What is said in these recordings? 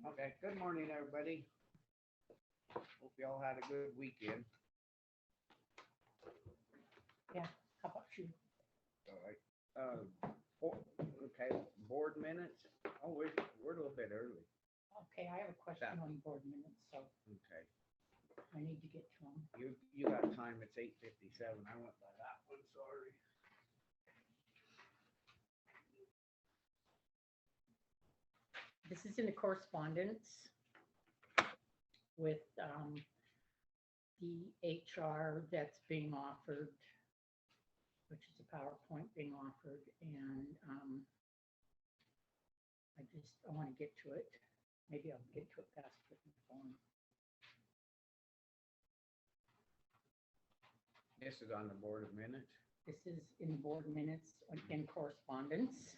Okay, good morning, everybody. Hope you all had a good weekend. How about you? All right. Okay, board minutes. Oh, we're a little bit early. Okay, I have a question Yeah. on board minutes, so Okay, I need to get to them. you got time. It's 8:57. I went by that one. Sorry. This is in the correspondence with the HR that's being offered, which is a PowerPoint being offered, and I want to get to it. Maybe I'll get to it faster with my phone. This is on the board of minutes. This is in the board minutes in correspondence.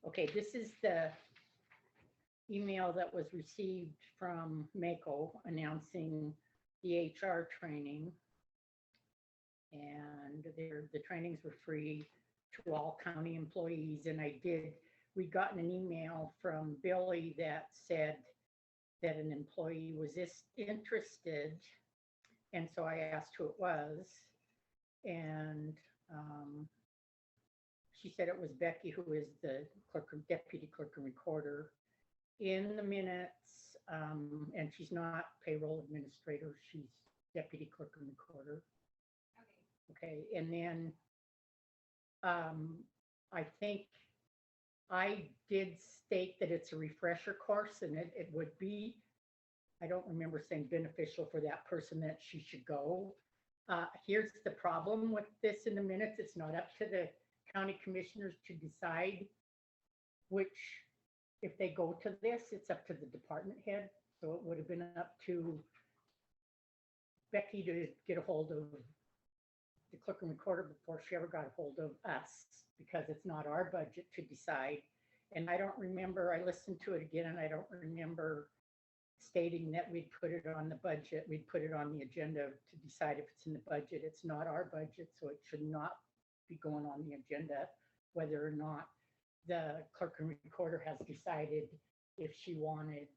Okay, this is the email that was received from Mako announcing the HR training. And the trainings were free to all county employees. And we'd gotten an email from Billy that said that an employee was interested. And so I asked who it was. And she said it was Becky, who is the deputy clerk and recorder. In the minutes, and she's not payroll administrator, she's deputy clerk and recorder. Okay, and then I think I did state that it's a refresher course, and it would be, I don't remember saying beneficial for that person that she should go. Here's the problem with this in the minutes. It's not up to the county commissioners to decide if they go to this, it's up to the department head. So it would have been up to Becky to get a hold of the clerk and recorder before she ever got a hold of us, because it's not our budget to decide. And I don't remember, I listened to it again, and I don't remember stating that we'd put it on the budget, we'd put it on the agenda to decide if it's in the budget. It's not our budget, so it should not be going on the agenda, whether or not the clerk and recorder has decided if she wanted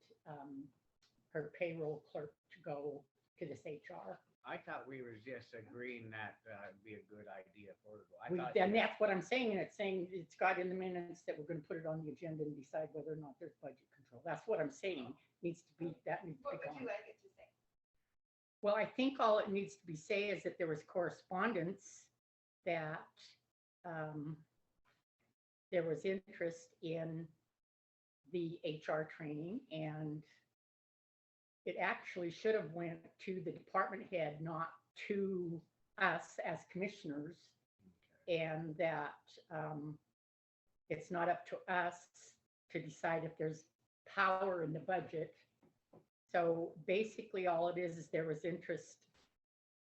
her payroll clerk to go to this HR. I thought we were just agreeing that it'd be a good idea for her. And that's what I'm saying, and it's saying it's got in the minutes that we're going to put it on the agenda and decide whether or not there's budget control. That's what I'm saying. Needs to be What would gone. you like it to say? Well, I think all it needs to be say is that there was correspondence that there was interest in the HR training, and it actually should have went to the department head, not to us as commissioners, and that it's not up to us to decide if there's power in the budget. So basically all it is there was interest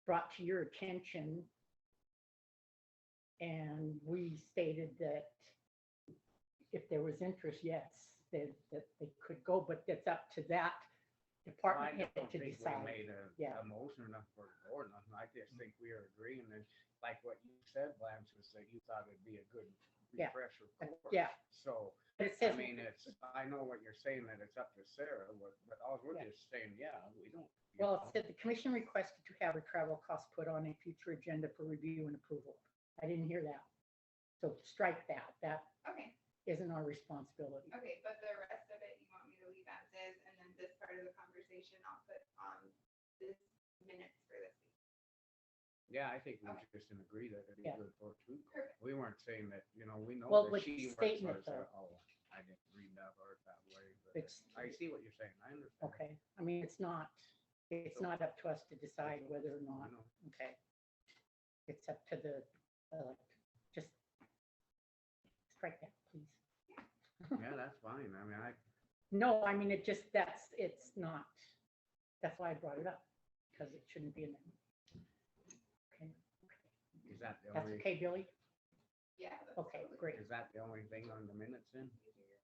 brought to your attention, and we stated that if there was interest, yes, that they could go, but that's up to that department head to We decide. made a motion enough for the board, nothing. I just think we are agreeing, and like what you said, Lance, was that you thought it'd be a good Yeah. refresher course. Yeah. So, But it I says, mean, I know what you're saying, that it's up to Sarah, but all we're Yeah. just saying, yeah, we don't. well, it said the commission requested to have her travel costs put on a future agenda for review and approval. I didn't hear that. So strike that. That Okay, isn't our responsibility. okay, but the rest of it, you want me to leave as is, and then this part of the conversation I'll put on this minutes for this week. Yeah, I think we Okay. just agree that it'd be Yeah. good for two. Perfect. We weren't saying that, we know Well, that with she works statement, for us. though. Oh, I didn't read that part that way, but It's- I see what you're saying. I understand. Okay, I mean, it's not up to us to decide whether or I not, know. okay. It's up to the, just strike that, please. Yeah, that's fine. I mean, No, I mean, it's not, that's why I brought it up, because it shouldn't be in there. Okay, is that the that's only, okay, Billy? Yeah. that's Okay, totally great. is that the only thing on the minutes then? easier.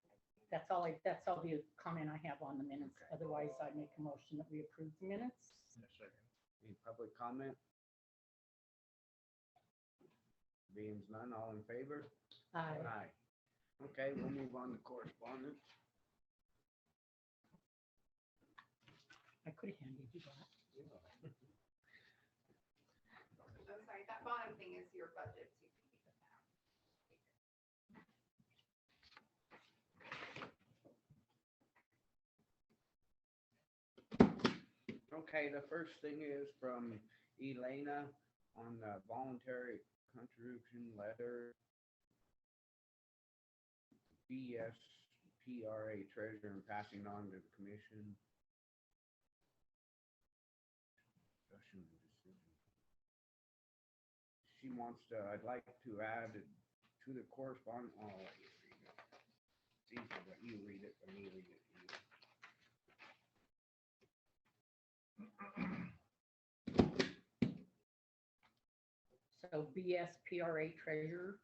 that's all the comment I have on the minutes. Otherwise, I make a motion that we approve the minutes. Any public comment? Being none, all in favor? Aye. Okay, we'll move on to correspondence. I could have handed you that. I'm sorry, that bottom thing is your budget, so you can keep it down. Okay, the first thing is from Elena on the voluntary contribution letter. BSPRA treasurer and passing on to the commission. Discussion and decision. She wants to, I'd like to add it to the correspondence. Oh, I'll let you read it. It's easier that you read it than me read it. So BSPRA treasurer,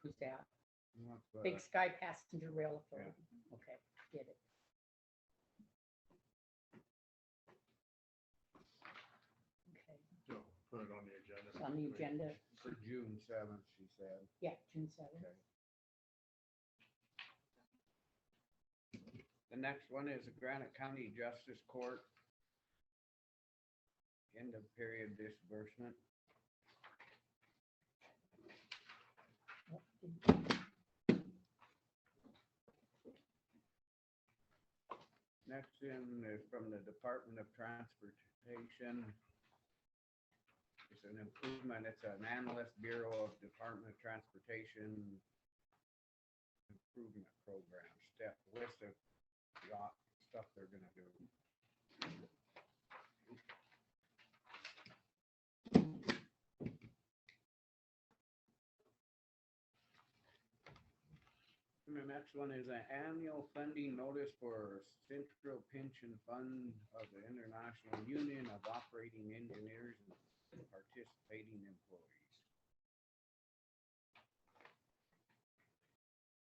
who's that? You want the- Big Sky Passenger Rail Authority. Okay, get it. Okay, So put it on the agenda. it's on the agenda. For June 7th, she said. Yeah, June 7th. Okay. The next one is the Granite County Justice Court. End of period disbursement. Next in is from the Department of Transportation. It's an improvement, it's an analyst bureau of Department of Transportation improvement program, step list of stuff they're gonna do. And the next one is an annual funding notice for Central Pension Fund of the International Union of Operating Engineers and Participating Employees.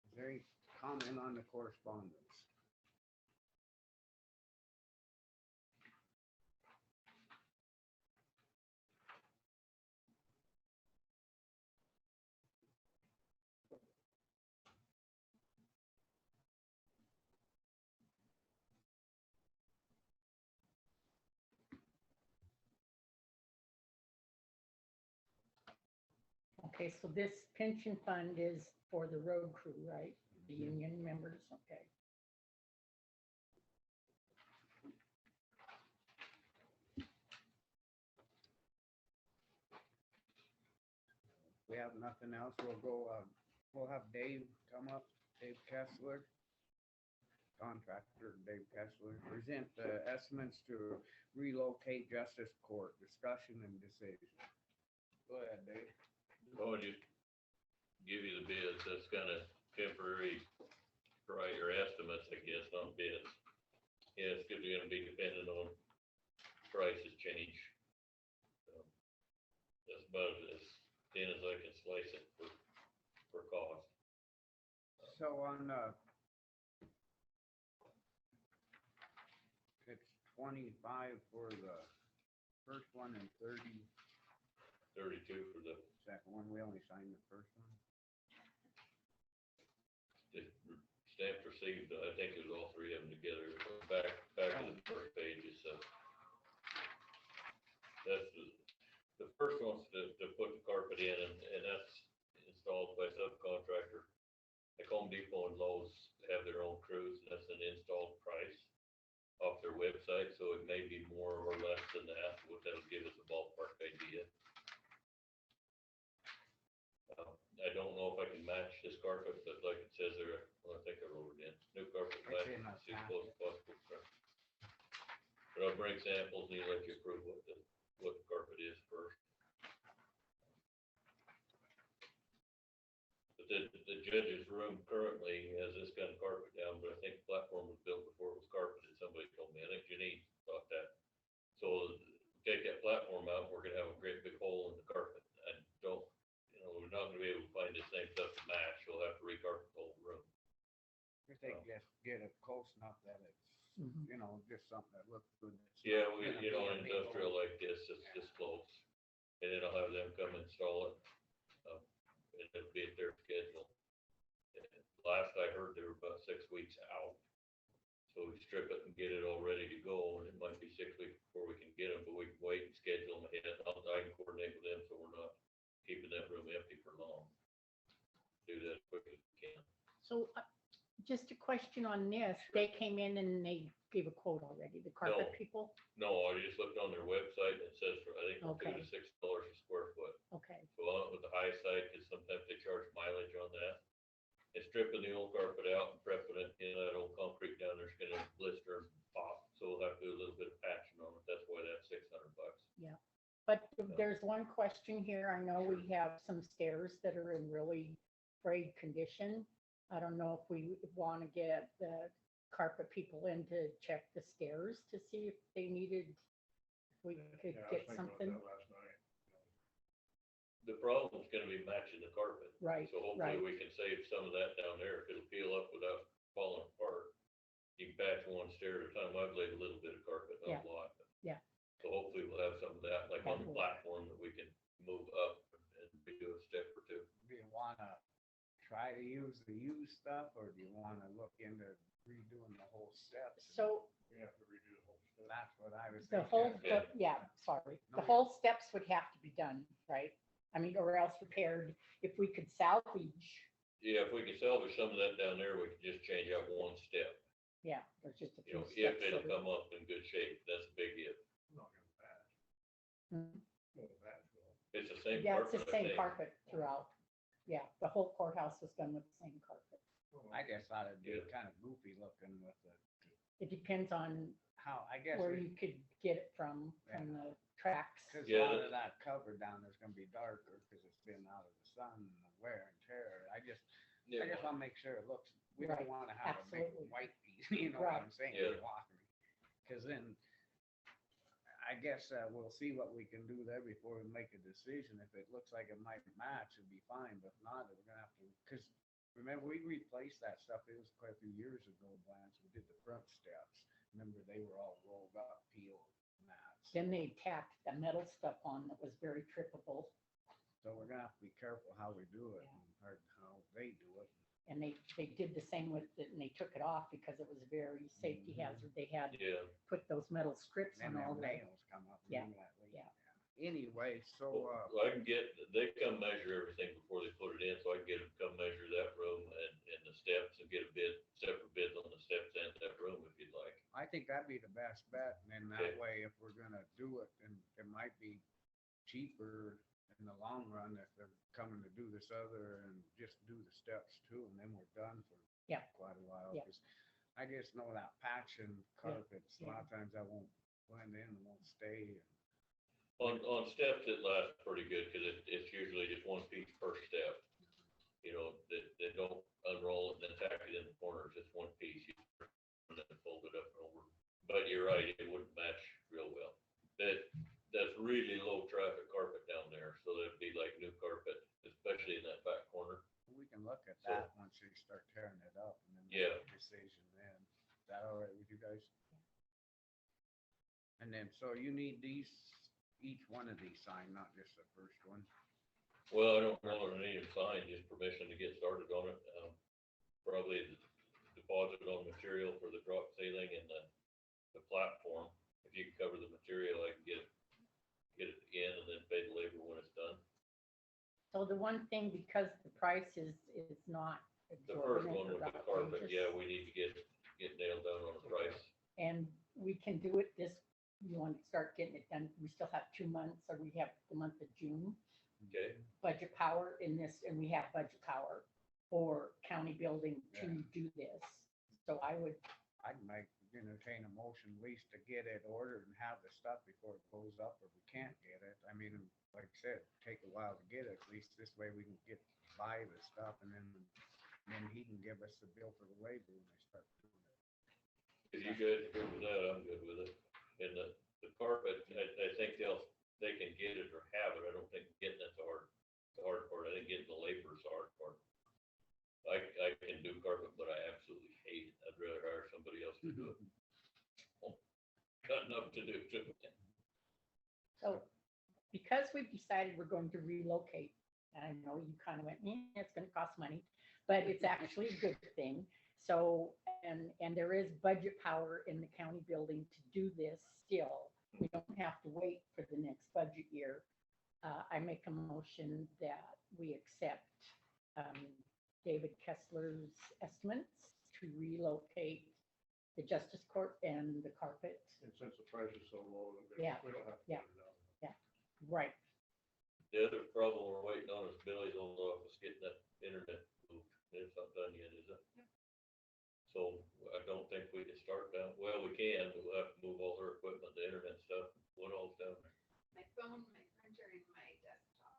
Is there any comment on the correspondence? Okay, so this pension fund is for the road crew, right? The union members, okay. We have nothing else. We'll have Dave come up, Dave Kessler. Contractor Dave Kessler, present the estimates to relocate Justice Court, discussion and decision. Go ahead, Dave. I'll just give you the bids. That's kind of temporary, right, or estimates, I guess, not bids. Yeah, it's gonna be dependent on prices change. That's about as thin as I can slice it for cost. So on, it's 25 for the first one and 30 32 for the second one. We only signed the first one. stamp received, I think it was all three of them together. Back to the first page is, that's the first one's to put the carpet in, and that's installed by subcontractor. Like Home Depot and Lowe's have their own crews, and that's an installed price off their website, so it may be more or less than that, what that'll give us a ballpark idea. I don't know if I can match this carpet, but like it says there, well, I think I wrote it in, new carpet match, in our see as close as possible. But I'll bring samples and let you approve what the carpet is first. But the judge's room currently has this kind of carpet down, but I think the platform was built before it was carpeted, somebody told me, I think Janine thought that. So take that platform out, we're gonna have a great big hole in the carpet. I don't, we're not gonna be able to find the same stuff to match, we'll have to recarpet the whole room. I think just you know, just something that looks good. that's Yeah, not we, gonna you know, be a an big industrial old- like this, it's this close. And then I'll have them come install it. And it'll be at their schedule. And last I heard, they were about 6 weeks out. So we strip it and get it all ready to go, and it might be 6 weeks before we can get them, but we can wait and schedule them ahead. I can coordinate with them, so we're not keeping that room empty for long. Do that as quick as we can. So just a question on this, they came in and they gave a quote already, the carpet No. people? No, I just looked on their website and it says, I think, from Okay. $2 to $6 a square foot. Okay, So I went with the high side, because sometimes they charge mileage on that. And stripping the old carpet out and prepping it, you know, that old concrete down there's gonna blister and pop, so we'll have to do a little bit of patching on it, that's why that's $600. but there's one question here. I know we have some stairs that are in really frayed condition. I don't know if we want to get the carpet people in to check the stairs to see if they needed, if we could Yeah, I was get thinking about something. that last night. The problem's gonna be matching the carpet. Right, So hopefully right. we can save some of that down there, if it'll peel up without falling apart. You can patch one stair at a time, I've laid a little bit of carpet, Yeah, not a lot. but- yeah. So hopefully we'll have some of that, like on That the will- platform, that we can move up and redo a step or two. Do you wanna try to use the used stuff, or do you wanna look into redoing the whole steps? So We have to redo the whole stuff. That's what I was the thinking. whole, Yeah. yeah, sorry, No, the you're- whole steps would have to be done, right? I mean, or else repaired. If we could salvage, Yeah, if we can salvage some of that down there, we can just change out one step, yeah, there's just a you know, few if steps. it'll that are- come up in good shape, that's a big if. I'm not gonna patch. Mhm. Well, patch will. It's the same Yeah, carpet, it's the I same think. carpet throughout. Yeah, the whole courthouse was done with the same carpet. I just thought it'd be Yeah. kind of goofy looking with the, It depends on how, I guess, where you could get it from the tracks. cause a Yeah, lot that- of that cover down there's gonna be darker, cause it's been out of the sun and the wear and tear. I just Yeah, wanna make sure it looks, we Right, don't wanna have a big absolutely. white piece, you know what Right. I'm saying? Yeah. You're walking. Cause then, I guess, we'll see what we can do there before we make a decision. If it looks like it might match, it'd be fine, but if not, we're gonna have to, cause remember, we replaced that stuff, it was quite a few years ago, Lance, we did the front steps. Remember, they were all rolled up, peeled mats. Then they tacked the metal stuff on that was very trippable, So we're gonna have to be careful how we do it Yeah. and how they do it. and they did the same with it, and they took it off because it was a very safety Mhm. hazard. They had yeah. put those metal strips And on all then the, nails come up. Yeah, immediately. yeah. Anyway, so, Well, I can get, they come measure everything before they put it in, so I can get them to come measure that room and the steps and get a bid, separate bids on the steps and that room if you'd like. I think that'd be the best bet, and then Okay. that way, if we're gonna do it, then it might be cheaper in the long run if they're coming to do this other and just do the steps too, and then we're done for Yeah. quite a while. Yeah. 'Cause I just know that patching carpets, a lot of times that won't blend in and won't stay. On steps, it lasts pretty good, cause it's usually just one piece per step. You know, they don't unroll it and then tack it in the corners, it's one piece, you and then fold it up and over. But you're right, it wouldn't match real well. That's really low traffic carpet down there, so that'd be like new carpet, especially in that back corner. We can look at So- that once you start tearing it up and then Yeah. make a decision then. Is that all right with you guys? And then, so you need these, each one of these signed, not just the first one? Well, I don't know that I need a sign, just permission to get started on it. Probably the deposit on material for the drop ceiling and the platform. If you can cover the material, I can get it in and then pay the labor when it's done. so the one thing, because the price is not The first exorbitant one or with the carpet, outrageous, yeah, we need to get nailed down on the price. and we can do it this, you want to start getting it done, we still have 2 months, or we have the month of June. Okay, Budget power in this, and we have budget power for county building to Yeah. do this. So I would, I'd make, entertain a motion at least to get it ordered and have the stuff before it goes up, if we can't get it. I mean, like I said, take a while to get it, at least this way we can buy the stuff and then he can give us the bill for the labor when they start doing it. if you guys are good with that, I'm good with it. And the carpet, I think they can get it or have it, I don't think getting it's the hard part, I think getting the labor is the hard part. I can do carpet, but I absolutely hate it, I'd rather hire somebody else to do it. got enough to do too. So because we've decided we're going to relocate, and I know you kind of went, it's gonna cost money, but it's actually a good thing. So, and there is budget power in the county building to do this still. We don't have to wait for the next budget year. I make a motion that we accept David Kessler's estimates to relocate the Justice Court and the carpet. And since the price is so low, Yeah, we don't have to yeah. put it down. Right. The other problem we're waiting on is Billy's old office getting that internet moved. It's not done yet, is it? So I don't think we can start down, well, we can, but we'll have to move all her equipment, the internet stuff, what all's down there. My phone, my printer, and my desktop.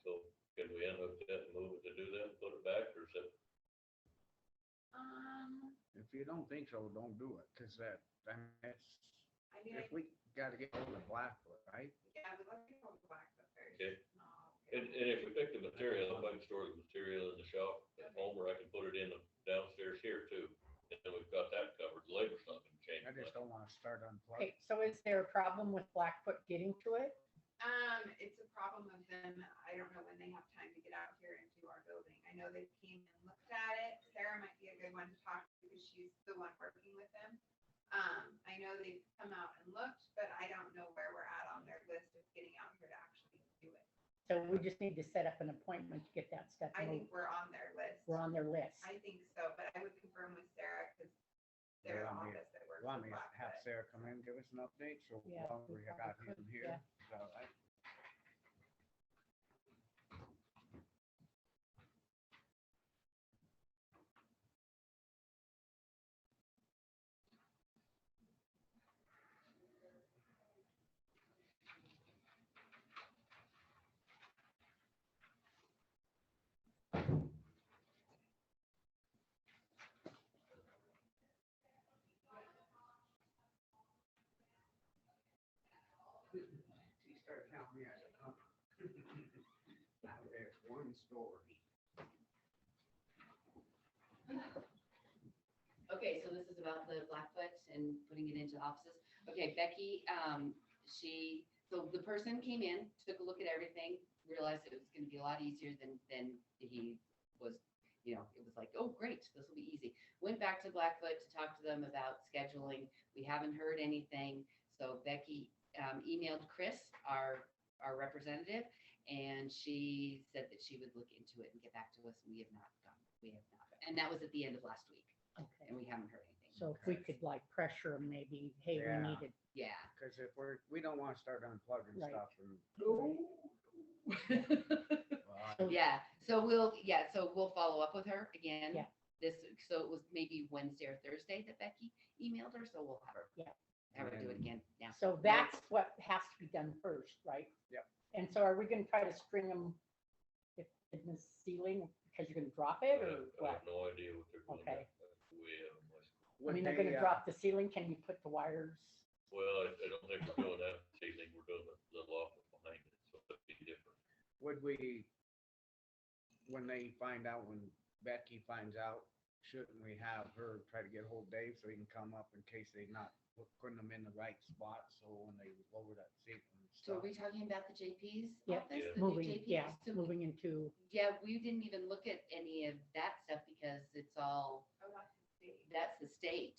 So can we unhook that and move it to do that and put it back, or is it? If you don't think so, don't do it, cause that's, I mean, if we gotta get hold of Blackfoot, right? yeah, but let's get on the back foot first. Okay. No, And if we pick the material, I might store the material in the shop at home, or I can put it in the downstairs here too. And then we've got that covered, the labor's not gonna change I just much. don't wanna start unplugging. Okay, so is there a problem with Blackfoot getting to it? It's a problem of them, I don't know when they have time to get out here and do our building. I know they came and looked at it. Sarah might be a good one to talk to because she's the one working with them. I know they've come out and looked, but I don't know where we're at on their list of getting out here to actually do it. So we just need to set up an appointment to get that stuff I think moved. we're on their list. We're on their list. I think so, but I would confirm with Sarah because they're the Want me- office that works Want with me to have Blackfoot. Sarah come in, give us an update, so Yeah, while we we got probably him could, here, yeah. is that all right? She started telling me I said, huh? There's one story. Okay, so this is about the Blackfoot and putting it into offices. Okay, Becky, so the person came in, took a look at everything, realized it was gonna be a lot easier than he was, it was like, oh, great, this will be easy. Went back to Blackfoot to talk to them about scheduling. We haven't heard anything. So Becky emailed Chris, our representative, and she said that she would look into it and get back to us. We have not. And that was at the end of last week, Okay. and we haven't heard anything. So if we could like pressure them maybe, hey, we Yeah. needed, Yeah. Cause if we don't wanna start unplugging Right. stuff and. So- Yeah, so we'll follow up with her again. Yeah. So it was maybe Wednesday or Thursday that Becky emailed her, so we'll have her. Yeah. Have her do it again, yeah. so that's what has to be done first, right? Yep. And so are we gonna try to string them in the ceiling because you're gonna drop it I or have what? no idea what they're doing. Okay. We have my I Would mean, they're they, gonna drop the ceiling. Can you put the wires? Well, I don't think we're doing that ceiling, we're doing the loft behind it, so it'd be different. Would we, when they find out, when Becky finds out, shouldn't we have her try to get hold of Dave so he can come up in case they not putting them in the right spot, so when they lower that ceiling and So are stuff? we talking about the JP's Yeah, office? Yeah. the new Moving, JP's? yeah, So, moving into, yeah, we didn't even look at any of that stuff because it's all, Oh, that's the state. that's the state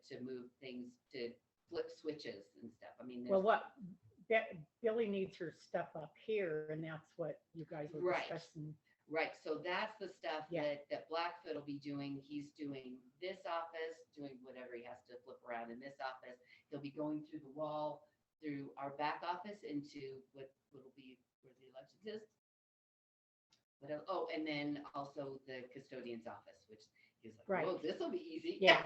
to move things, to flip switches and stuff. I mean, well, there's, what, Billy needs her stuff up here and that's what you guys were Right. discussing. right, so that's the stuff Yeah. that Blackfoot will be doing. He's doing this office, doing whatever he has to flip around in this office. He'll be going through the wall, through our back office into what will be where the elections is. What else? Oh, and then also the custodian's office, which he's like, Right. whoa, this will be easy. Yeah.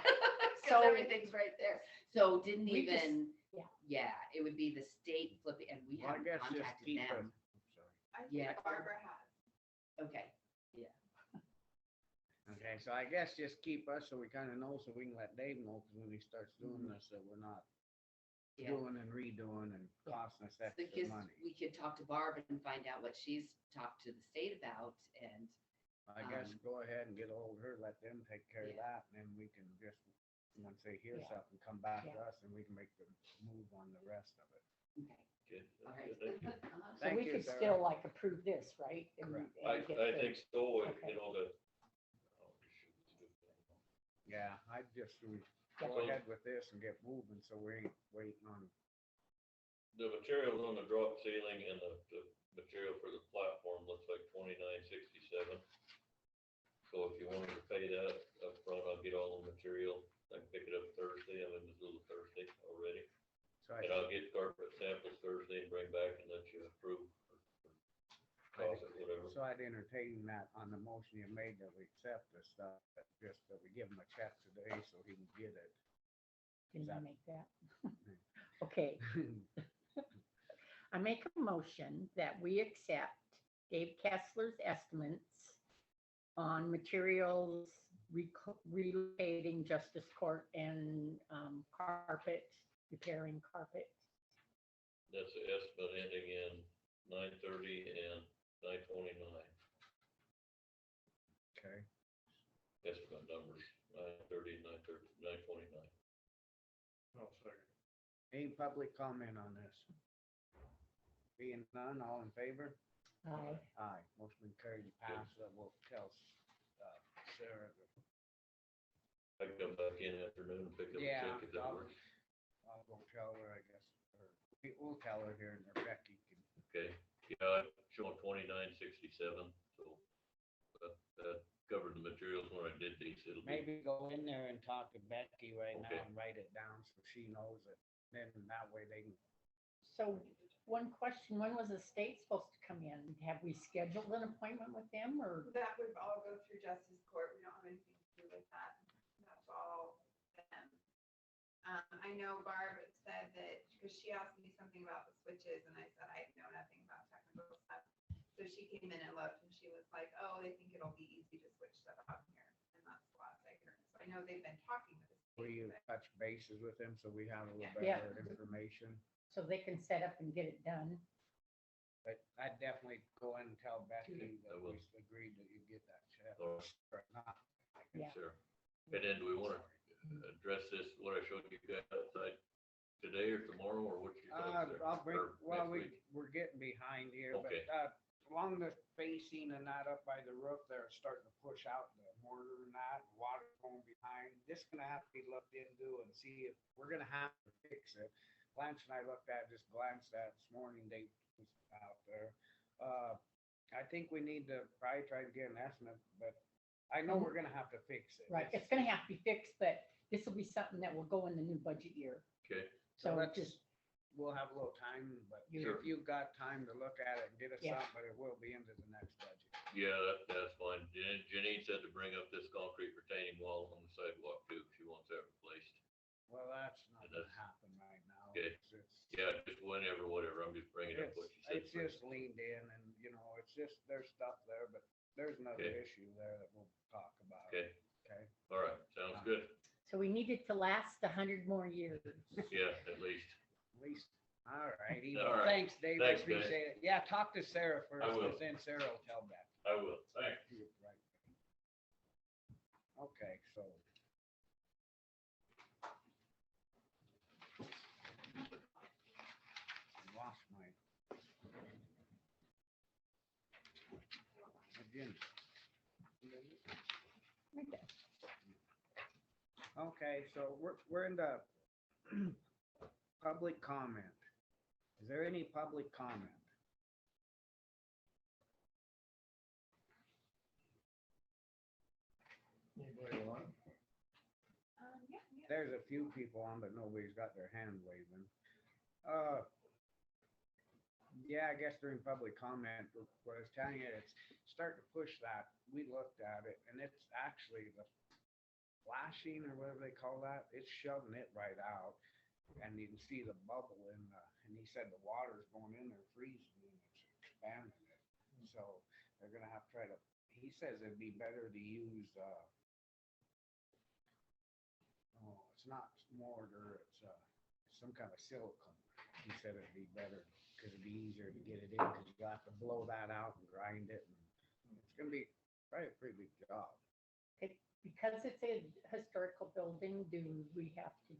Because So- everything's right there. So didn't We just- even, yeah. yeah, it would be the state flipping, and we Well, I haven't guess just contacted keep them. sorry. I think Yeah. Barbara has. Okay, Okay, so I guess just keep us so we kinda know, so we can let Dave know, cause when he starts doing this, that we're not yeah. doing and redoing and costing us extra Because money. we could talk to Barb and find out what she's talked to the state about, and I guess um, go ahead and get ahold of her, let them take care of yeah. that, and then we can just once they hear Yeah. something, come back to Yeah. us and we can make the move on the rest of it. Okay, Okay, all that's right. good, thank you. So Thank we you, could Sarah. still like approve this, right? And- Correct. and I get the- think so, Okay. you know, the. oh, shoot. Yeah, I just would Yeah. go ahead with this and get moving, so we ain't waiting on, The materials on the drop ceiling and the material for the platform looks like 2967. So if you wanted to pay that up front, I'll get all the material. I can pick it up Thursday. I'm in Missoula Thursday already. so And I'll get carpet samples Thursday and bring back and let you approve. Cost it, whatever. so I'd entertain that on the motion you made that we accept this stuff, but just that we give him a check today so he can get it. Can you that- make that? Okay, I make a motion that we accept Dave Kessler's estimates on materials relocating Justice Court and carpet, repairing carpet. That's the estimate ending in 9/30 and 9/29. Okay, Estimate numbers, 9/30, 9/30, 9/29. No, second. any public comment on this? Being none, all in favor? Aye. Aye, motion carried and passed, we'll tell Sarah. I can come back in afternoon and pick up the Yeah, check if that I'll- works. I'll go tell her, I guess, or we'll tell her here and Becky can. Okay, yeah, I'm showing 2967, so that covered the materials when I did these. It'll be, Maybe go in there and talk to Becky right now Okay. and write it down so she knows it. Then that way they can, So one question, when was the state supposed to come in? Have we scheduled an appointment with them or? That would all go through justice court. We don't have anything to do with that. That's all them. I know Barb said that, because she asked me something about the switches and I said, I know nothing about technical stuff. So she came in and looked and she was like, oh, they think it'll be easy to switch stuff out here. And that's the last I heard. So I know they've been talking with the will state. you but- touch bases with them so we have a little Yeah. better information? So they can set up and get it done? But I'd definitely go in and tell Becky I that will. we agreed that you get that check. Or- Or not. Yeah. sure. And then do we want to address this, what I showed you guys outside today or tomorrow, or what's your thoughts there? I'll bring, Or well, next week? we're getting behind here, but, Okay. along the facing and that up by the roof, they're starting to push out the mortar and that, water going behind. This gonna have to be looked into and see if, we're gonna have to fix it. Blanche and I looked at, just glanced at this morning, they was out there. I think we need to probably try to get an estimate, but I know we're gonna have to fix it. Right, it's gonna have to be fixed, but this will be something that will go in the new budget year. Okay, So let's just, We'll have a little time, but Sure. if you've got time to look at it and get us Yeah. something, but it will be into the next budget. yeah, that's fine. Janine said to bring up this concrete retaining wall on the sidewalk too. She wants that replaced. Well, that's not And gonna that's- happen right now. Okay. It's- Yeah, just whenever, whatever. I'm just bringing up what she said. It's just leaned in and, it's just, there's stuff there, but there's another Okay. issue there that we'll talk about. Okay, Okay, all right, sounds good. so we need it to last 100 more years. Yeah, at least. at least, all righty. All Well, right. thanks, Dave. I Thanks, guys. appreciate it. Yeah, talk to Sarah first, will. and then Sarah will tell Becky. I will. Thanks. Right. Okay, so. Lost my. Agenda. Right there. Okay, so we're in the public comment. Is there any public comment? Anybody on? Yeah. There's a few people on, but nobody's got their hand waving. Yeah, I guess during public comment, what I was telling you, it's starting to push that. We looked at it and it's actually the flashing or whatever they call that. It's shoving it right out. And you can see the bubble and he said the water's going in there freezing and it's expanding it. So they're gonna have to try to, he says it'd be better to use, it's not mortar, it's some kind of silicone. He said it'd be better because it'd be easier to get it in because you have to blow that out and grind it. And it's gonna be probably a pretty big job. Because it's a historical building, do we have to,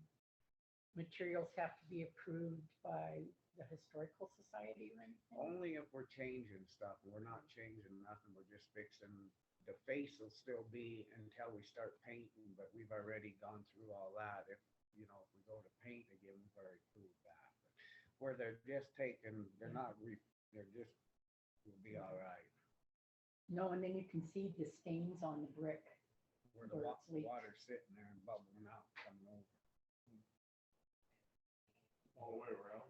materials have to be approved by the Historical Society or anything? Only if we're changing stuff. We're not changing nothing. We're just fixing, the face will still be until we start painting, but we've already gone through all that. If, you know, if we go to paint again, we've already proved that. But where they're just taking, they're not they're just, will be all right. No, and then you can see the stains on the brick. Where the Where it's leaked. water's sitting there and bubbling out, coming over. All the way around.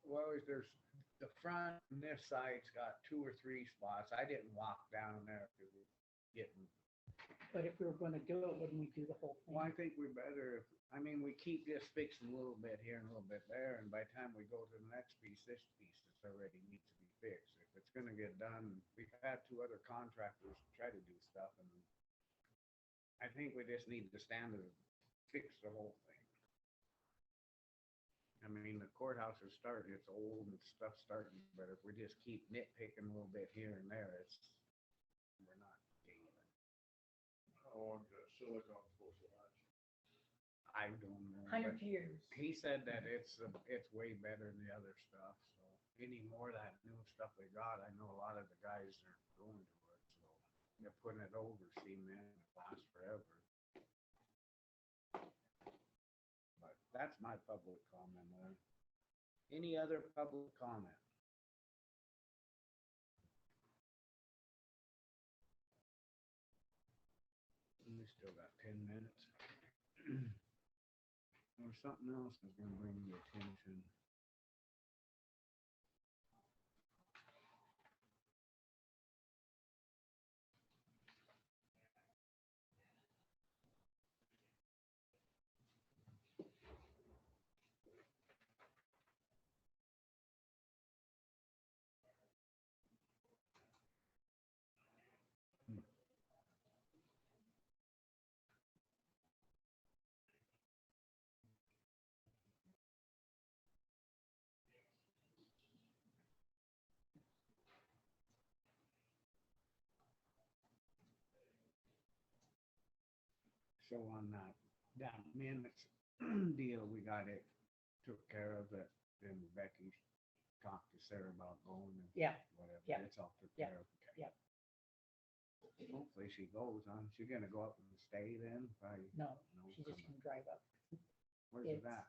Well, there's, the front and this side's got 2 or 3 spots. I didn't walk down there because it's getting, But if we were gonna do it, wouldn't we do the whole thing? well, I think we better, I mean, we keep just fixing a little bit here and a little bit there, and by the time we go to the next piece, this piece is already needs to be fixed. If it's gonna get done, we've had 2 other contractors try to do stuff, and I think we just need to stand and fix the whole thing. I mean, the courthouse is starting, it's old and stuff's starting, but if we just keep nitpicking a little bit here and there, we're not gaining. How long is that silicone supposed to last? I don't know. 100 but years. He said that it's way better than the other stuff, so any more of that new stuff they got, I know a lot of the guys are going to it, so they're putting it over cement, it lasts forever. But that's my public comment on it. Any other public comment? We still got 10 minutes. There's something else that's gonna bring your attention. So on that minutes deal, we got it, took care of it, then Becky talked to Sarah about going and Yeah, whatever, yeah, it's all took yeah, care of. yeah. Hopefully she goes on, she's gonna go up and stay then, probably, No, no, she's just come gonna drive up. on. Where's it's- it at?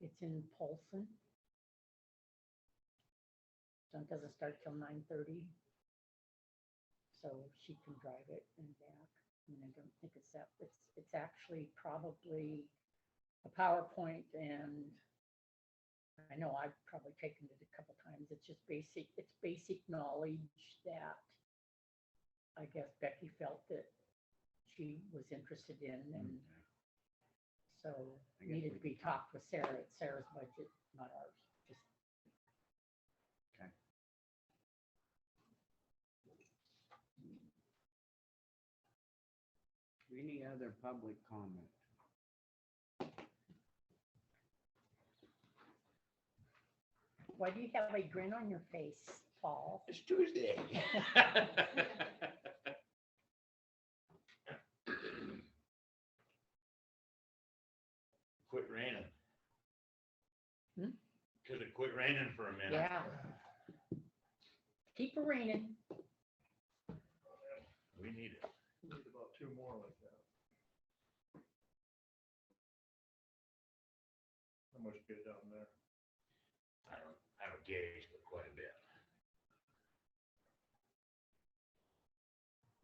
It's in Polson. So it doesn't start till 9:30. So she can drive it and back. And I don't think it's that, it's actually probably a PowerPoint, and I know I've probably taken it a couple times. It's just basic knowledge that I guess Becky felt that she was interested in, and Okay. so I guess needed we to be can- talked with Sarah. It's Sarah's budget, not ours. Just Okay. Any other public comment? why do you have a grin on your face, Paul? It's Tuesday. Quit raining. Hmm? Cause it quit raining for a minute. Yeah. Keep it raining. We need it. We need about 2 more like that. How much get down there? I don't have a gauge, but quite a bit.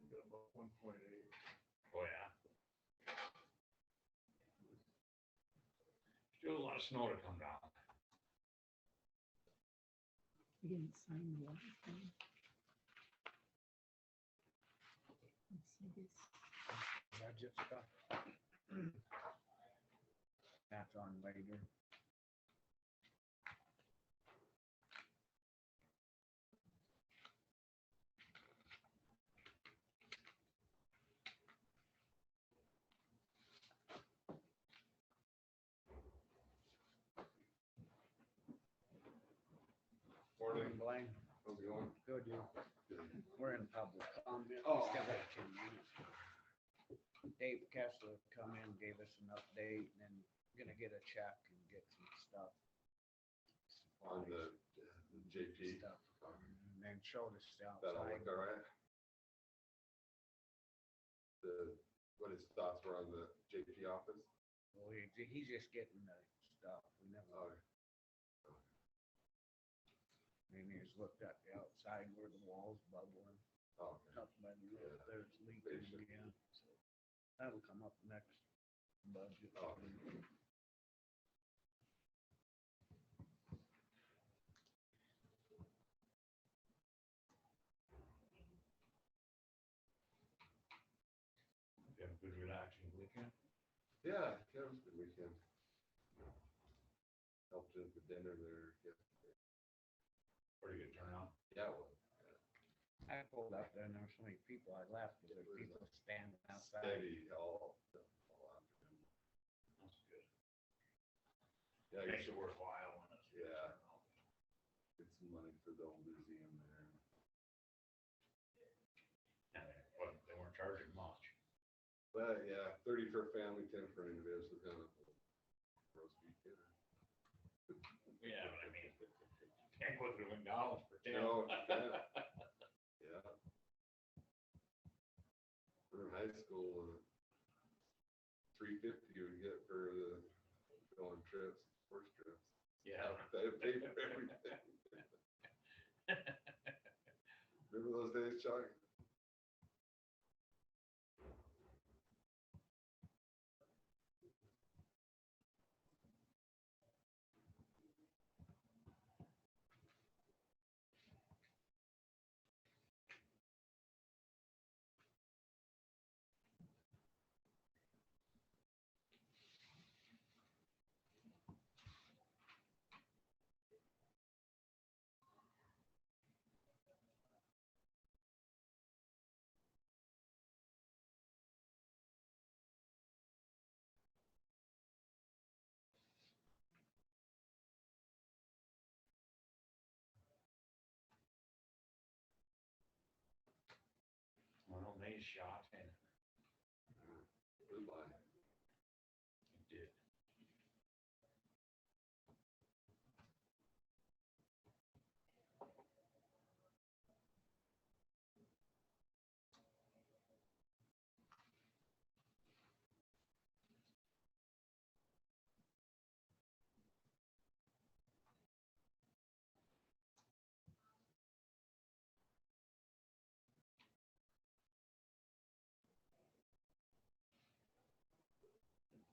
We got about 1.8. Oh, yeah. Still a lot of snow to come down. You didn't sign the other thing. Let's see this. Budget stuff. That's on later. Morning. Blaine, How's it going? good, you? We're in public comment. Oh. Still got 10 minutes. Dave Kessler come in, gave us an update, and then gonna get a check and get some stuff. On the supplies, JP, stuff, and then showed us the that'll outside. look all right. What his thoughts were on the JP office? Well, he's just getting the stuff. We Oh, never, and he's looked at the outside where the wall's bubbling. oh, Up by the roof, Yeah. there's leaking Basic. again, so that'll come up next budget. Oh. You have a good relaxing weekend? yeah, it was a good weekend. Helped at the dinner there yesterday. Pretty good turnout. Yeah, it was. I pulled up there and there were so many people, I left, there were people standing outside. Steady all afternoon. That's good. Yeah, Makes it worthwhile when it's. Yeah. Get some money for the old museum there. And they weren't charging much. But yeah, 30 for a family, 10 for an individual, so kind of roast beef dinner. Yeah, but I mean, can't put it in dollars for 10. No, yeah. Yeah. We're in high school, 350 we get for the going trips, horse trips. Yeah. They pay for everything. Remember those days, Chuck? One of these shots and Goodbye. it did.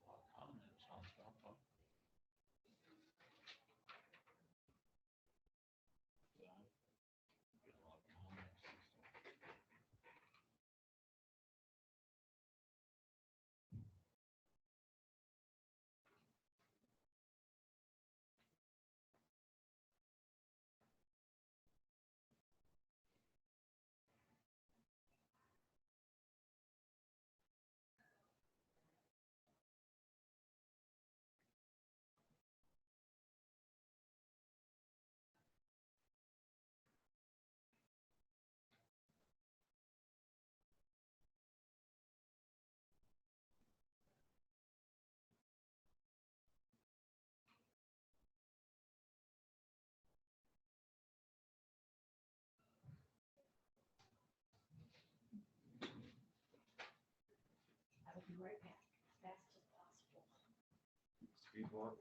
A lot of comments on stuff, huh? Get a lot of comments and stuff. I'll be right back, as fast as possible. Speed walk.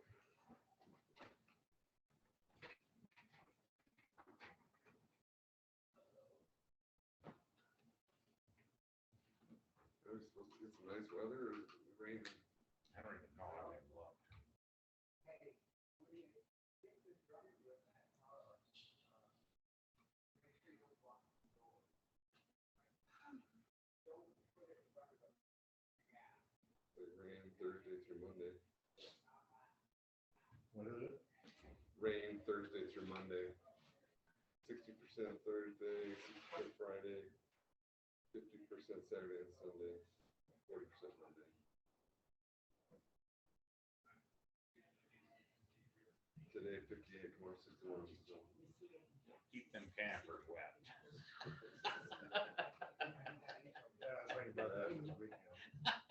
Are we supposed to get some nice weather or is it raining? I don't even know how they looked. It rained Thursday through Monday. What is it? Rain Thursday through Monday. 60% Thursday, 60% Friday, 50% Saturday and Sunday, 40% Monday. Today 58, tomorrow 61. So. Keep them campers wet. Yeah, I was thinking about that this weekend.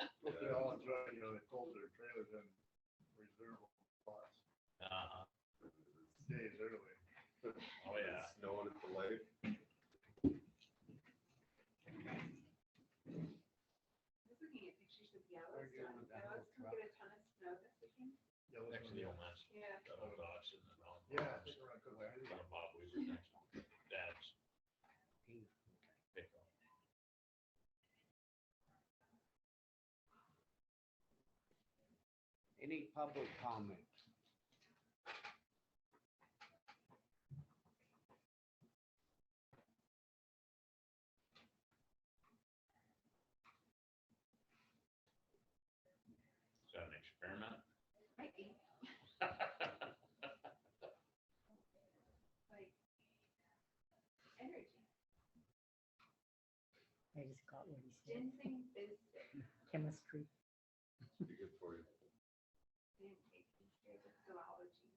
They all enjoy, they pulled their trailers in reserve spots days early. Oh, yeah. Snowing at the lake. I was looking at pictures of Yellowstone. Yellowstone's gonna get a ton of snow this weekend. Next to the old man's, Yeah. that old Dodge and then all. Yeah, I think around Cook Lake. Bob Weaver next to Dad's pickup. Any public comment? Is that an experiment? Might be, like, energy. I just got what he said, Ginseng Biscuit. chemistry. Be good for you. Didn't take history of zoology.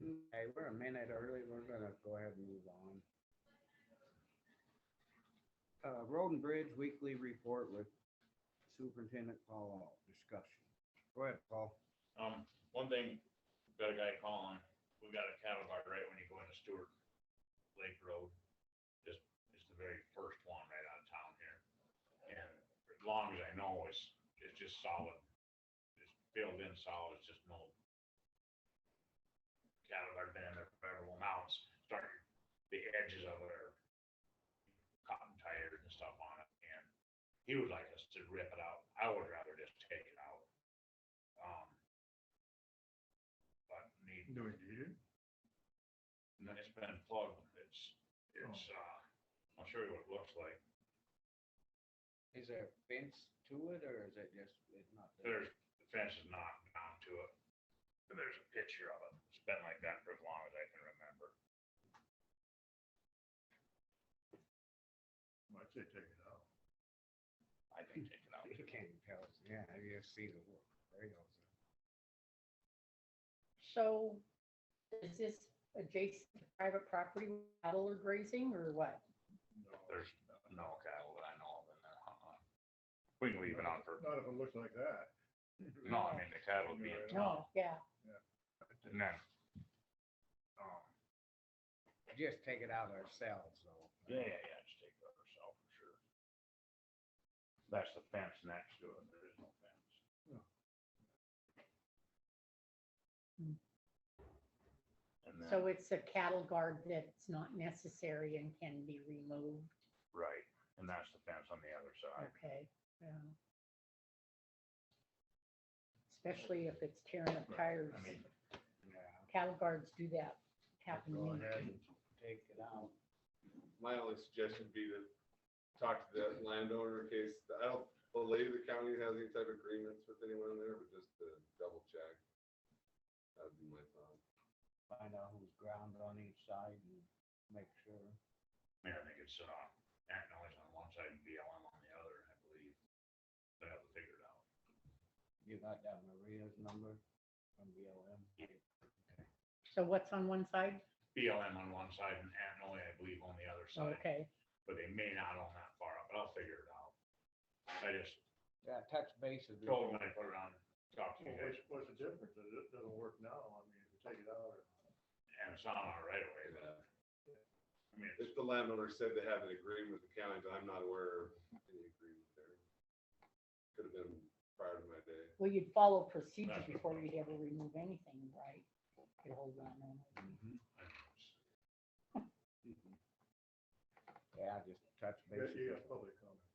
Okay, we're a minute early. We're gonna go ahead and move on. Road and Bridge Weekly Report with Superintendent Paul Alt. Discussion. Go ahead, Paul. One thing, got a guy calling, we got a cattle guard right when you go into Stewart Lake Road. Just, it's the very first one right out of town here. And as long as I know, it's just solid. It's filled in solid, it's just no cattle guard been in there forever. Well, now it's starting, the edges of it are cotton tired and stuff on it. And he would like us to rip it out. I would rather just take it out. But need, Do we need it? and it's been plugged. I'll show you what it looks like. Is there a fence to it or is it just, it's not? there? There's, the fence is knocked down to it. And there's a picture of it. It's been like that for as long as I can remember. I'd say take it out. I think take it out. You can't tell. Yeah, you see the rails. So is this adjacent to private property, cattle or grazing or what? No. There's no cattle that I know of in there. We can leave it on for, Not if it looks like that. no, I mean, the cattle would be in No, town. yeah, And then, Just take it out ourselves, though. yeah, just take it out ourselves for sure. That's the fence next to it. There is no fence. And then, so it's a cattle guard that's not necessary and can be removed, right, and that's the fence on the other side. okay, yeah. Especially if it's tearing up tires, I mean, Yeah, cattle guards do that, happen to go me. ahead and take it out. My only suggestion would be to talk to the landowner in case, I don't believe the county has any type of agreements with anyone there, but just to double check. That'd be my thought. Find out who's ground on each side and make sure. I mean, I think it's, Ant noise on one side and BLM on the other, I believe. They have to figure it out. You got that Maria's number from BLM? So what's on one side? BLM on one side and Antnoy, I believe, on the other side. Okay, But they may not own that far up, but I'll figure it out. I just Yeah, touch base with. told them I put it on, talk to you Well, guys, what's the difference? It doesn't work now. I mean, if you take it out or. and it's not on our right away, but, I mean, If the landowner said they have an agreement with the county, but I'm not aware of any agreement there. Could have been prior to my day. well, you'd follow procedure before you'd ever remove anything, right? Get hold of that. Mhm. I don't know, it's- Mhm. Yeah, just touch You base. got, you with got public comment.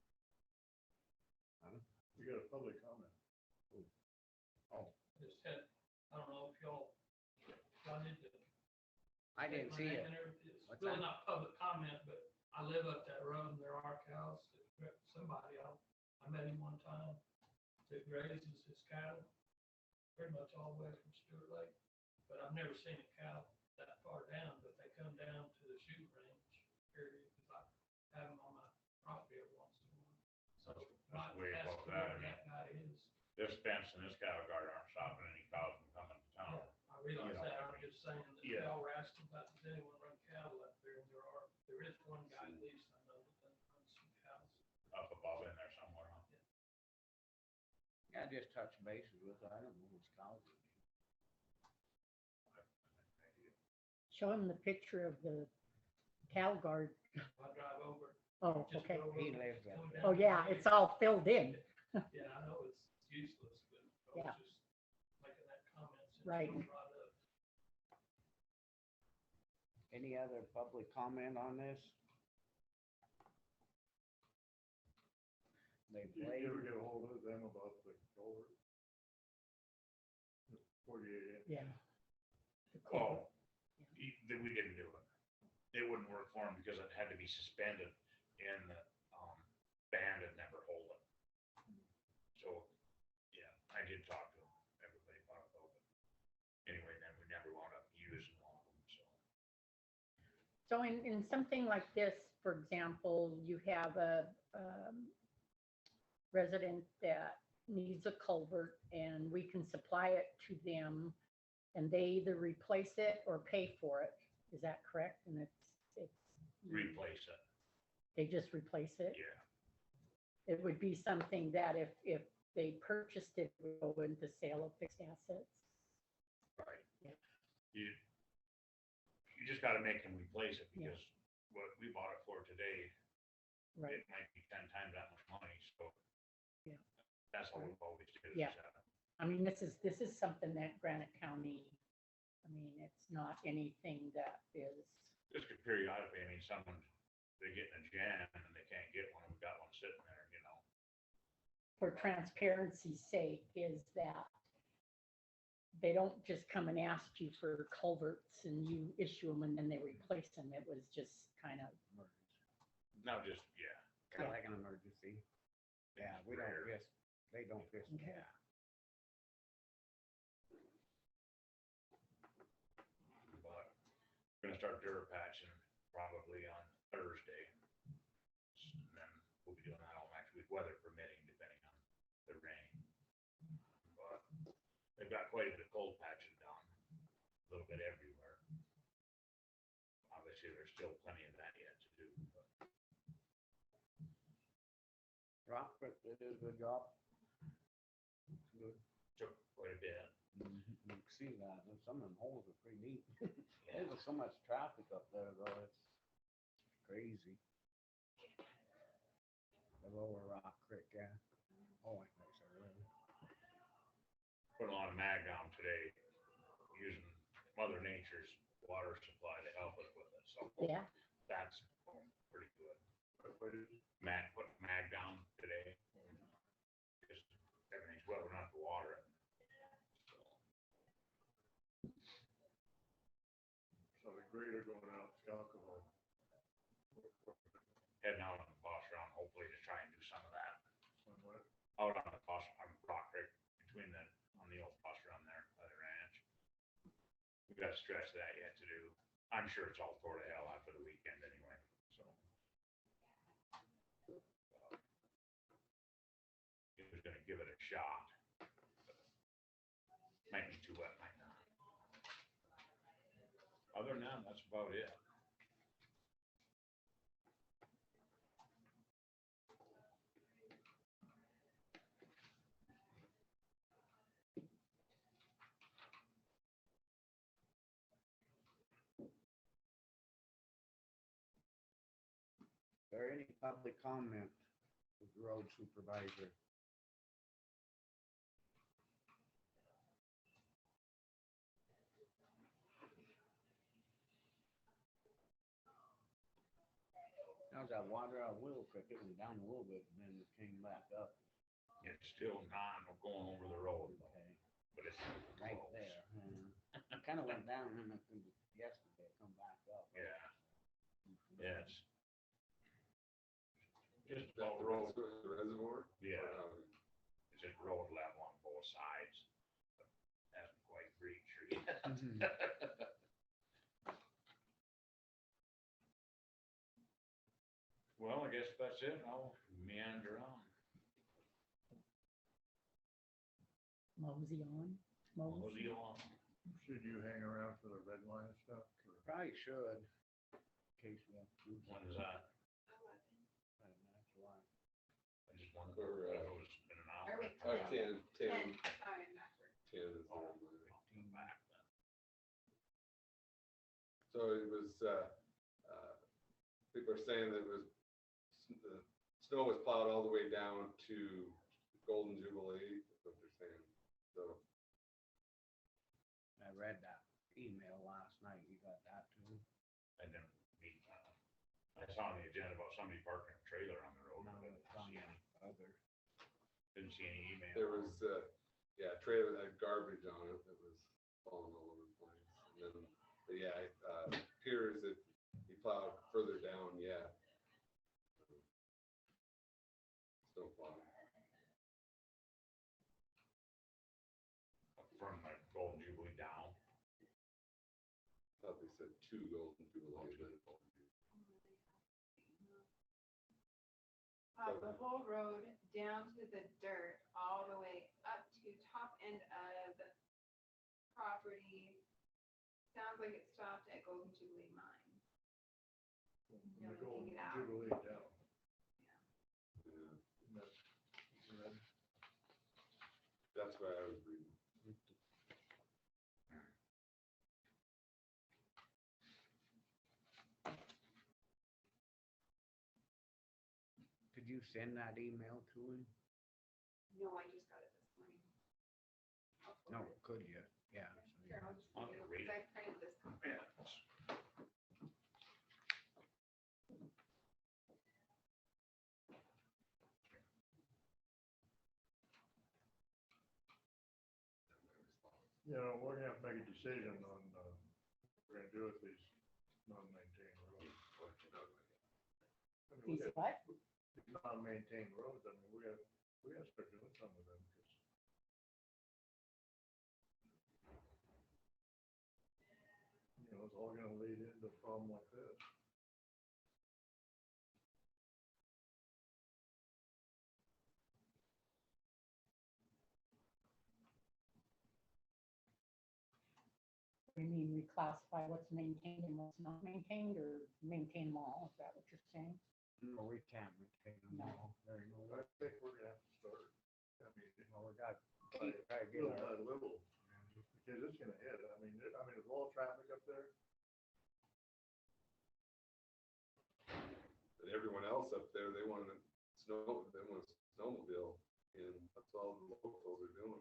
Huh? You got a public comment. Just had, I don't know if y'all got into. I didn't see it. It's What's really that? not public comment, but I live up that road and there are cows that somebody, I met him one time that grazes his cattle pretty much all the way from Stewart Lake. But I've never seen a cow that far down, but they come down to the shooting range area, because I have them on my property every once in a while. So That's might way ask above who that, I mean. that guy is. This fence and this cattle guard aren't stopping any cows from coming to town. Yeah, I realize You know, that, I'm just saying that yeah. y'all were asking about, does anyone run cattle up there, and there is one guy that leaves just touched bases with her. I don't know who's Calvin. Show him the picture of the Cal Guard. I drive over. Oh, just okay. go over, He lives up come there. down Oh, yeah, the it's lane. all filled in. Yeah, I know it's useless, but I Yeah. was just making that comment. since Right. you brought it up. Any other public comment on this? They Did you blame, ever get a hold of them about the culvert? 48 inch. Yeah. The Oh, culvert. we didn't do it. It wouldn't work for him because it had to be suspended and the band had never hold it. So, yeah, I did talk to everybody about it though, but anyway, then we never wound up using one of them, so. So in something like this, for example, you have a resident that needs a culvert and we can supply it to them and they either replace it or pay for it. Is that correct? And it's Replace it, they just replace it? yeah. It would be something that if they purchased it, would go into sale of fixed assets. Right. Yeah. You just gotta make them replace it Yeah. because what we bought it for today, Right. it might be 10 times that much money, so. Yeah. That's what we've always did. Yeah. I mean, this is something that Granite County, I mean, it's not anything that is, Just periodically, I mean, someone, they get in a jam and they can't get one, we've got one sitting there, you know. for transparency's sake, is that they don't just come and ask you for culverts and you issue them and then they replace them. It was just kind of, Now just, yeah. kind of like an emergency. Yeah, we don't Rare. just, they don't just, Okay. yeah. But we're gonna start dirt patching probably on Thursday. And then we'll be doing that all next week, weather permitting, depending on the rain. But they've got quite a bit of cold patching done, a little bit everywhere. Obviously, there's still plenty of that yet to do, but Rockford did a good job. Good. took quite a bit. You can see that, and some of them holes are pretty neat. There's so much traffic up there though, it's crazy. The lower Rock Creek, yeah. Oh, I think so, really. Put a lot of mag down today, using Mother Nature's water supply to help us with it, so yeah, that's pretty good. But it, Put mag down today. Just everything's well enough to water it. so the grader going out to alcohol. Heading out on the boss round, hopefully to try and do some of that. Somewhat. Out on the boss, on Rock Creek, between on the old boss round there, by the ranch. We got to stretch that yet to do. I'm sure it's all tore to hell after the weekend anyway, so. He was gonna give it a shot. Might be too wet, might not. Other than that, that's about it. Is there any public comment with the road supervisor? How's that water out of Willow Creek? It went down a little bit and then it came back up. It's still not going over the road, Okay, but it's right close. there. It kind of went down and then yesterday it come back up. Yeah, yeah, it's just That about the road, reservoir? yeah, Or, it's just road level on both sides. but Hasn't quite reached her yet. Mhm. Well, I guess that's it. I'll meander on. mosey on, Mosey on. Should you hang around for the red line stuff? or- Probably should. In case we have to do When something. is that? That's why. I just wondered if it was in an hour. Are we- I can, 10 So it was, people are saying that it was, the snow was plowed all the way down to Golden Jubilee, is what they're saying. So, I read that email last night. You got that too? I didn't meet, I saw on the agenda about somebody parking a trailer on the road. No, but it's on the other. Didn't see any email. there was, yeah, a trailer that had garbage on it that was falling all over the place. And then, but yeah, it appears that he plowed further down, yeah. Snow plowing. From like Golden Jubilee down. Thought they said two Golden Jubilee, but The whole road down to the dirt, all the way up to top end of property. Sounds like it stopped at Golden Jubilee Mine. From the Golden Take it out. Jubilee down. yeah, And that's- that's what I was reading. Did you send that email to him? No, I just got it this morning. I'll No, forward it. could you? Yeah. so Here, you- I'll just I'll give you- read 'cause I printed this. Yeah. You know, we're gonna have to make a decision on, what we're gonna do with these non-maintained roads. I mean, we These got what? these non-maintained roads, I mean, we gotta start doing something with them, because you know, it's all gonna lead into a problem like this. You mean reclassify what's maintained and what's not maintained, or maintain them all? Is that what you're saying? No, we can't maintain them No. all. There you I go. think we're gonna have to start, I mean, Well, we got, by gotta get little our, by little, because it's gonna hit, I mean, there's all traffic up there. But everyone else up there, they want a snowmobile, and that's all the locals are doing.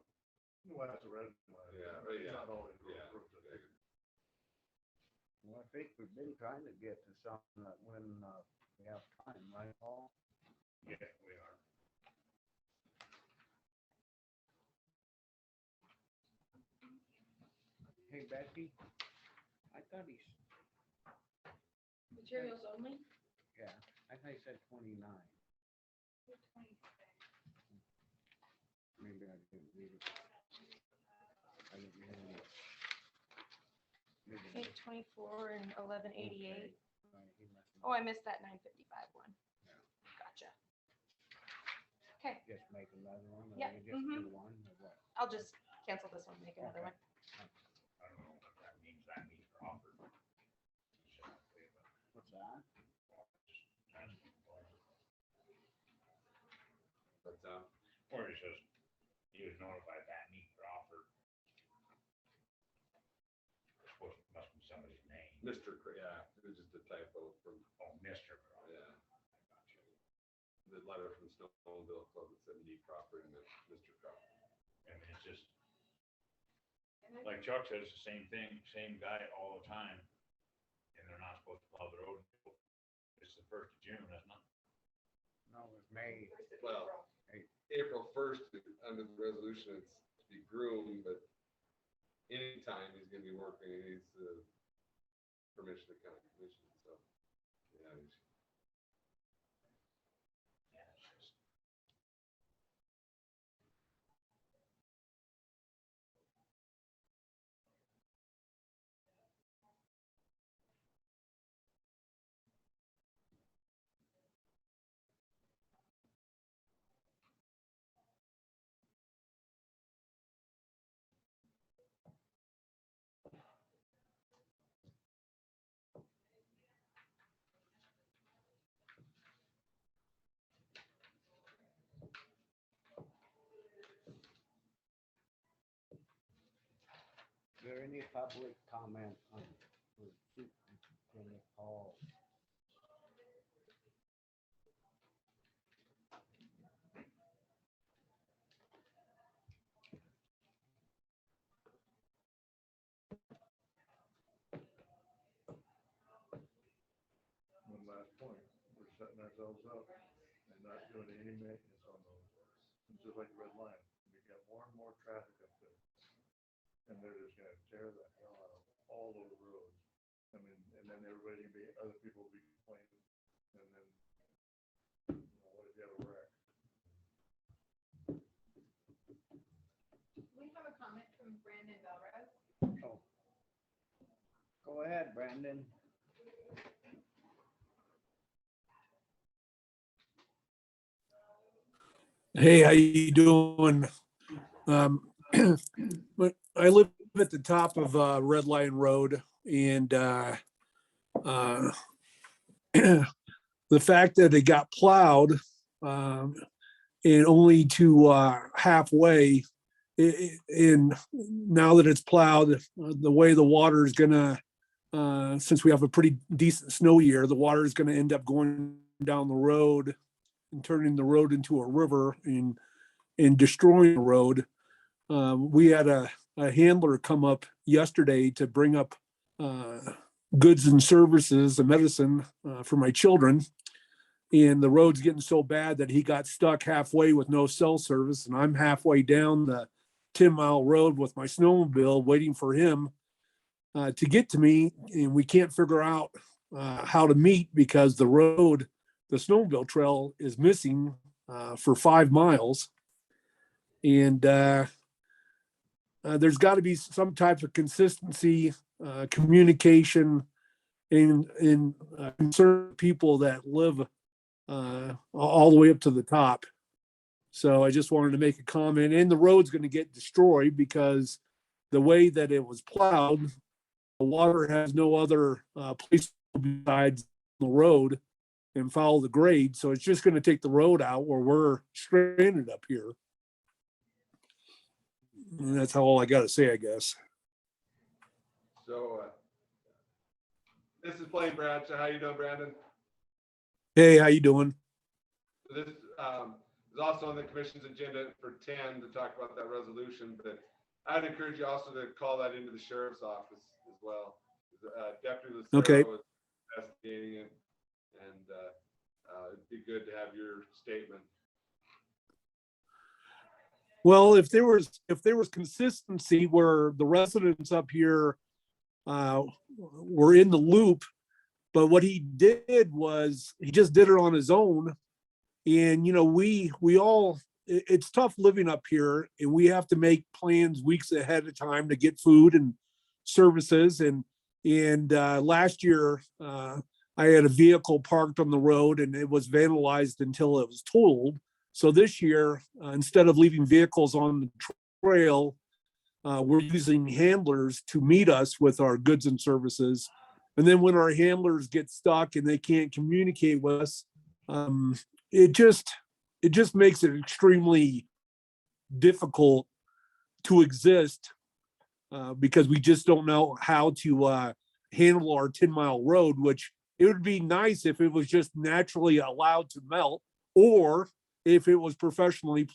Well, that's a red line. Yeah, right, yeah, Not all these yeah. roads are big. well, I think we've been trying to get to something that when, we have time, right, Paul? Yeah, we are. Hey, Becky, I thought he's, Materials only? yeah, I thought he said 29. 26. Maybe I didn't read it. I didn't hear it. Maybe I- 824 and 1188. Okay. Right, he must have Oh, I missed that 955 one. Yeah. Gotcha. Okay, Just make another one, or Yep, you just do mhm. one, or what? I'll just cancel this one, make another Okay. one. I don't know what that means. That means for offer. What's that? But, Or it says, he was notified that meet for offer. It's supposed, must be somebody's name. Mr. Yeah, it was just a typo from, Oh, Mr. Crawford. yeah, I got you. the letter from Snowmobile Club that said Nick Crawford and then Mr. Crawford. I mean, it's just, And then like Chuck said, it's the same thing, same guy all the time. And they're not supposed to plow the road. It's the 1st of June, isn't it? No, it was May. first of Well, April. April 1st, under the resolution, it's to be groomed, but anytime he's gonna be working, he needs the permission of county commission, so, yeah, he's- Yeah, it's just. Is there any public comment on the Paul. One last point, we're setting ourselves up and not doing any maintenance on those. It's just like red line, we got more and more traffic up there. And they're just gonna tear the hell out of all those roads. I mean, and then everybody can be, other people will be complaining, and then, what if you have a wreck? We have a comment from Brandon Belrose. Oh. Go ahead, Brandon. Hey, how you doing? But I live at the top of Red Lion Road, and the fact that it got plowed and only to halfway, and now that it's plowed, the way the water is gonna, since we have a pretty decent snow year, the water is gonna end up going down the road and turning the road into a river and destroying the road. We had a handler come up yesterday to bring up goods and services and medicine for my children. And the road's getting so bad that he got stuck halfway with no cell service. And I'm halfway down the 10-mile road with my snowmobile waiting for him to get to me. And we can't figure out how to meet because the road, the snowmobile trail is missing for 5 miles. And there's got to be some type of consistency, communication, in concerned people that live all the way up to the top. So I just wanted to make a comment. And the road's going to get destroyed because the way that it was plowed, the water has no other place besides the road and follow the grade. So it's just going to take the road out where we're stranded up here. And that's all I got to say, I guess. So, this is Blaine Bradshaw. How you doing, Brandon? Hey, how you doing? This is also on the commission's agenda for 10 to talk about that resolution, but I'd encourage you also to call that into the sheriff's office as well. Deputy Lucero Okay. is investigating it, and it'd be good to have your statement. Well, if there was consistency where the residents up here were in the loop, but what he did was he just did it on his own. And we all, it's tough living up here, and we have to make plans weeks ahead of time to get food and services. And last year I had a vehicle parked on the road and it was vandalized until it was totaled. So this year, instead of leaving vehicles on the trail, we're using handlers to meet us with our goods and services. And then when our handlers get stuck and they can't communicate with us, it just makes it extremely difficult to exist because we just don't know how to handle our 10-mile road, which it would be nice if it was just naturally allowed to melt, or if it was professionally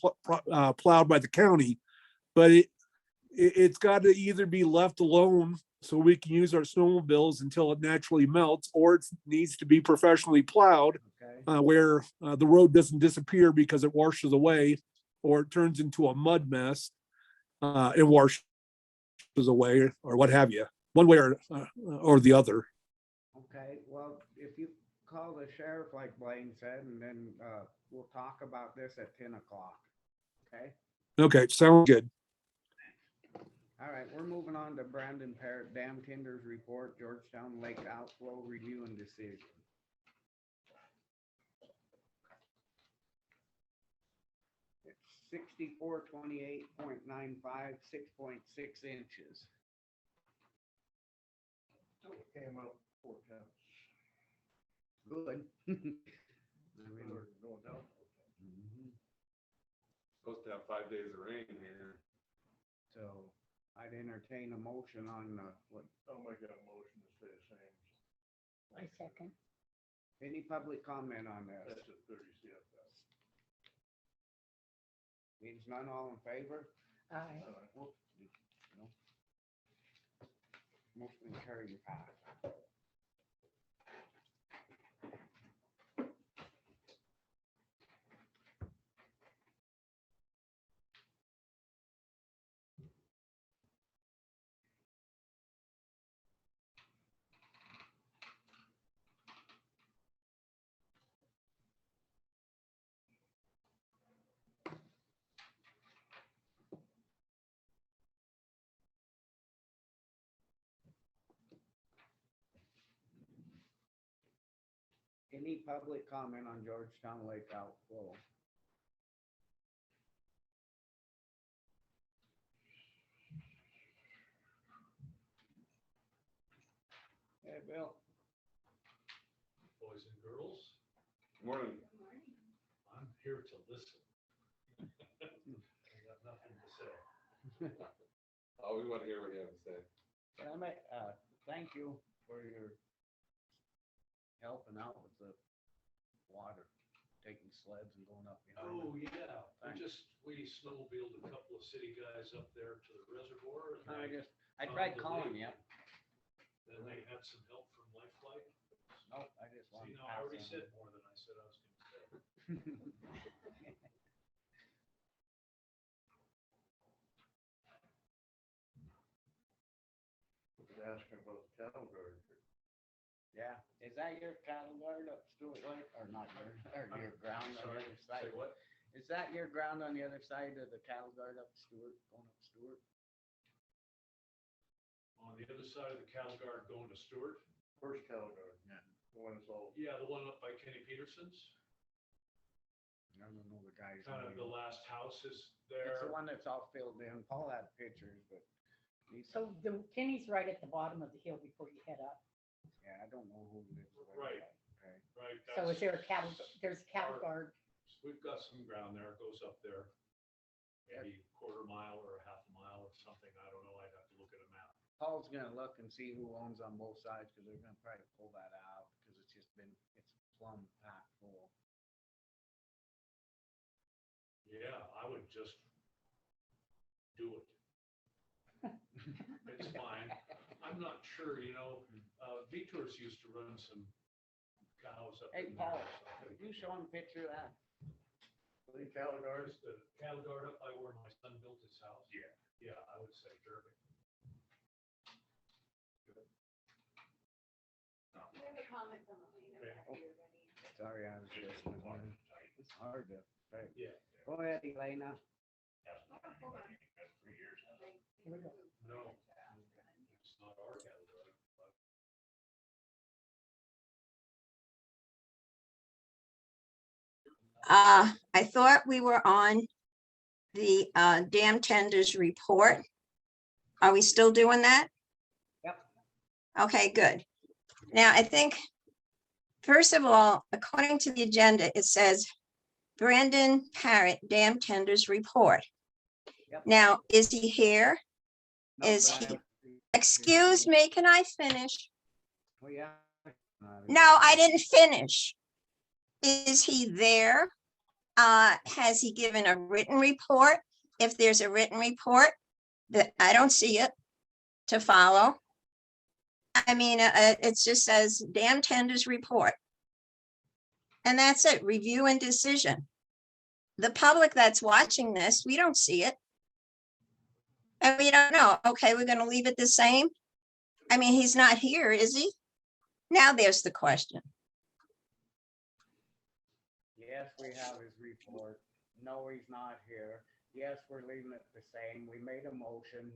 plowed by the county. But it's got to either be left alone so we can use our snowmobiles until it naturally melts, or it needs to be professionally plowed where the road doesn't disappear because it washes away, or it turns into a mud mess and washes away, or what have you, one way or the other. Okay, well, if you call the sheriff, like Blaine said, and then we'll talk about this at 10 o'clock. Okay? Okay, sounds good. All right, we're moving on to Brandon Parrott, Dam Tenders Report, Georgetown Lake Outflow Review and Decision. It's 6428.95, 6.6 inches. Came up 4 tenths. Good. I mean, We're going down. mhm. Supposed to have 5 days of rain here. So I'd entertain a motion on what, I'll make that motion to stay the same. I second. Any public comment on this? That's just 30 CFS. Means none, all in favor? Aye. Whoops, no. Motion carried and passed. Any public comment on Georgetown Lake outflow? Hey, Bill. Boys and girls, Morning. I'm here to listen. I got nothing to say. Oh, we want to hear what you have to say. Thank you for your helping out with the water, taking sleds and going up behind. Oh, it. yeah, Thanks. we snowmobiled a couple of city guys up there to the reservoir. and I found tried the calling lake. you. Then they had some help from Life Flight. Nope, I just See, wanted to now I pass already on. said more than I said I was gonna say. Was asking about the cattle guard. Yeah, is that your cattle guard up Stewart Lake, or not your, or your ground on the Sorry, other side? say what? Is that your ground on the other side of the cattle guard up Stewart, going up Stewart? On the other side of the cattle guard going to Stewart. First cattle guard. Yeah. The one that's all. Yeah, the one up by Kenny Peterson's, I don't know the guy's kind of the name. last house is It's there. the one that's all filled in. Paul had pictures, but he's, So the Kenny's right at the bottom of the hill before you head up. yeah, I don't know who lives there. Right. Okay. Right. So is that's- there a cattle, there's a cattle Our- guard. We've got some ground there, it goes up there. Maybe quarter mile or a half a mile or something, I don't know, I'd have to look at a map. Paul's gonna look and see who owns on both sides, cause they're gonna probably pull that out, cause it's just been, it's plumb packed full. Yeah, I would just do it. It's fine. I'm not sure, Vitours used to run some cows up Hey, in Paul, there. could you show him a picture of that? The cattle guards, the cattle guard up by where my son built his house? Yeah. Yeah, I would say Derby. We have a comment from Elena. Okay. whenever you're ready. Sorry, I was just, it's hard to, right. Yeah. Go ahead, Elena. Hold on. 3 years. Here we go. No, it's not our cattle guard. but I thought we were on the dam tenders report. Are we still doing that? Yep. Okay, good. Now, I think, first of all, according to the agenda, it says Brandon Parrott Dam Tenders Report. Yep. Now, is he here? No, Is but I he- have- Excuse me, can I finish? Well, yeah. No, I didn't finish. Is he there? Has he given a written report? If there's a written report, that I don't see it to follow. I mean, it just says dam tenders report. And that's it, review and decision. The public that's watching this, we don't see it. And we don't know, okay, we're gonna leave it the same? I mean, he's not here, is he? Now there's the question. Yes, we have his report. No, he's not here. Yes, we're leaving it the same. We made a motion.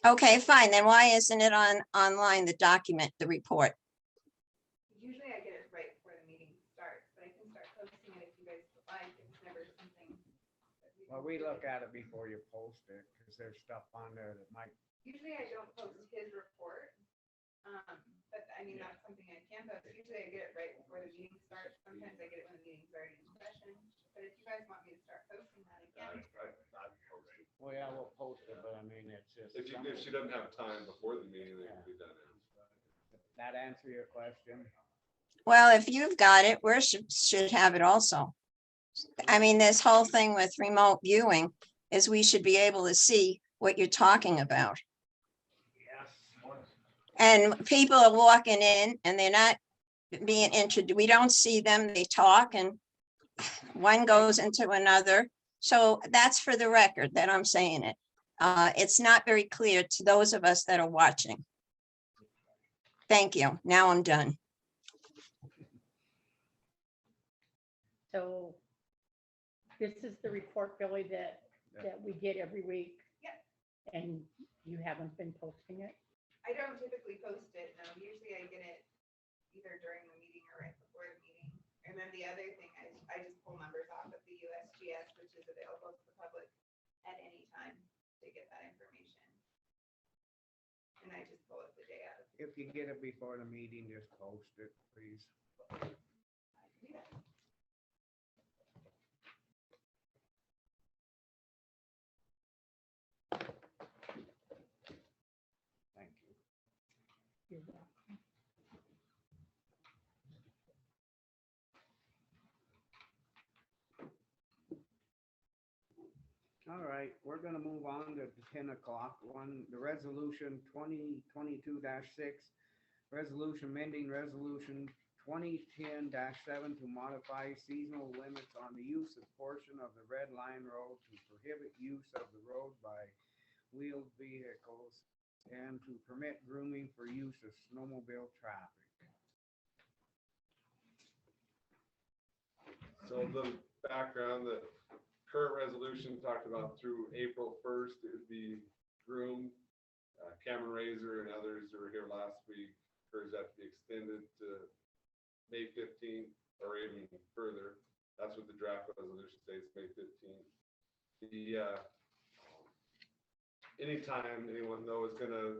Okay, fine, then why isn't it online, the document, the report? Usually I get it right before the meeting starts, but I can start posting it if you guys would like. It's never something. that Well, we look at it before you post it, because there's stuff on there that might, Usually I don't post his report. But I mean, that's something I can post. Usually I get it right before the meeting starts. Sometimes I get it when the meeting's already in session. But if you guys want me to start posting that again, well, yeah, we'll post it, but I mean, it's just. If she doesn't have time before the meeting, it can be done. That answer your question? Well, if you've got it, we should have it also. I mean, this whole thing with remote viewing is we should be able to see what you're talking about. And people are walking in and they're not being introduced. We don't see them. They talk and one goes into another. So that's for the record that I'm saying it. It's not very clear to those of us that are watching. Thank you. Now I'm done. So this is the report, Billy, that we get every week. Yep. And you haven't been posting it? I don't typically post it, no, usually I get it either during the meeting or right before the meeting. And then the other thing, I just pull numbers off of the USGS, which is available to the public at any time to get that information. And I just pull it the day of. If you get it before the meeting, just post it, please. Thank you. You're welcome. All right, we're gonna move on to the 10 o'clock one, the resolution 2022-6. Resolution amending resolution 2010-7 to modify seasonal limits on the use of portion of the Red Line Road to prohibit use of the road by wheeled vehicles and to permit grooming for use of snowmobile traffic. So the background, the current resolution talked about through April 1st, it would be groomed. Cameron Razor and others that were here last week, encouraged that to be extended to May 15th or even further. That's what the draft resolution states, May 15th. Anytime anyone though is gonna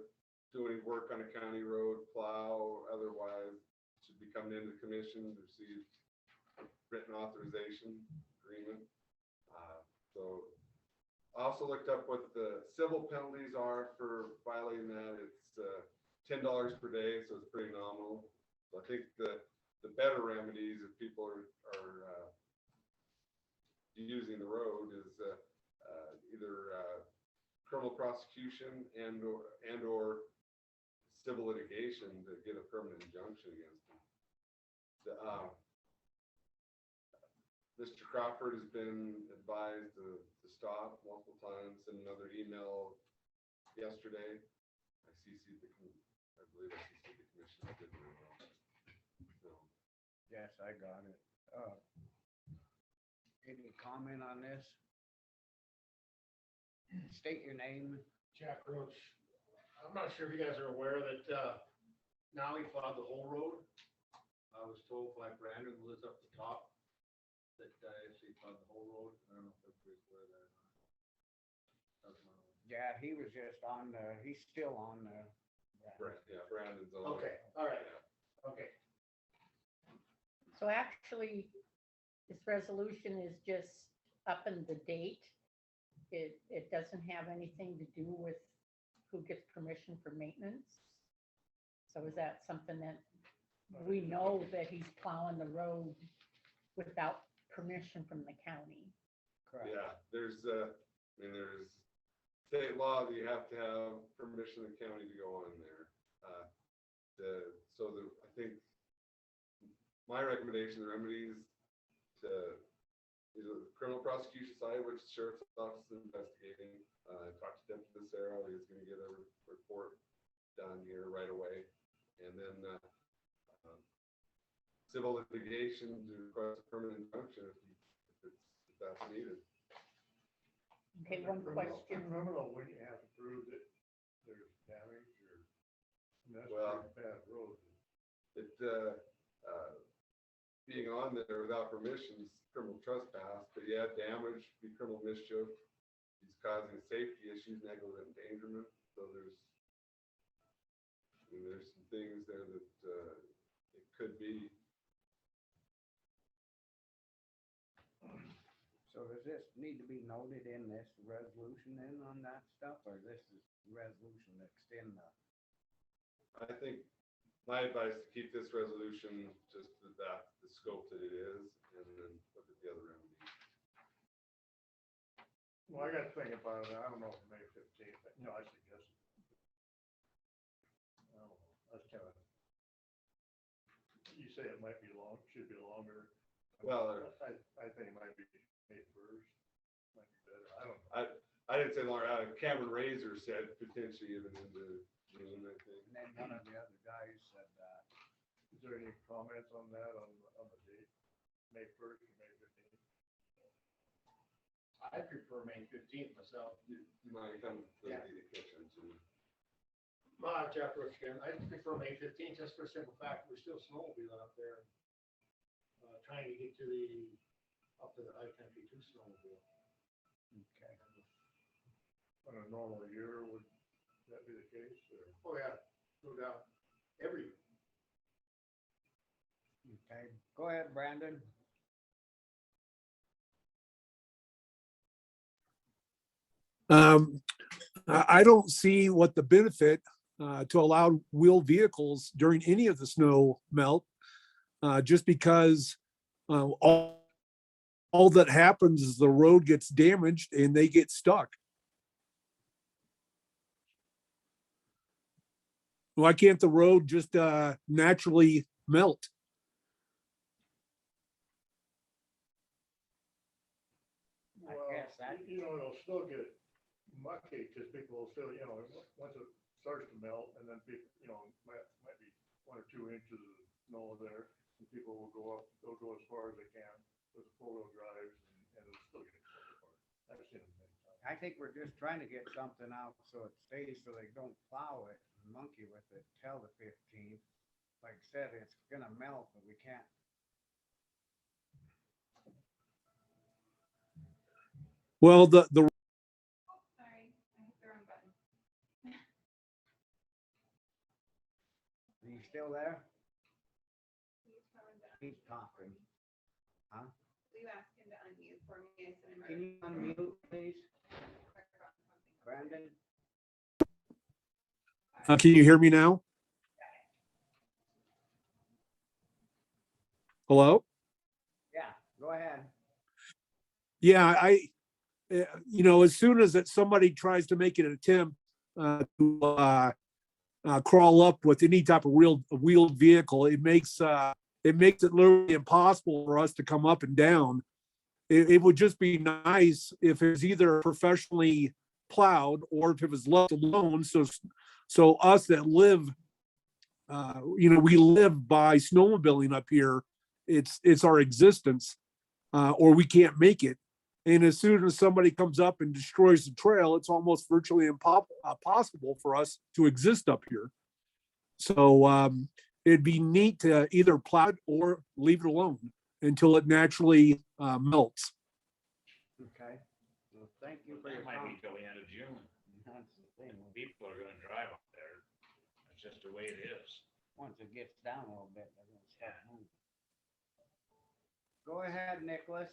do any work on a county road, plow or otherwise, should be coming into the commission to receive written authorization agreement. So I also looked up what the civil penalties are for violating that. It's $10 per day, so it's pretty nominal. So I think the better remedies if people are using the road is either criminal prosecution and or civil litigation to get a permanent injunction against them. Mr. Crawford has been advised to stop multiple times, sent another email yesterday. I believe I CC'd the commission. I did very well. So, Yes, I got it. Any comment on this? State your name. Jack Roach. I'm not sure if you guys are aware that, now he plowed the whole road. I was told by Brandon who lives up the top that, he plowed the whole road. I don't know if everybody's aware of that or not. Doesn't matter. Yeah, he was just on the, he's still on the. Brandon's on. Okay, all right, Yeah. okay. So actually, this resolution is just upping the date. It doesn't have anything to do with who gets permission for maintenance. So is that something that we know that he's plowing the road without permission from the county? Correct. Yeah, there's state law that you have to have permission of the county to go on there. I think my recommendation, the remedies to either the criminal prosecution side, which the sheriff's office is investigating. Talked to Deputy Sarah, he's gonna get a report done here right away. And then civil litigation to request a permanent injunction if that's needed. Okay, one question. Criminal, when you have to prove that there's damage or that's a Well, pretty bad road. It being on there without permission is criminal trespass, but yeah, damage, be criminal mischief. He's causing safety issues, negligent endangerment. So there's some things there that it could be. So does this need to be noted in this resolution then on that stuff, or this is resolution to extend the? I think my advice, to keep this resolution just the scope that it is, and then look at the other remedies. Well, I got to think about it. I don't know if May 15th, I suggest. I don't know. That's kind of, you say it might be long, should be longer. Well, I think it might be May 1st. Might be better. I don't know. I didn't say Laura, Cameron Razor said potentially even into June, I think. And then one of the other guys said that. Is there any comments on that, on the date? May 1st or May 15th? I prefer May 15th myself. You might come to Yeah. the kitchen too. Jeff Rich again. I prefer May 15th just for a simple fact, we're still snowmobiling up there. Trying to get up to the high country to snowmobile. Okay. On a normal year, would that be the case? Or? Oh, yeah, no doubt. Every year. Okay, go ahead, Brandon. I don't see what the benefit to allow wheeled vehicles during any of the snow melt, just because all that happens is the road gets damaged and they get stuck. Why can't the road just naturally melt? I Well, guess that- it'll still get mucky because people will still, once it starts to melt and then people, might be 1 or 2 inches of snow there, and people will they'll go as far as they can with the 4-wheel drives and it'll still get covered apart. I've seen them many times. I think we're just trying to get something out so it stays, so they don't plow it and monkey with it till the 15th. Like I said, it's gonna melt, but we can't. Well, the Sorry, I hit the wrong button. Are you still there? Please tell him to Keep talking. Huh? Will you ask him to unmute for me? I sent him a Can you unmute, please, quick on something. Brandon? can you hear me now? Hello? Yeah, go ahead. Yeah, as soon as somebody tries to make an attempt to crawl up with any type of wheeled vehicle, it makes it literally impossible for us to come up and down. It would just be nice if it was either professionally plowed or if it was left alone. So us that live, we live by snowmobiling up here. It's our existence, or we can't make it. And as soon as somebody comes up and destroys the trail, it's almost virtually impossible for us to exist up here. So it'd be neat to either plow it or leave it alone until it naturally melts. Okay. Well, thank you for your That might be comment. till the end of June. That's the thing. People are gonna drive up there. That's just the way it is. Once it gets down a little bit, they're gonna start moving. Go ahead, Nicholas.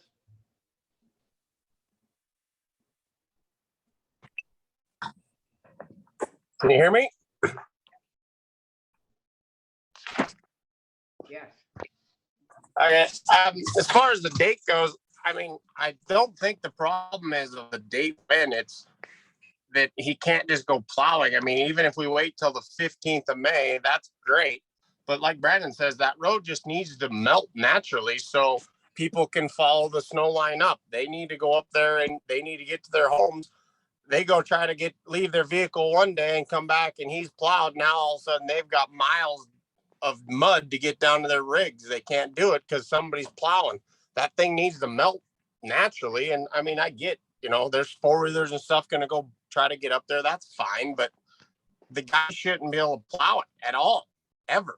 Can you hear me? Yes. Okay. As far as the date goes, I mean, I don't think the problem is of the date when it's that he can't just go plowing. I mean, even if we wait till the 15th of May, that's great. But like Brandon says, that road just needs to melt naturally so people can follow the snow line up. They need to go up there and they need to get to their homes. They go try to leave their vehicle one day and come back and he's plowed. Now all of a sudden they've got miles of mud to get down to their rigs. They can't do it because somebody's plowing. That thing needs to melt naturally. And I mean, I get, there's 4-wheelers and stuff going to go try to get up there. That's fine. But the guy shouldn't be able to plow it at all, ever,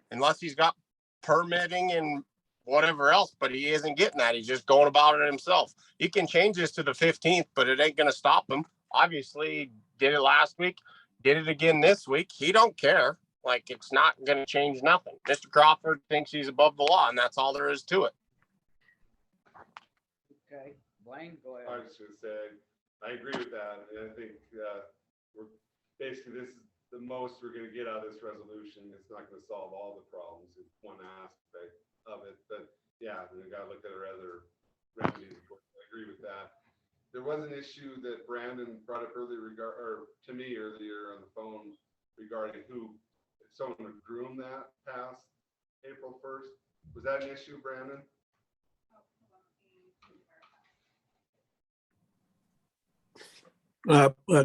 unless he's got permitting and whatever else. But he isn't getting that. He's just going about it himself. He can change this to the 15th, but it ain't going to stop him. Obviously, did it last week, did it again this week. He don't care. Like, it's not going to change nothing. Mr. Crawford thinks he's above the law, and that's all there is to it. Okay, Blaine, go I ahead. was just gonna say, I agree with that, and I think we're basically, this is the most we're gonna get out of this resolution. It's not gonna solve all the problems. It's one aspect of it, but yeah, we gotta look at our other remedies. I agree with that. There was an issue that Brandon brought up earlier or to me earlier on the phone regarding if someone would groom that past April 1st. Was that an issue, Brandon?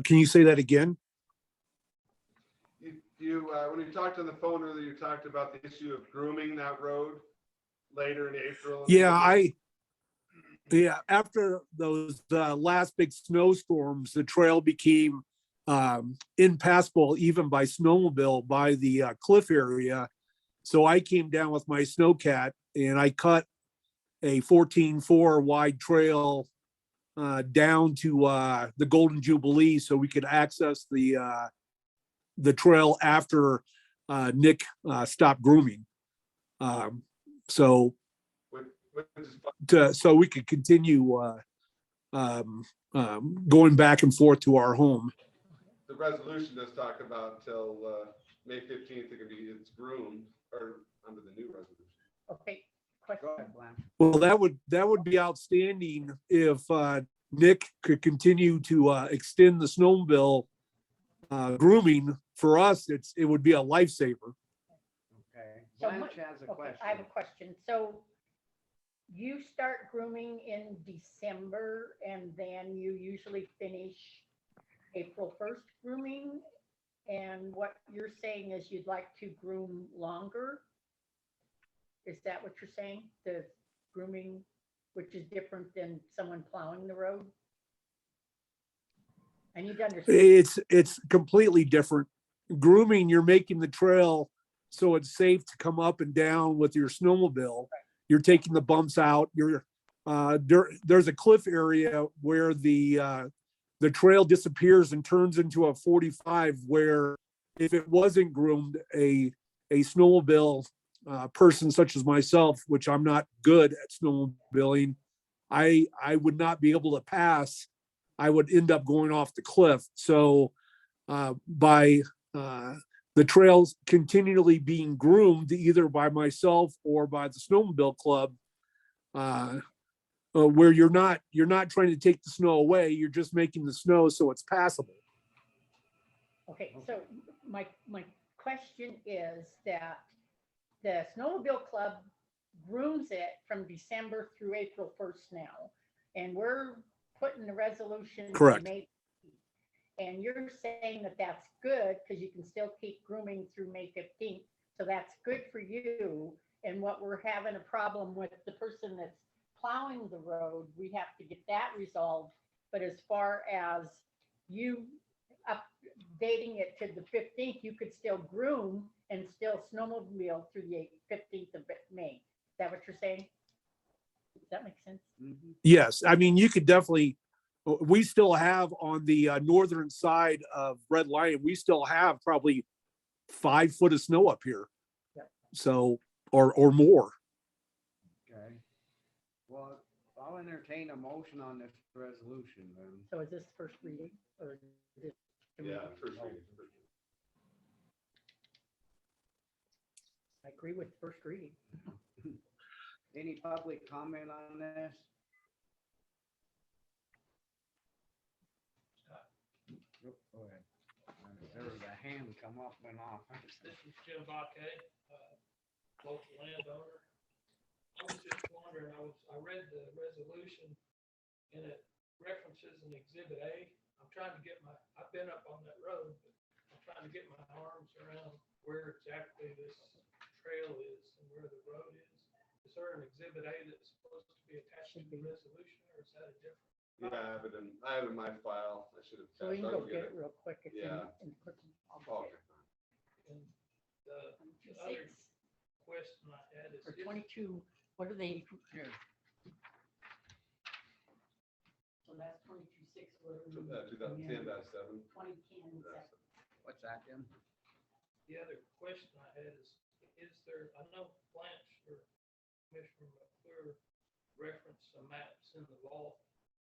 Can you say that again? When you talked on the phone earlier, you talked about the issue of grooming that road later in April. Yeah, after those last big snowstorms, the trail became impassable even by snowmobile by the cliff area. So I came down with my snowcat and I cut a 14.4 wide trail down to the Golden Jubilee so we could access the trail after Nick stopped grooming. So we could continue going back and forth to our home. The resolution does talk about till May 15th, it's groomed or under the new resolution. Okay, question. Go ahead, Blanche. Well, that would be outstanding if Nick could continue to extend the snowmobile grooming. For us, it would be a lifesaver. Okay, So Blanche has a Okay, question. I have a question. So you start grooming in December and then you usually finish April 1st grooming? And what you're saying is you'd like to groom longer? Is that what you're saying? The grooming, which is different than someone plowing the road? I need to understand. It's completely different. Grooming, you're making the trail so it's safe to come up and down with your snowmobile. You're taking the bumps out. There's a cliff area where the trail disappears and turns into a 45 where if it wasn't groomed, a snowmobile person such as myself, which I'm not good at snowmobiling, I would not be able to pass. I would end up going off the cliff. So by the trails continually being groomed either by myself or by the snowmobile club, where you're not trying to take the snow away, you're just making the snow so it's passable. Okay, so my question is that the snowmobile club grooms it from December through April 1st now, and we're putting the resolution. Correct. And you're saying that that's good because you can still keep grooming through May 15th. So that's good for you. And what we're having a problem with the person that's plowing the road, we have to get that resolved. But as far as you updating it to the 15th, you could still groom and still snowmobile through the 15th of May. Is that what you're saying? Does that make sense? Mhm. Yes, I mean, you could definitely, we still have on the northern side of Red Lion, we still have probably 5 foot of snow up here. Yeah. So, or more. Okay. Well, I'll entertain a motion on this resolution then. So is this first reading or is this? Yeah, first reading. I agree with first reading. Any public comment on this? Oop, go ahead. There was a hand come up and off. This is Jim Baquet, local landowner. I was just wondering, I read the resolution and it references an exhibit A. I'm trying to get I've been up on that road, but I'm trying to get my arms around where exactly this trail is and where the road is. Is there an exhibit A that's supposed to be attached to the resolution or is that a different? Yeah, I have it in my file. I should have. So we can I'll go get it real quick. It's Yeah. in quick. I'll go get Okay. it. And the other question I had is. For 22, what are they? So that's 22.6. 2010-7. 2010. What's that, Jim? The other question I had is there, I know Blanche or Commissioner McClure referenced some maps in the law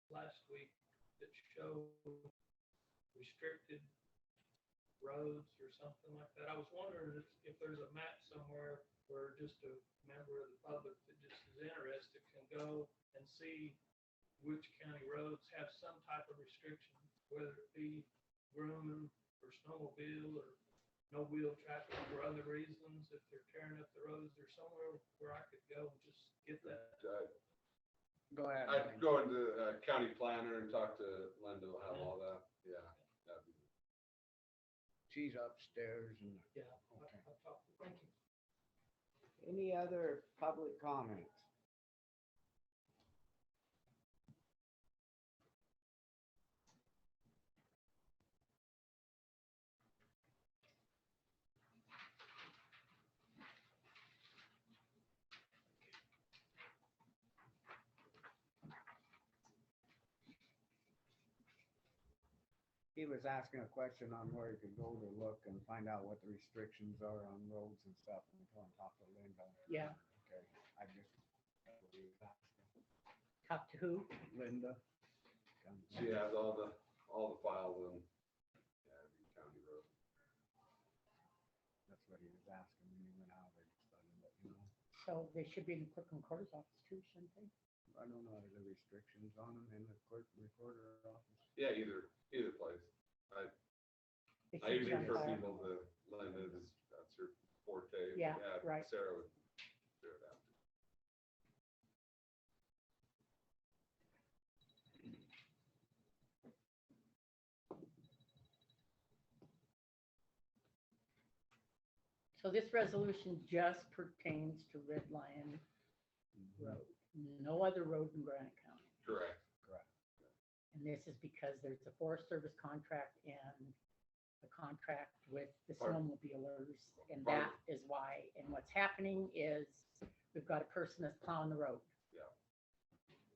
last week that show restricted roads or something like that. I was wondering if there's a map somewhere where just a member of the public that just is interested can go and see which county roads have some type of restriction, whether it be grooming or snowmobile or no wheel traffic for other reasons, if they're tearing up the roads, or somewhere where I could go and just get that. Go ahead. I'd Wayne. go into county planner and talk to Linda, have all that, yeah. that'd be- She's upstairs and. Yeah. Okay. I'll talk to- Thank you. Any other public comments? He was asking a question on where he could go to look and find out what the restrictions are on roads and stuff, and go and talk to Linda. Yeah. Okay, I just. that's what he was asking. Talk to who? Linda. She has all the files in, yeah, every county road. That's what he was asking when he went out there, just let him let you know. So they should be in the clerk and recorder's office too, shouldn't they? I don't know the restrictions on them in the clerk recorder office. Yeah, either place. They I should be usually on refer file. people to Linda, that's her forte. Yeah, right. Sarah would do it after. So this resolution just pertains to Red Lion Road, no other road in Granite County. Correct. And this is because there's a Forest Service contract and a contract with the Pardon? snowmobilers. And Pardon? that is why, and what's happening is we've got a person that's plowing the road. Yeah.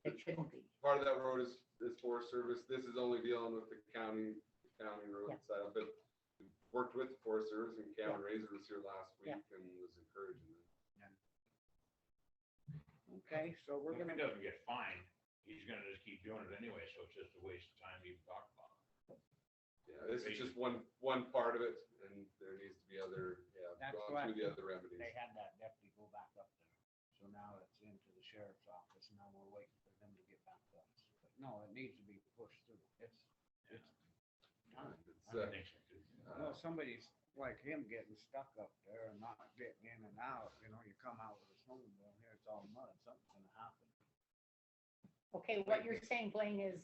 It shouldn't be. Part of that road is Forest Service. This is only dealing with the county road Yeah. side, but we worked with the Forest Service, and Cameron Yeah. Razor was here last week Yeah. and was encouraging it. Okay, so we're If he gonna, doesn't get fined, he's gonna just keep doing it anyway, so it's just a waste of time to even talk about it. Yeah, this is just one part of it, and there needs to be other, That's going what through the other remedies. they had that deputy go back up there. So now it's into the sheriff's office, and now we're waiting for them to get back to us. But no, it needs to be pushed through. It's done. It's, I think so too. Well, somebody's like him getting stuck up there and not getting in and out, you know, you come out with a snowmobile here, it's all mud, something's gonna happen. Okay, what you're saying, Blaine, is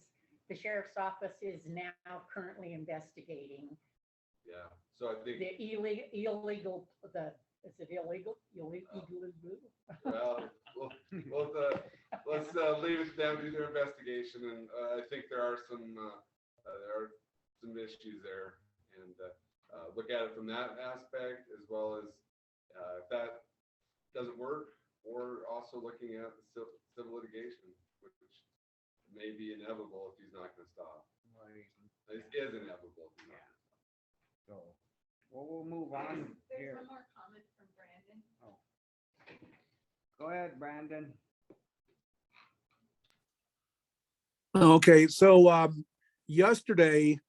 the sheriff's office is now currently investigating Yeah, so I think, the illegal, is it illegal? Illegal? well, let's leave it to them to do their investigation, and I think there are some issues there, and look at it from that aspect, as well as if that doesn't work, or also looking at civil litigation, which may be inevitable if he's not gonna stop. It is inevitable if he's not gonna stop. So, well, we'll move on There's here. one more comment from Brandon. Go ahead, Brandon. Okay, so yesterday,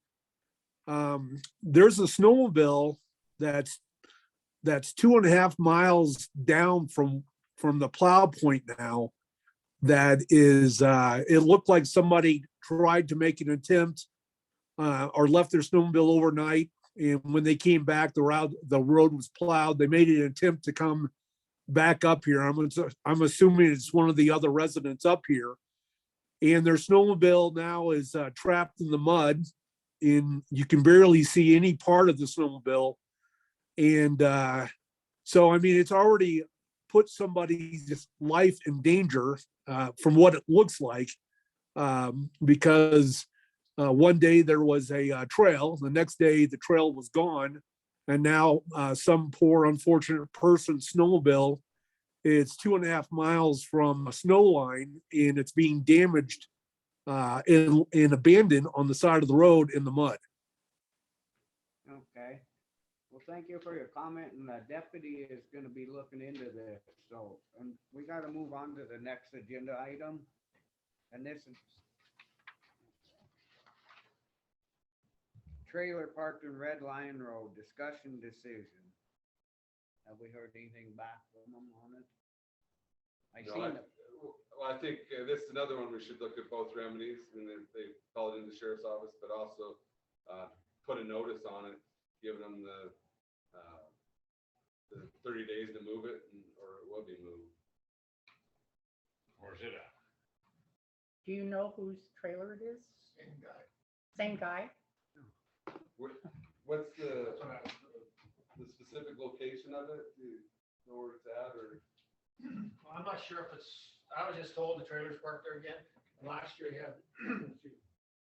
there's a snowmobile that's 2.5 miles down from the plow point now. That is, it looked like somebody tried to make an attempt or left their snowmobile overnight. And when they came back, the road was plowed. They made an attempt to come back up here. I'm assuming it's one of the other residents up here. And their snowmobile now is trapped in the mud. You can barely see any part of the snowmobile. And so, I mean, it's already put somebody's life in danger from what it looks like, because one day there was a trail, the next day the trail was gone, and now some poor unfortunate person's snowmobile, it's 2.5 miles from a snow line, and it's being damaged and abandoned on the side of the road in the mud. Okay. Well, thank you for your comment, and the deputy is gonna be looking into this, so, and we gotta move on to the next agenda item. And this is trailer parked in Red Lion Road, discussion decision. Have we heard anything back from them on it? I No, seen it. Well, I think this is another one we should look at both remedies, and they called in the sheriff's office, but also put a notice on it, giving them the 30 days to move it, or it will be moved. Where's it at? Do you know whose trailer it is? Same guy. Same guy? What's the specific location of it? Do you know where it's at, or? Well, I'm not sure if it's, I was just told the trailer's parked there again. Last year he had.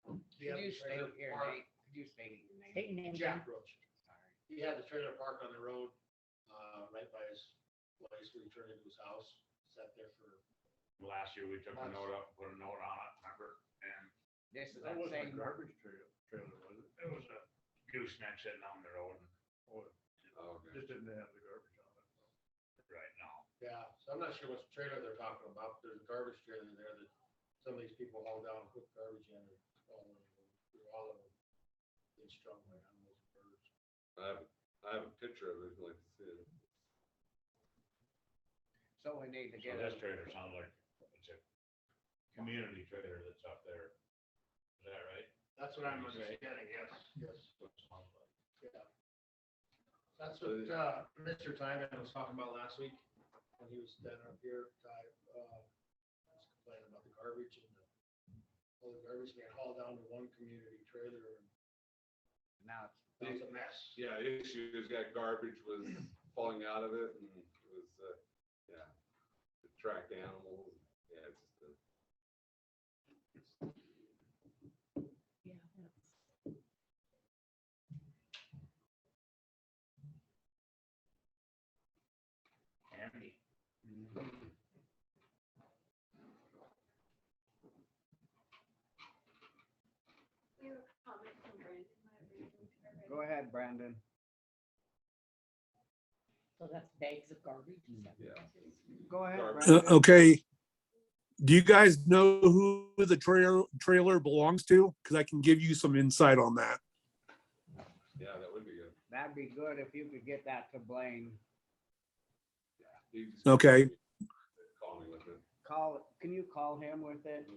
Could you state your name? Could you state your name? State your name, Jack Jim. Roach. He had the trailer parked on the road, right by his place where he turned into his house, sat there for. Last year, we took a note up, put a note on it, remember? And This is That that wasn't a same. garbage trailer, was it? it was a gooseneck sitting on the road and Oh, okay. Just didn't have the garbage on it. right now. Yeah, so I'm not sure what trailer they're talking about. There's a garbage trailer there that some of these people haul down and put garbage in, or all of them get strung by animals and birds. I have a picture of it, if you'd like to see it. So we need to So get this it. trailer sounds like it's a community trailer that's up there. Is that right? That's what I'm understanding, yes, yes. Yeah. That's what, Mr. Tyman was talking about last week, when he was standing up here, was complaining about the garbage and all the garbage being hauled down to one community trailer, and Now it's a mess. Yeah, the issue is that garbage was falling out of it, and it was, it tracked animals. Yeah, it's just Yeah, that's- Handy. We have a comment from Brandon. Go ahead, Brandon. So that's bags of garbage. Is that what Yeah. that is? Go ahead, Garbage. Brandon. Okay. Do you guys know who the trailer belongs to? Because I can give you some insight on that. yeah, that would be good. That'd be good if you could get that to Blaine. Yeah. You just- Okay. Call me with it. Can you call him with it?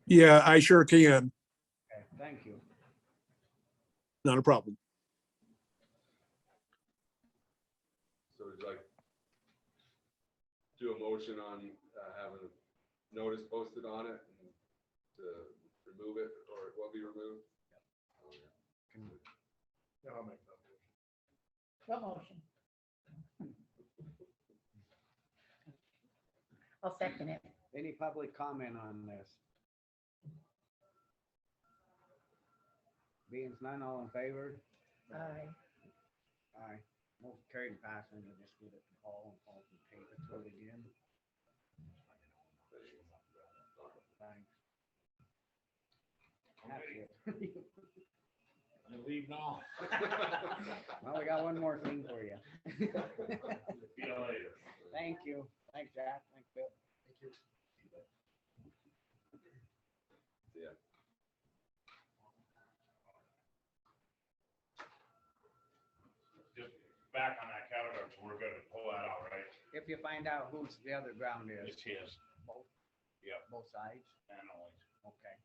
Yeah, I sure can. Okay, thank you. Not a problem. So would you like do a motion on having a notice posted on it and to remove it, or it will be removed? Oh, yeah. Yeah, I'll make that motion. What motion? I'll second it. Any public comment on this? Being none, all in favor? Aye. Aye. Motion carried and passing, to just give it to Paul and Paul can take it to it again. Thanks. That's it. I leave now. Well, we got one more thing for you. See you later. Thank you. Thanks, Jack. Thanks, Bill. Thank you. Yeah. Just back on that category, so we're gonna pull that out, right? If you find out whose the other ground is, It's his. both, Yep. both sides, And always. okay.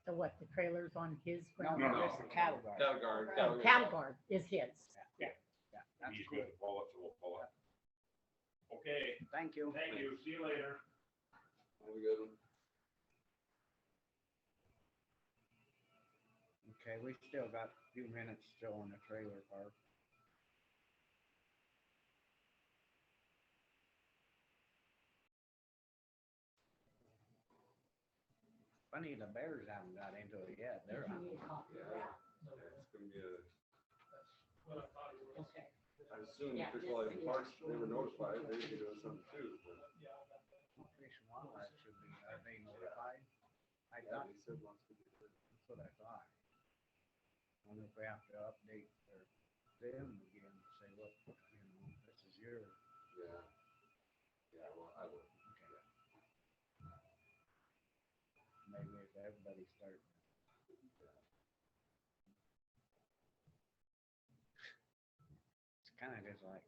So what, the trailer's on his No, ground? no, it's the cattle guard. Cattle guard. Oh, cattle guard is his. Yeah, that's He's cool. good to pull it, so we'll pull it. Okay, Thank you. thank you. See you later. Have a good one. Okay, we still got a few minutes still on the trailer park. Funny, the Bears haven't got into it yet. They're out. Yeah. It's gonna be a, Okay. I assume Fish Valley Parks, they were notified, they should do something too. but Fish and Wildlife should be, are they notified? I Yeah, thought, they said once we get it. that's what I thought. Wonder if we have to update them again, say, look, this is your, Yeah. Yeah, well, I will. maybe if everybody starts It's kind of just like,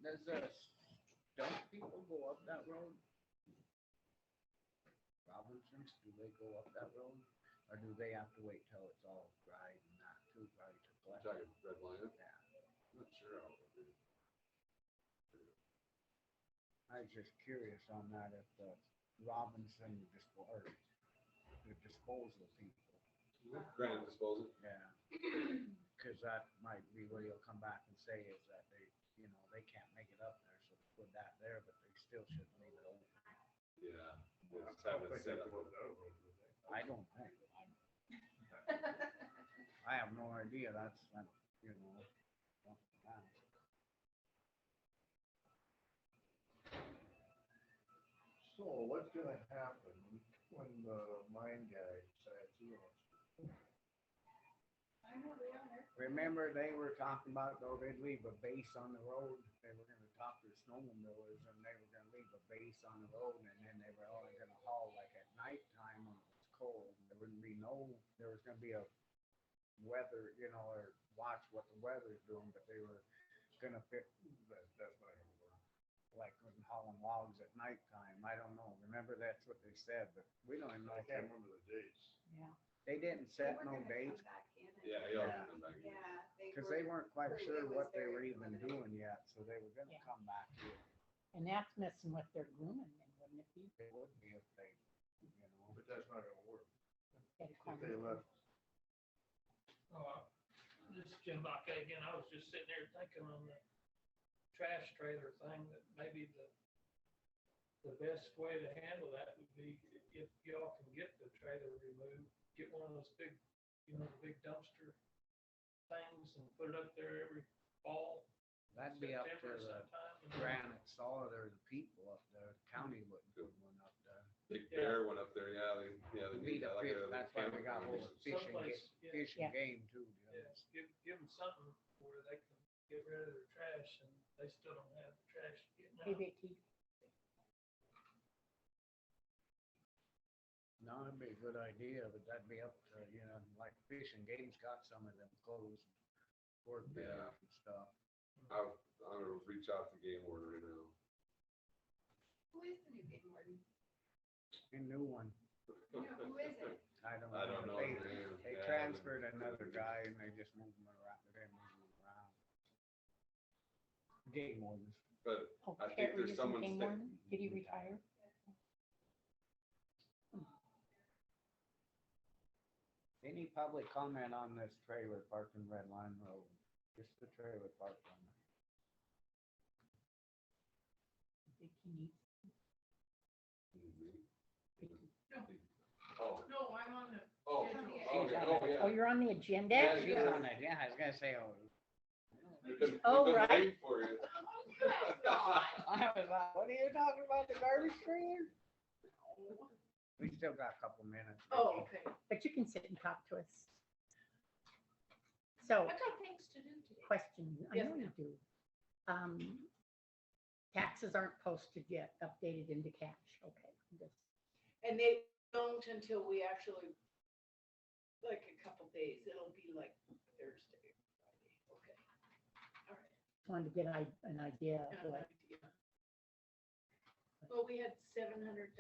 does don't people go up that road? Robinsons, do they go up that road? Or do they have to wait till it's all dry and not too dry to I'm collect? talking red line. Yeah, I'm not sure how it would be. I was just curious on that if the Robinson or the disposal people, Granite disposal. yeah. Cause that might be where you'll come back and say is that they, you know, they can't make it up there, so put that there, but they still shouldn't leave it open. Yeah. We'll just I have don't it think they set up. put it out, would they? I don't know. I have no idea, that's, you know. something else. So what's gonna happen when the mine guy decides he wants to? Remember, they were talking about, though, they'd leave a base on the road. They were gonna talk to the snowmobilers and they were gonna leave a base on the road and then they were only gonna haul like at nighttime when it was cold. There wouldn't be there was gonna be a weather, you know, or watch what the weather's doing, but they were gonna fit That's not gonna work. like when hauling logs at nighttime. I don't know. Remember, that's what they said, but we don't even know. I if can't remember the dates. Yeah. They didn't They set were no gonna dates. come back in and- Yeah, y'all Yeah. can come back. in. Yeah. Cause they weren't quite It sure was what they very were even limited. doing yet, so they were gonna Yeah. come back here. And that's messing with their grooming then, wouldn't it be? It would be if they, you know. But that's not gonna work. Get a If they conversation. left, This is Jim Buckeye again. I was just sitting there thinking on the trash trailer thing that maybe the best way to handle that would be if y'all can get the trailer removed, get one of those big, you know, the big dumpster things and put it up there every fall. That'd be up to September the sometime, and Granite Solid or the people up there. The county wouldn't put one up there. Big Yeah. Bear went up there, yeah, they Need need a that. like fish, a that's why we got camp. hold of fish and Someplace, yeah. fish Yeah. and game too. Yeah, give them something where they can get rid of their trash and they still don't have the trash getting Hey, out. Vicky, No, it'd be a good idea, but that'd be up to, you know, like Fish and Game's got some of them closed work Yeah. there and stuff. I'm gonna reach out to game order right now. Who is the new game warden? A new one. No, who is it? I don't know. I don't know They, his name. they Yeah, transferred another guy and they just moved him around. They moved him around. Game wardens. But oh, I think Terry there's isn't someone game sta- warden? Did he retire? Any public comment on this trailer park in Red Line Road? Just the trailer park on it. Vicky needs. Oh, No, I'm on the. oh, She's okay, on oh, it. yeah. Oh, you're on the agenda? Yeah, She's on it, yeah, I was gonna say, oh. We've been right. waiting for you. I was like, what are you talking about, the garbage trailer? We still got a couple minutes. Oh, Vicky. okay. But you can sit and talk to us. So, I got things to do today. question, I Yes, know you do. Taxes aren't posted yet, updated into cash, okay. Just- And they don't until we actually, like a couple days, it'll be like Thursday, Friday, okay. All right. Wanted to get an idea of Got an what, idea. Well, we had 700,000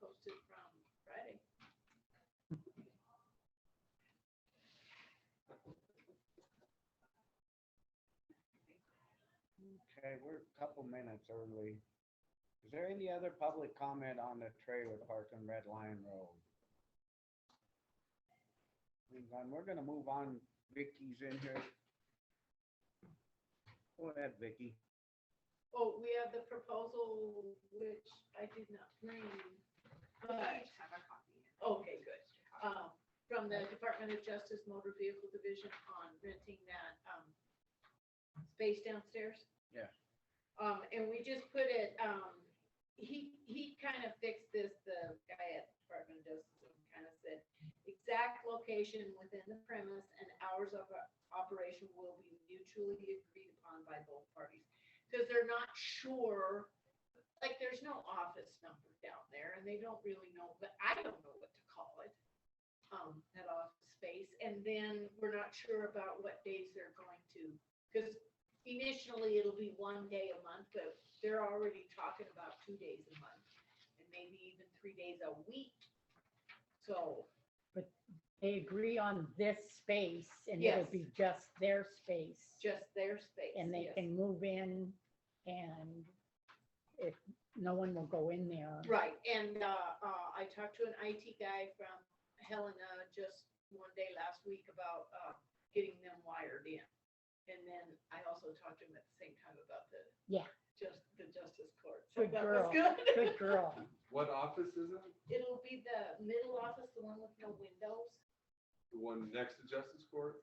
posted from Friday. Okay, we're a couple minutes early. Is there any other public comment on the trailer park on Red Lion Road? We're gonna move on. Vicky's in here. Go ahead, Vicky. Oh, we have the proposal, which I did not bring, I but, each have a copy. okay, good. From the Department of Justice Motor Vehicle Division on renting that, space downstairs. Yeah. And we just put it, he kind of fixed this, the guy at Department of Justice kind of said, exact location within the premise and hours of operation will be mutually agreed upon by both parties. Because they're not sure, like, there's no office number down there, and they don't really know, but I don't know what to call it. That office space, and then we're not sure about what days they're going to, because initially it'll be 1 day a month, but they're already talking about 2 days a month, and maybe even 3 days a week. So, They agree on this space and it'll Yes. be just their space. just their space. And they yes. can move in and if no one will go in there. Right, and, I talked to an IT guy from Helena just one day last week about, getting them wired in. And then I also talked to him at the same time about the justice court. So Good that girl. was good. Good girl. What office is it? It'll be the middle office, the one with no windows. The one next to Justice Court?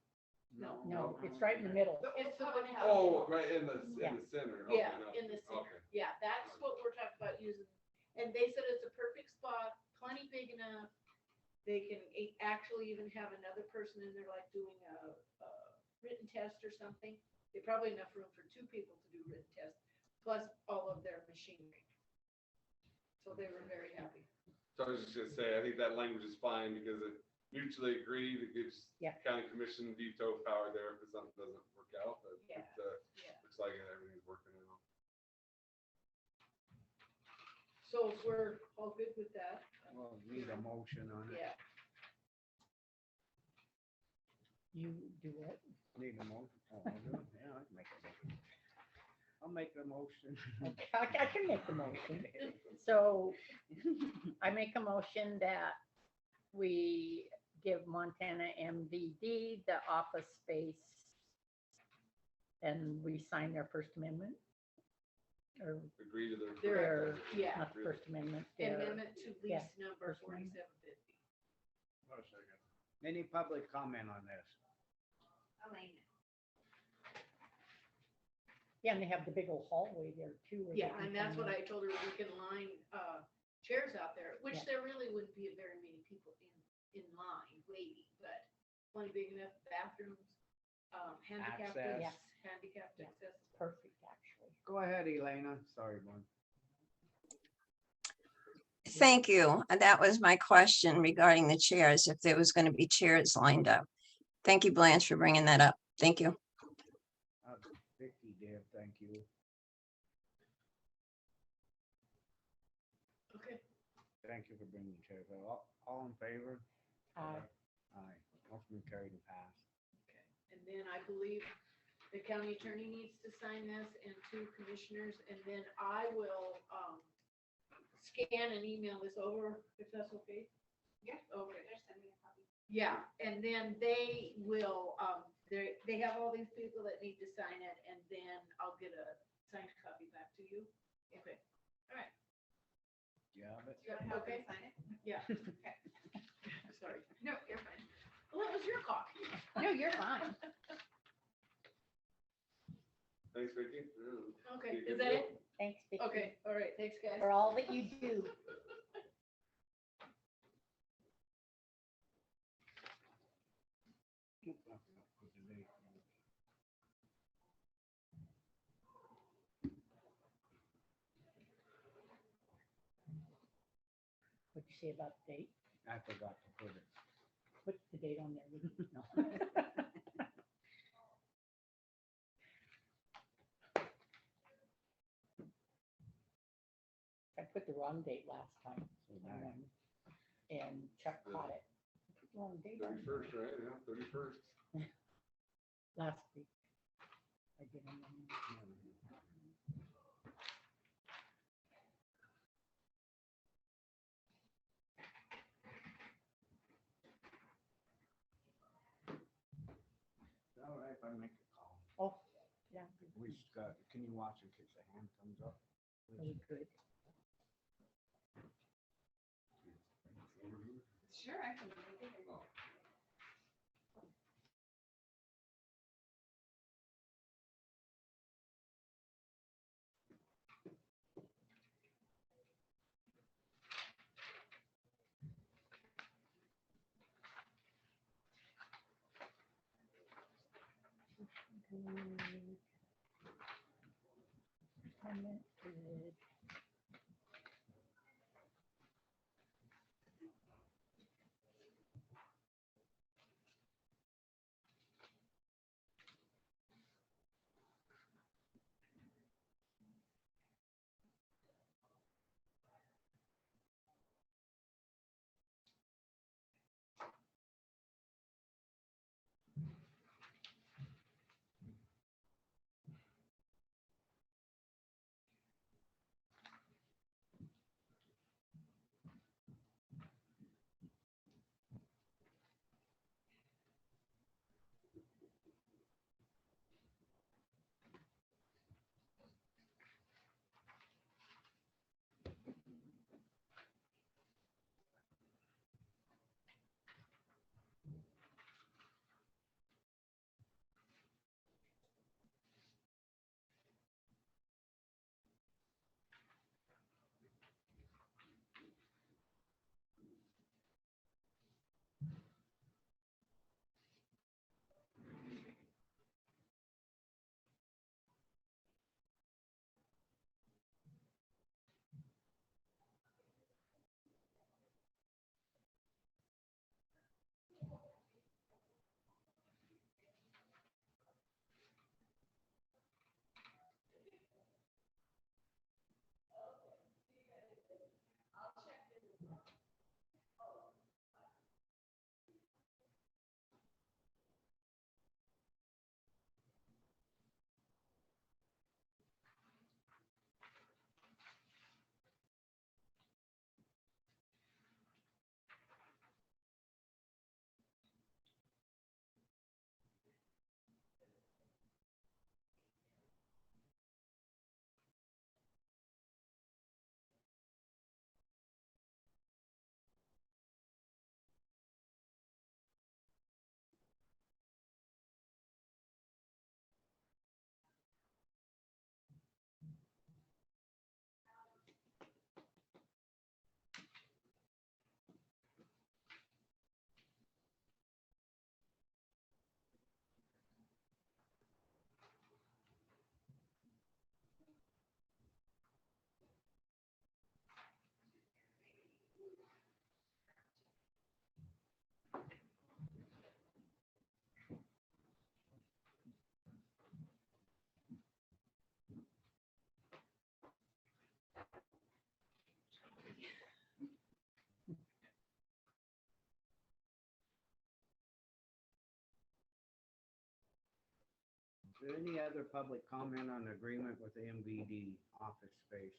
No, it's right in the middle. It's the one. Oh, right in the Yeah. center. Yeah, Okay, no. in the center. Okay. Yeah, that's what we're talking about using. And they said it's a perfect spot, plenty big enough. They can actually even have another person in there, like doing a written test or something. They probably enough room for 2 people to do written tests, plus all of their machinery. So they were very happy. So I was just gonna say, I think that language is fine because it mutually agreed, it gives Yeah. county commission veto power there if something doesn't work out, but Yeah. Yeah. looks like everything's working out. So if we're all good with that, Well, need a motion on it. yeah. You do it. Need a motion. Oh, I'll do it. Yeah, I can make a motion. I'll make the motion. Okay, I can make the motion. So I make a motion that we give Montana MVD the office space and we sign their First Amendment. Or Agree to their. their, Yeah. not the First Amendment, their, Amendment to lease yeah, number First Amendment. 4750. Not a second. Any public comment on this? Elaine. yeah, and they have the big old hallway there too. where they Yeah, can and that's come what in. I told her, we can line, chairs out there, which Yeah. there really wouldn't be very many people in line waiting, but plenty big enough bathrooms, handicapped, Access. handicapped Yeah. access. Perfect, actually. Go ahead, Elena. Sorry, one. Thank you. And that was my question regarding the chairs, if there was going to be chairs lined up. Thank you, Blanche, for bringing that up. Thank you. Vicky did, thank you. Okay, Thank you for bringing the chair. All in favor? Aye. Motion carried and passed. okay. And then I believe the county attorney needs to sign this and 2 commissioners, and then I will, scan and email this over, if that's okay. Yeah. Okay. They're sending a copy. Yeah, and then they will, they have all these people that need to sign it, and then I'll get a signed copy back to you. Okay, all right, Yeah, but You gotta have Okay. them sign it? yeah, Okay. sorry. No, you're fine. Well, that was your copy. No, you're fine. Thanks, Vicky. Yeah. Okay, You is good that deal. it? Thanks, Vicky. Okay, all right, thanks, guys. For all that you do. What'd you say about the date? I forgot to put it. Put the date on there. wouldn't you? No. I put the wrong date last time. So now- And Chuck caught it. Put the wrong date on 31st, right? Yeah, 31st. last week. I did them. if I make a call? Oh, yeah, We just got, can you watch in case the hand comes up? really good. Sure, I can make it. Good. Is there any other public comment on agreement with MVD office space?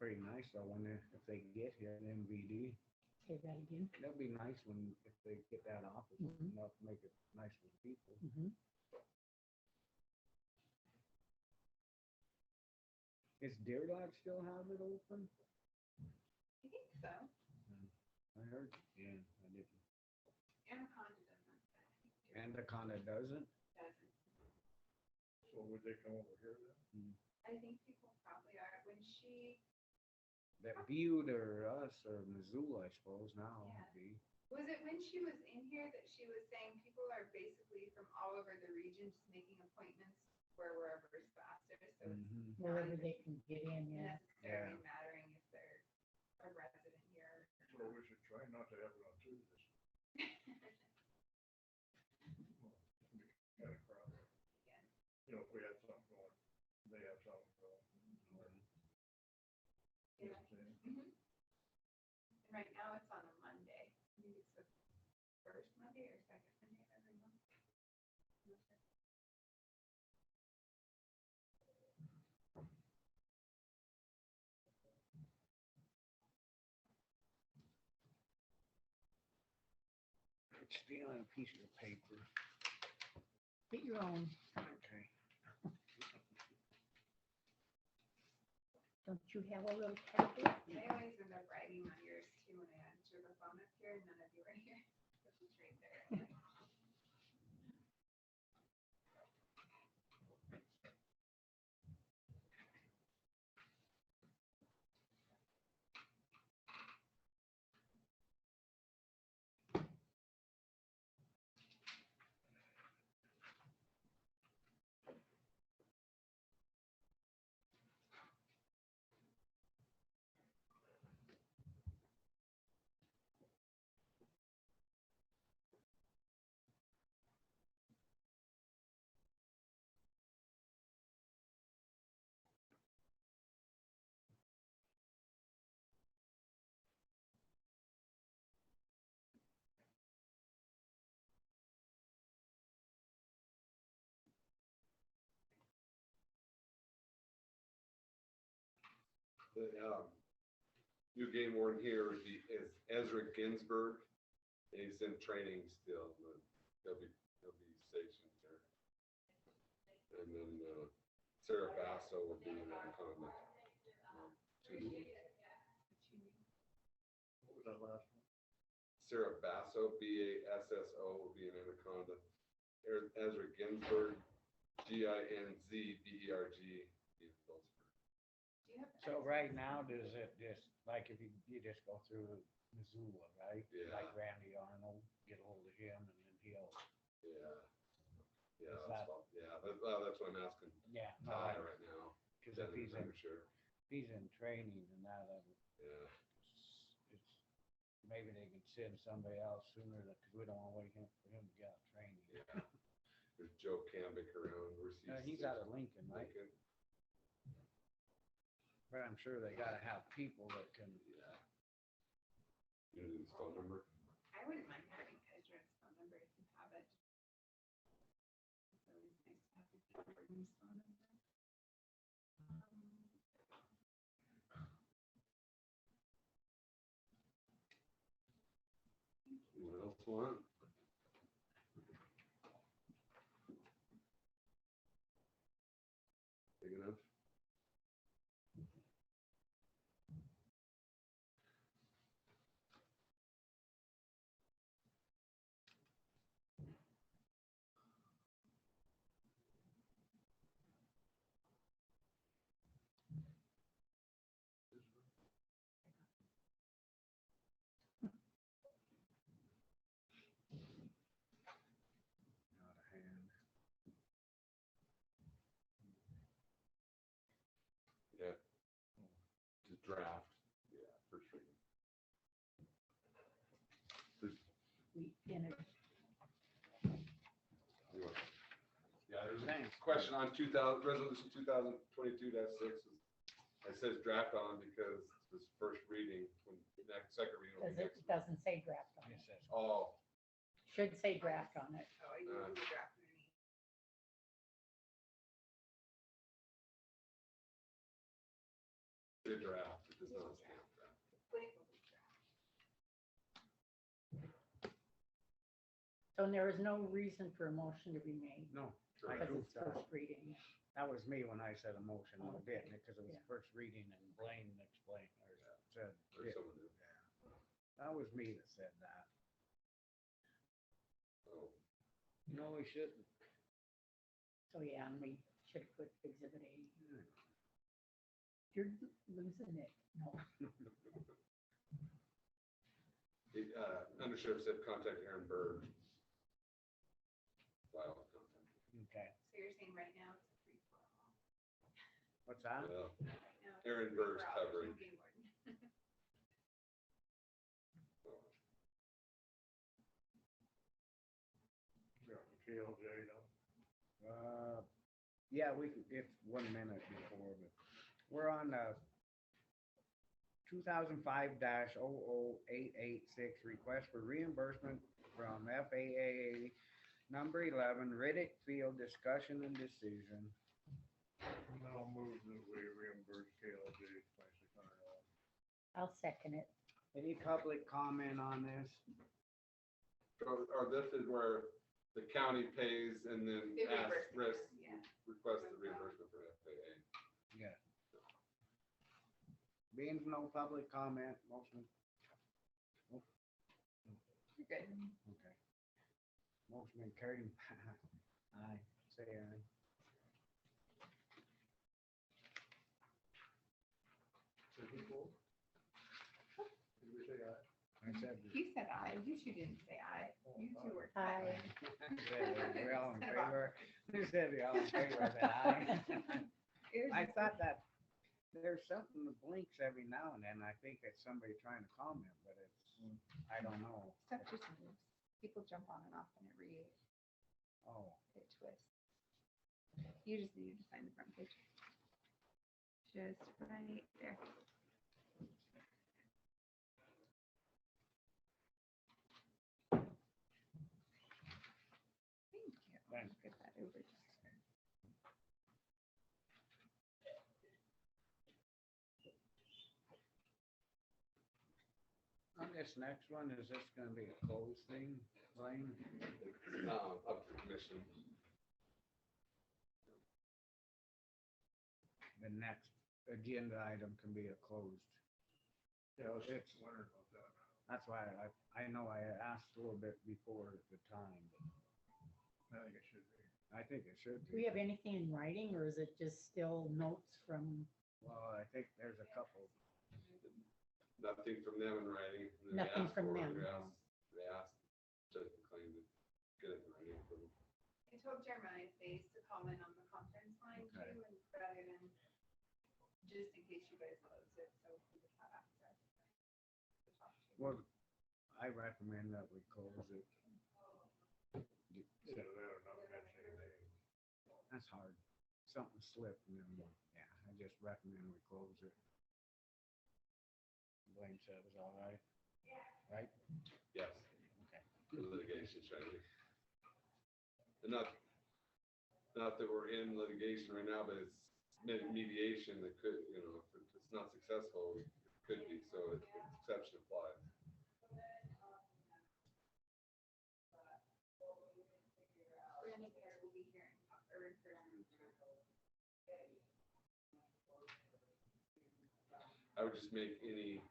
pretty nice though, when they, if they get here in MVD, Say that again. that'd be nice when, if they get that office, Mhm. enough to make it nice for people. Mhm. Is Deer Lodge still have it open? I think so. I heard, yeah, I didn't. Anaconda doesn't. Anaconda doesn't? Doesn't. So would they come over here then? I think people probably are. When she, That Butte or us or Missoula, I suppose now Yeah. would be. was it when she was in here that she was saying people are basically from all over the region just making appointments for wherever is faster, so it's Mhm. Wherever they can get in, yeah. necessarily mattering if they're a resident here. So we should try not to have it on Tuesdays. Kind of crowded. Yeah. You know, if we had something going, they have something going. You know what I'm saying? Mhm. And right now it's on a Monday. I think it's the first Monday or second Monday of every month. Stealing a piece of paper. Get your own. Okay. Don't you have a little tablet? I always end up writing on yours too when I answer the phone up here and none of you are here. It's right there. I'm like, The, new game warden here is Ezra Ginsburg. And he's in training still, but he'll be stationed there. And then, Sarah Basso will be in Anaconda. What was that last one? Sarah Basso, Basso, will be in Anaconda. Ezra Ginsburg, Ginzberg, be in Phillipsburg. do you have So right now, does it just, like if you just go through Missoula, right? Yeah. Like Randy Arnold, get a hold of him and then he'll, Yeah. Yeah, Is that's that- all. Yeah, that's what I'm asking yeah. no, Ty I- right now. Cause if he's in, Sure. he's in training and that, Yeah. it's, maybe they can send somebody else sooner than, cause we don't wanna wait for him to get out of training. Yeah. There's Joe Cambick around. Where's he? He's out of Lincoln, right? Lincoln. But I'm sure they gotta have people that can, Yeah. You know his phone number? I wouldn't mind having Ezra's phone number if you have it. It's always nice to have his phone number. Anyone else want? Big enough? out of hand. Yeah. To draft. Yeah, first reading. In it. Yeah, there's a Thanks. question on resolution 2022-6. It says draft on because this first reading, when next second reading will Cause be it next. doesn't say draft on It it. says, Oh, Should say draft on it. Oh, I usually draft underneath. the draft. So there is no reason for a motion to be made No, I because goofed it's up. first reading. That was me when I said a motion, I didn't, because it was Yeah. first reading and Blaine explained, or said, Or it. someone did. That was me that said that. Oh, No, we shouldn't. So yeah, and we should have put exhibit A. You're losing it. No. Under sheriff said contact Aaron Berg. File contact. Okay, So you're saying right now it's a free for all. what's that? Well, Right now it's a Aaron free Berg's for all. There's no covering. game warden. KLJ, Yeah, we can, it's 1 minute before, but we're on, 2005-00886, request for reimbursement from FAA number 11, Riddick Field discussion and decision. I'll move that we reimburse KLJ $2,600. I'll second it. Any public comment on this? Or this is where the county pays and then They asks, reimburse it, yeah. request the reimbursement from FAA. Yeah. Being no public comment, motion. You're good. Okay. Motion been carried. Aye, say aye. Did we vote? Did we say aye? I said. You said aye. You two didn't say aye. You two were. Aye. We all in favor? Who said we all in favor of that? Aye. I thought that there's something that blinks every now and then. I think it's somebody trying to comment, but it's, I don't know. Stuff just moves. People jump on and off and it Oh, twists. You just need to sign the front page. Just right there. Thank you. Thanks. Get that over. on this next one, is this gonna be a closed thing, Blaine? Up to commission. The next agenda item can be a closed. Yeah, I was It's- wondering about that. That's why I know I asked a little bit before the time, but I think it should be. I think it should Do we be. have anything in writing or is it just still notes from, Well, I think there's a couple. Nothing from them in writing. and then they Nothing asked from for it, them. They asked Judge McLean to get it in writing from them. I told Jeremiah Face to call in on the conference line too, Okay. and rather than, just in case you guys close it, so we just have access. to talk to you. Well, I recommend that we close it. Yeah, they are not mentioning anything. That's hard. Something slipped and then, yeah, I just recommend we close it. Blaine said it was all right. Right? Yes, Okay. the litigation strategy. And not that we're in litigation right now, but it's mediation that could, if it's not successful, it could be, so it's exception applies. Brandon Bear will be here or in person. I would just make any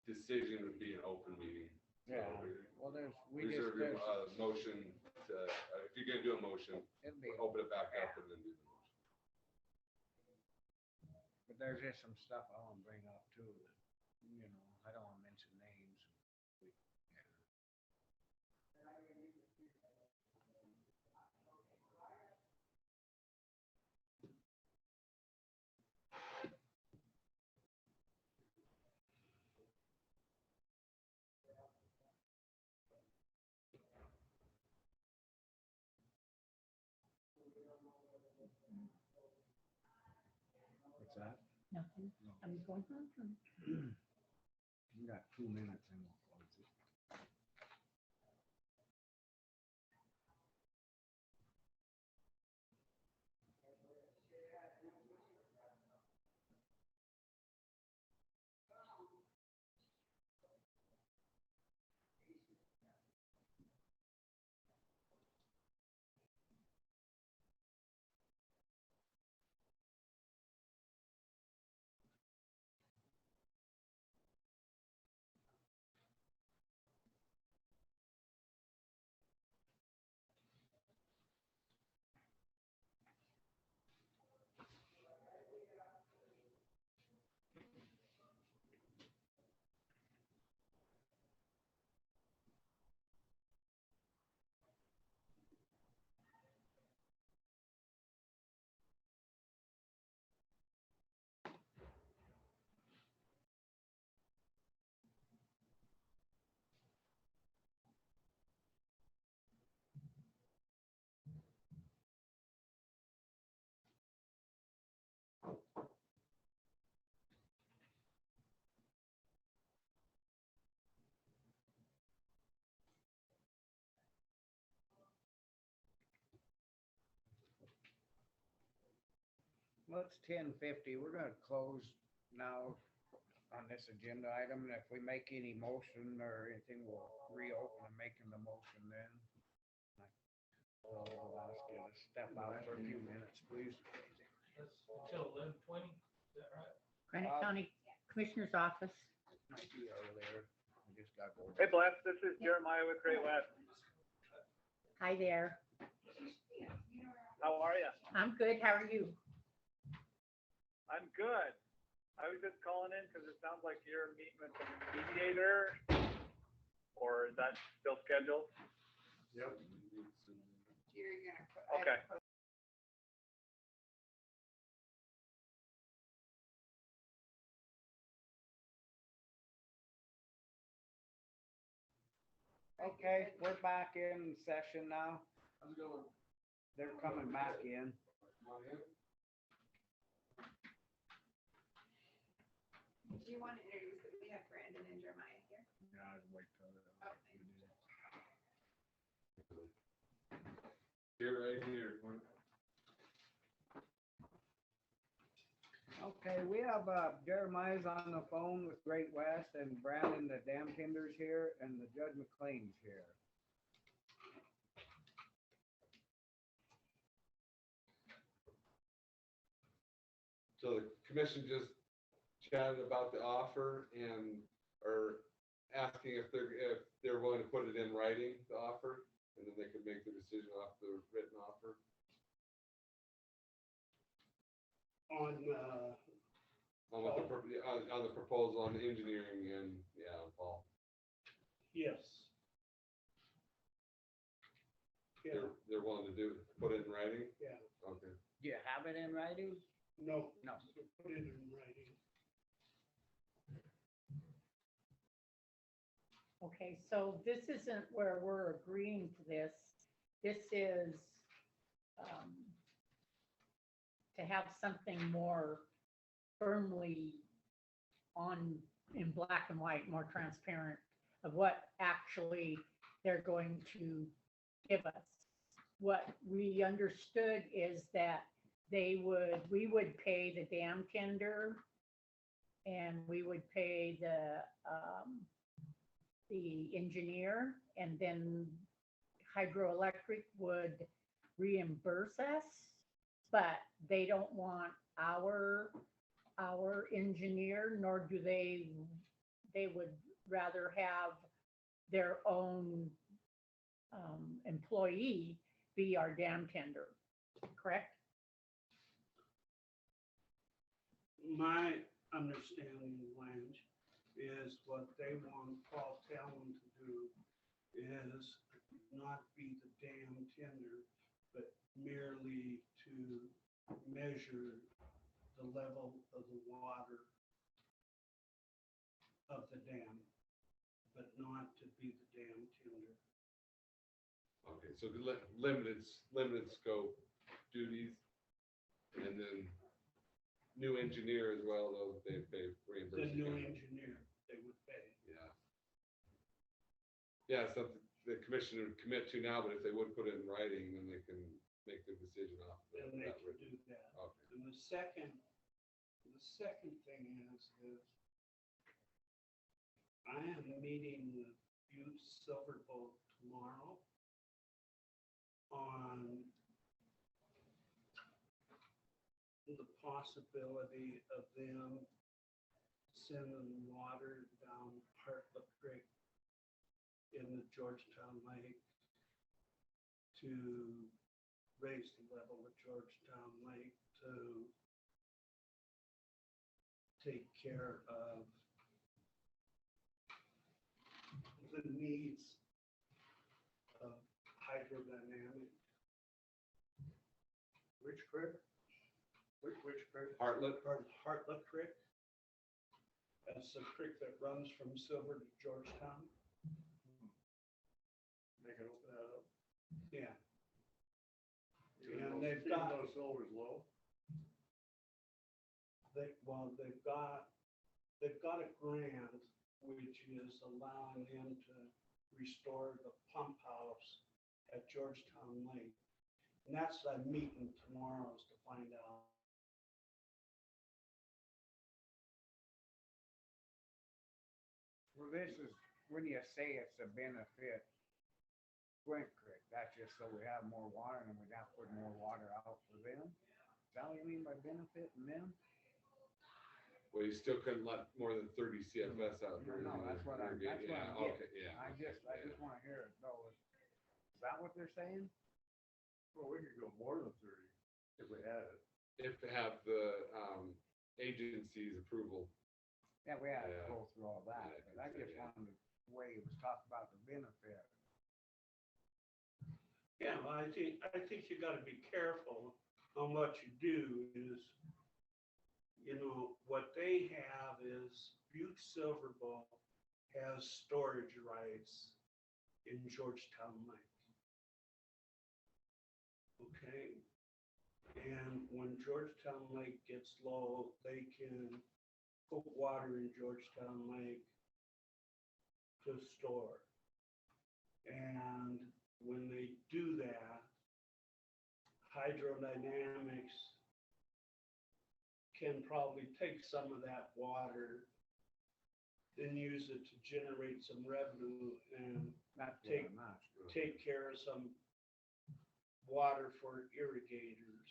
decision would be an open meeting. So Yeah, we- well, we just, Reserve your motion to, if you're gonna do a motion, it'll be, open it back up and then do the motion. but there's just some stuff I want to bring up too, that, I don't want to mention names. Yeah. What's that? nothing? No. I'm going, You got 2 minutes and we'll close it. Let's 10:50. We're gonna close now on this agenda item. And if we make any motion or anything, we'll reopen and making the motion then. I'll ask you to step out for a few minutes, please. That's until 11:20, is that right? Granite Uh, County Commissioner's Office. Might be earlier. I just got to go. Hey, Bless, this is Jeremiah with Great West. Hi there. How are you? I'm good. How are you? I'm good. I was just calling in because it sounds like you're meeting with the mediator, or is that still scheduled? Yep. You're gonna. Okay. Okay, we're back in session now. How's it going? They're coming back in. Come on in. Do you want to introduce it? We have Brandon and Jeremiah here. Yeah, I'd wait till Oh, thank Here, right here. Okay, we have Jeremiah's on the phone with Great West and Brandon, the dam tenders here, and the Judge McLean's here. So the commission just chatted about the offer and are asking if they're willing to put it in writing, the offer, and then they could make the decision off the written offer. On what on the proposal on the engineering and, yeah, Paul. Yes. Yeah, They're willing to put it in writing? yeah, Okay. Do you have it in writing? no, No. put it in writing. Okay, so this isn't where we're agreeing to this. This is to have something more firmly in black and white, more transparent of what actually they're going to give us. What we understood is that we would pay the dam tender and we would pay the engineer, and then Hydroelectric would reimburse us, but they don't want our engineer, nor do they would rather have their own employee be our dam tender, correct? My understanding, Lange, is what they want Paul Talon to do is not be the dam tender, but merely to measure the level of the water of the dam, but not to be the dam tender. Okay, so limited scope duties, and then new engineer as well, though, they pay The reimbursement. new engineer they would pay. Yeah. Yeah, something the commission would commit to now, but if they would put it in writing, then they can make their decision off of And they that can written. do that. Okay. And the second thing is I am meeting with Butte Silverboat tomorrow on the possibility of them sending water down Hartlip Creek in the Georgetown Lake to raise the level of Georgetown Lake to take care of the needs of hydrodynamic. Which creek? Which creek? Hartlip? Hartlip Creek. That's the creek that runs from Silver to Georgetown. They can open that up. Yeah. Even And though- they've even got- though silver's low. They've got a grant which is allowing them to restore the pump house at Georgetown Lake. And that's what I'm meeting tomorrow is to find out So this is, when you say it's a benefit, Flint Creek, that's just so we have more water and we got to put more water out for them? Is that what you mean by benefiting them? Well, you still couldn't let more than 30 CFS out. No, during that's the what I'm irrigation. Yeah, getting. okay, yeah. I okay, just yeah. want to hear it though. Is that what they're saying? Well, we could go more than 30 if we had it. If to have the agency's approval. Yeah, we had to Yeah. go through all that, Yeah, but I just yeah. wanted the way it was talked about the benefit. Yeah, well, I think you gotta be careful on what you do is, what they have is Butte Silver Bowl has storage rights in Georgetown Lake. Okay? And when Georgetown Lake gets low, they can put water in Georgetown Lake to store. And when they do that, hydrodynamics can probably take some of that water and use it to generate some revenue and That's what take, I'm asking. take care of some water for irrigators.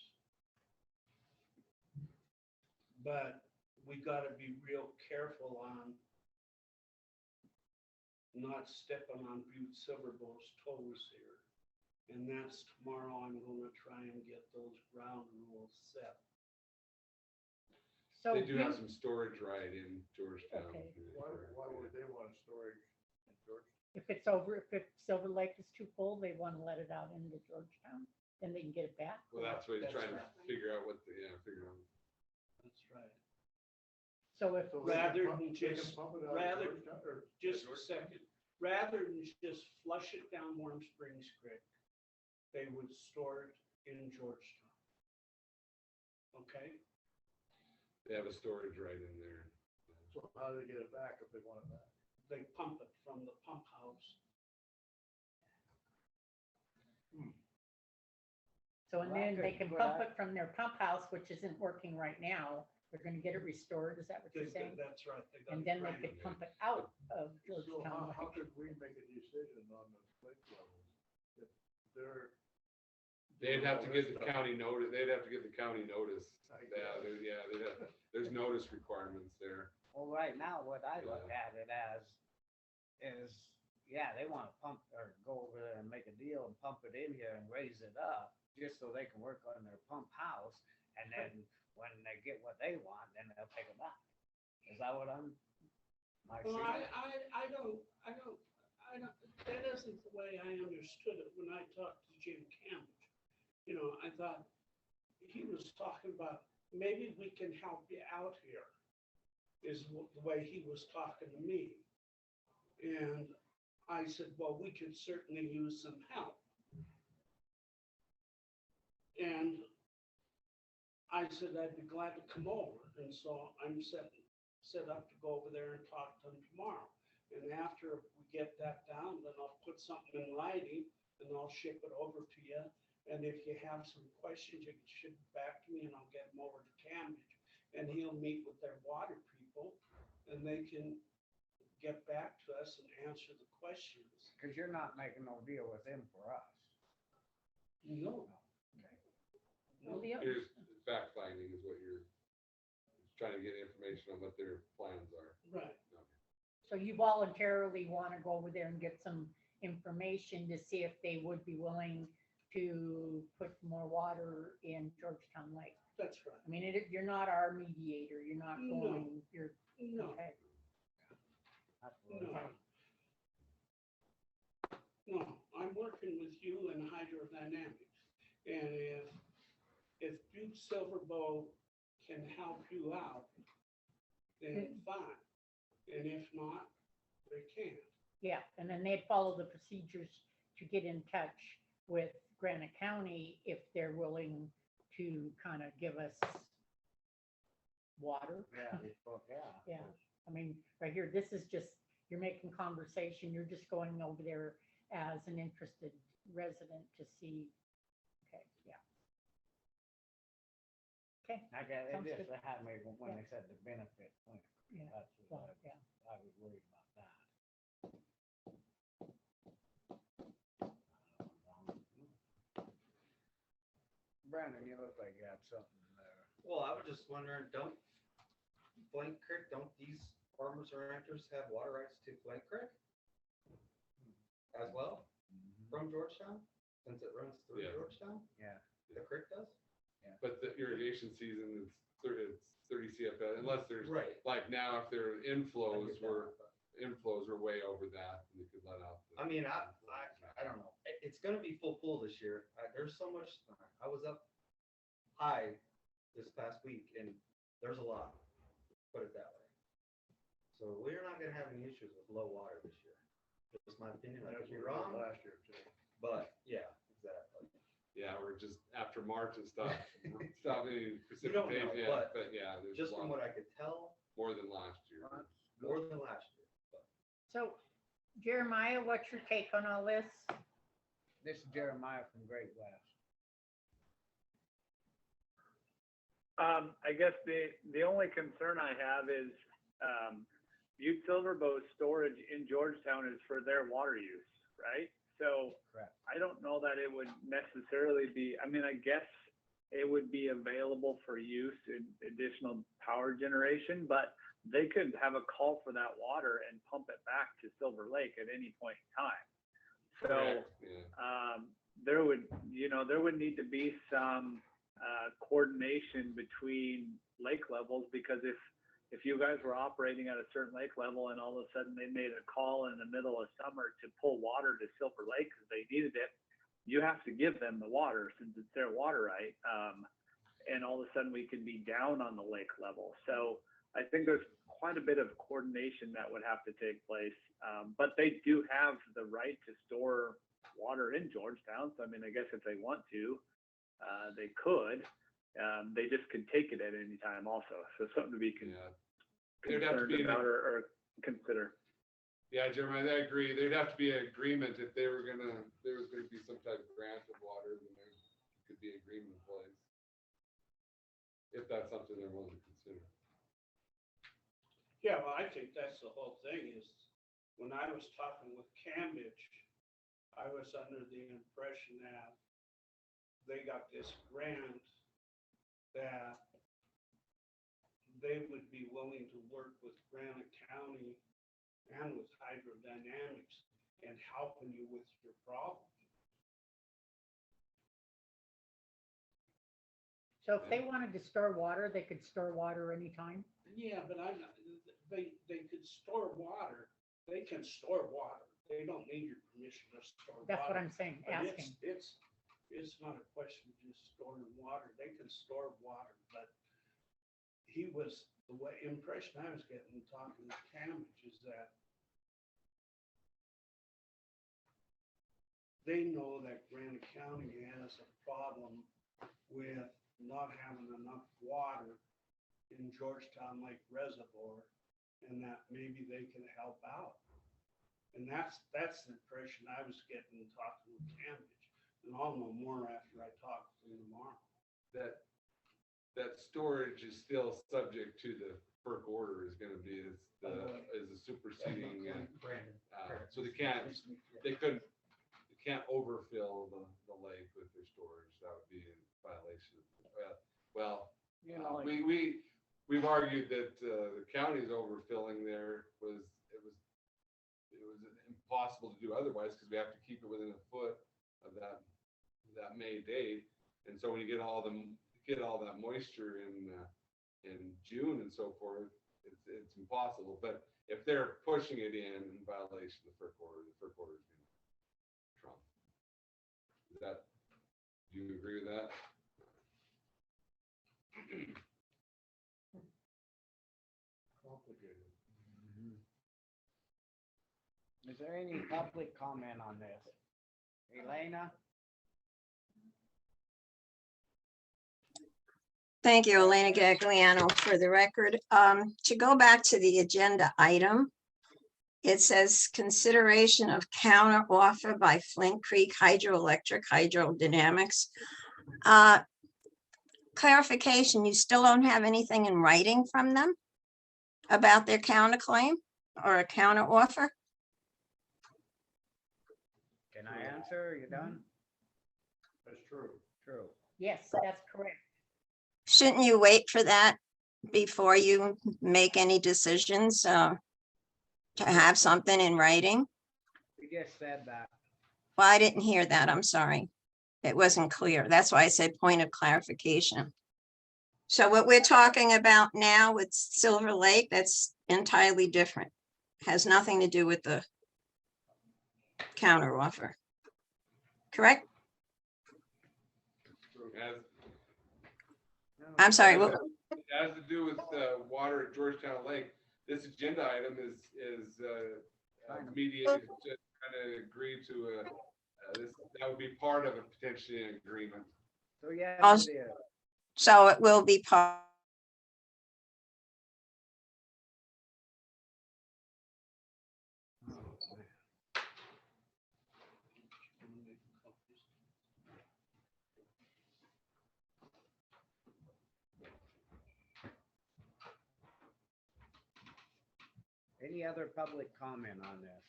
But we gotta be real careful on not stepping on Butte Silver Bowl's toes here. And that's tomorrow, I'm gonna try and get those ground rules set. So They do have you- some storage right in Georgetown. Okay. Why would they want storage in Georgia? if Silver Lake is too full, they want to let it out into Georgetown, then they can get it back. Well, that's what he's That's trying to right. figure out what the, figure out. That's right. So if, So they can Rather pump- than they can just- pump it out of rather- Georgetown, or- Just a Georgetown? second, rather than just flush it down Warm Springs Creek, they would store it in Georgetown. Okay? They have a storage right in there. So how do they get it back if they want it back? They pump it from the pump house. so and then they can But pump I- it from their pump house, which isn't working right now. They're gonna get it restored, is that what you're saying? That's right. they got And it then they right. could pump it out of So Georgetown how Lake. could we make a decision on the lake levels? If they're. They'd have to all get this the stuff? county notice, they'd have to get the county notice. I Yeah, there's notice requirements there. Well, right now, what I look at it as is, yeah, they want to pump or go over there and make a deal and pump it in here and raise it up just so they can work on their pump house. And then when they get what they want, then they'll take it back. Is that what I'm? am I Well, seeing it? I don't, that isn't the way I understood it when I talked to Jim Campbell. I thought he was talking about, maybe we can help you out here, is the way he was talking to me. And I said, well, we could certainly use some help. And I said, I'd be glad to come over. And so I'm set up to go over there and talk to him tomorrow. And after we get that down, then I'll put something in writing and I'll ship it over to you. And if you have some questions, you can ship it back to me and I'll get them over to Cambridge. And he'll meet with their water people and they can get back to us and answer the questions. Cause you're not making no deal with them for us. No. Well, the- Here's fact finding is what you're trying to get information on what their plans are. Right. So you voluntarily want to go over there and get some information to see if they would be willing to put more water in Georgetown Lake. That's right. I mean, you're not our mediator, you're not No. going, you're, No. okay. That's what I'm- No, I'm working with you in hydrodynamics. And if Butte Silver Bowl can help you out, then fine. And if not, they can't. Yeah, and then they'd follow the procedures to get in touch with Granite County if they're willing to kind of give us water. Yeah, yeah. Yeah, I mean, right here, this is just, you're making conversation, you're just going over there as an interested resident to see. Okay, yeah. Okay, I got, it Sounds just good. had me when Yeah. they said the benefit. Yeah. That's well, what yeah. I was worried about that. it looked like you had something there. Well, I was just wondering, don't Flint Creek, don't these farmers or ranchers have water rights to Flint Creek? As well, from Georgetown, since it runs through Yeah. Georgetown, Yeah. the creek does? But the irrigation season is it's 30 CFS, unless there's, Right. like now, if there are I inflows, get that, were but- inflows are way over that, and you could let out. the- I mean, I don't know. It's gonna be full pool this year. There's so much, I was up high this past week and there's a lot, put it that way. So we're not gonna have any issues with low water this year. Just my opinion, I could be wrong, Last year too. but yeah, exactly. Yeah, we're just after March and stuff, stop any You don't know, precipitation, yeah, but yeah, there's Just a from lot what I could tell, more than last year. more than last year. But So Jeremiah, what's your take on all this? This is Jeremiah from Great West. I guess the only concern I have is, Butte Silverbow storage in Georgetown is for their water use, right? So Correct. I don't know that it would necessarily be, I mean, I guess it would be available for use in additional power generation, but they could have a call for that water and pump it back to Silver Lake at any point in time. So, Correct, yeah. there would, there would need to be some, coordination between lake levels, because if you guys were operating at a certain lake level and all of a sudden they made a call in the middle of summer to pull water to Silver Lake because they needed it, you have to give them the water since it's their water right. And all of a sudden we could be down on the lake level. So I think there's quite a bit of coordination that would have to take place. But they do have the right to store water in Georgetown. So I mean, I guess if they want to, they could. They just could take it at any time also. So something to be Yeah. There'd have to concerned be an about or consider. Yeah, Jeremiah, I agree. There'd have to be an agreement if there was gonna be some type of grant of water, then there could be agreement in place. If that's something they're willing to consider. Yeah, well, I think that's the whole thing is, when I was talking with Cambridge, I was under the impression that they got this grant that they would be willing to work with Granite County and with hydrodynamics and helping you with your problem. So if they wanted to store water, they could store water anytime? Yeah, but I'm not, they could store water, they can store water, they don't need your permission to store water. That's what I'm saying, But asking. it's not a question of just storing water, they can store water, but he was, the way, impression I was getting talking to Cambridge is that they know that Granite County has a problem with not having enough water in Georgetown Lake Reservoir, and that maybe they can help out. And that's the impression I was getting talking with Cambridge, and I'll know more after I talk to them tomorrow. That storage is still subject to the FERC order is gonna be, is the superseding, so they can't overfill the lake with their storage. That would be in violation. Well, You know, we've argued that the county's overfilling there was impossible to do otherwise because we have to keep it within a foot of that May date. And so when you get all that moisture in June and so forth, it's impossible. But if they're pushing it in violation of the FERC order is going to trump. Do you agree with that? Complicated. is there any public comment on this? Elena? Thank you, Elena Gagliano, for the record. To go back to the agenda item, it says consideration of counter offer by Flint Creek Hydroelectric Hydrodynamics. Clarification, you still don't have anything in writing from them about their counterclaim or a counter offer? Can I answer? You done? That's true. True. Yes, that's correct. Shouldn't you wait for that before you make any decisions? To have something in writing? We just said that. Well, I didn't hear that. I'm sorry. It wasn't clear. That's why I said point of clarification. So what we're talking about now with Silver Lake, that's entirely different. Has nothing to do with the counter offer. Correct? Has, I'm sorry. What, it has to do with water at Georgetown Lake. This agenda item is mediated to kind of agree to this. That would be part of a potentially an agreement. So yes, Also- it is. so it will be part. Any other public comment on this?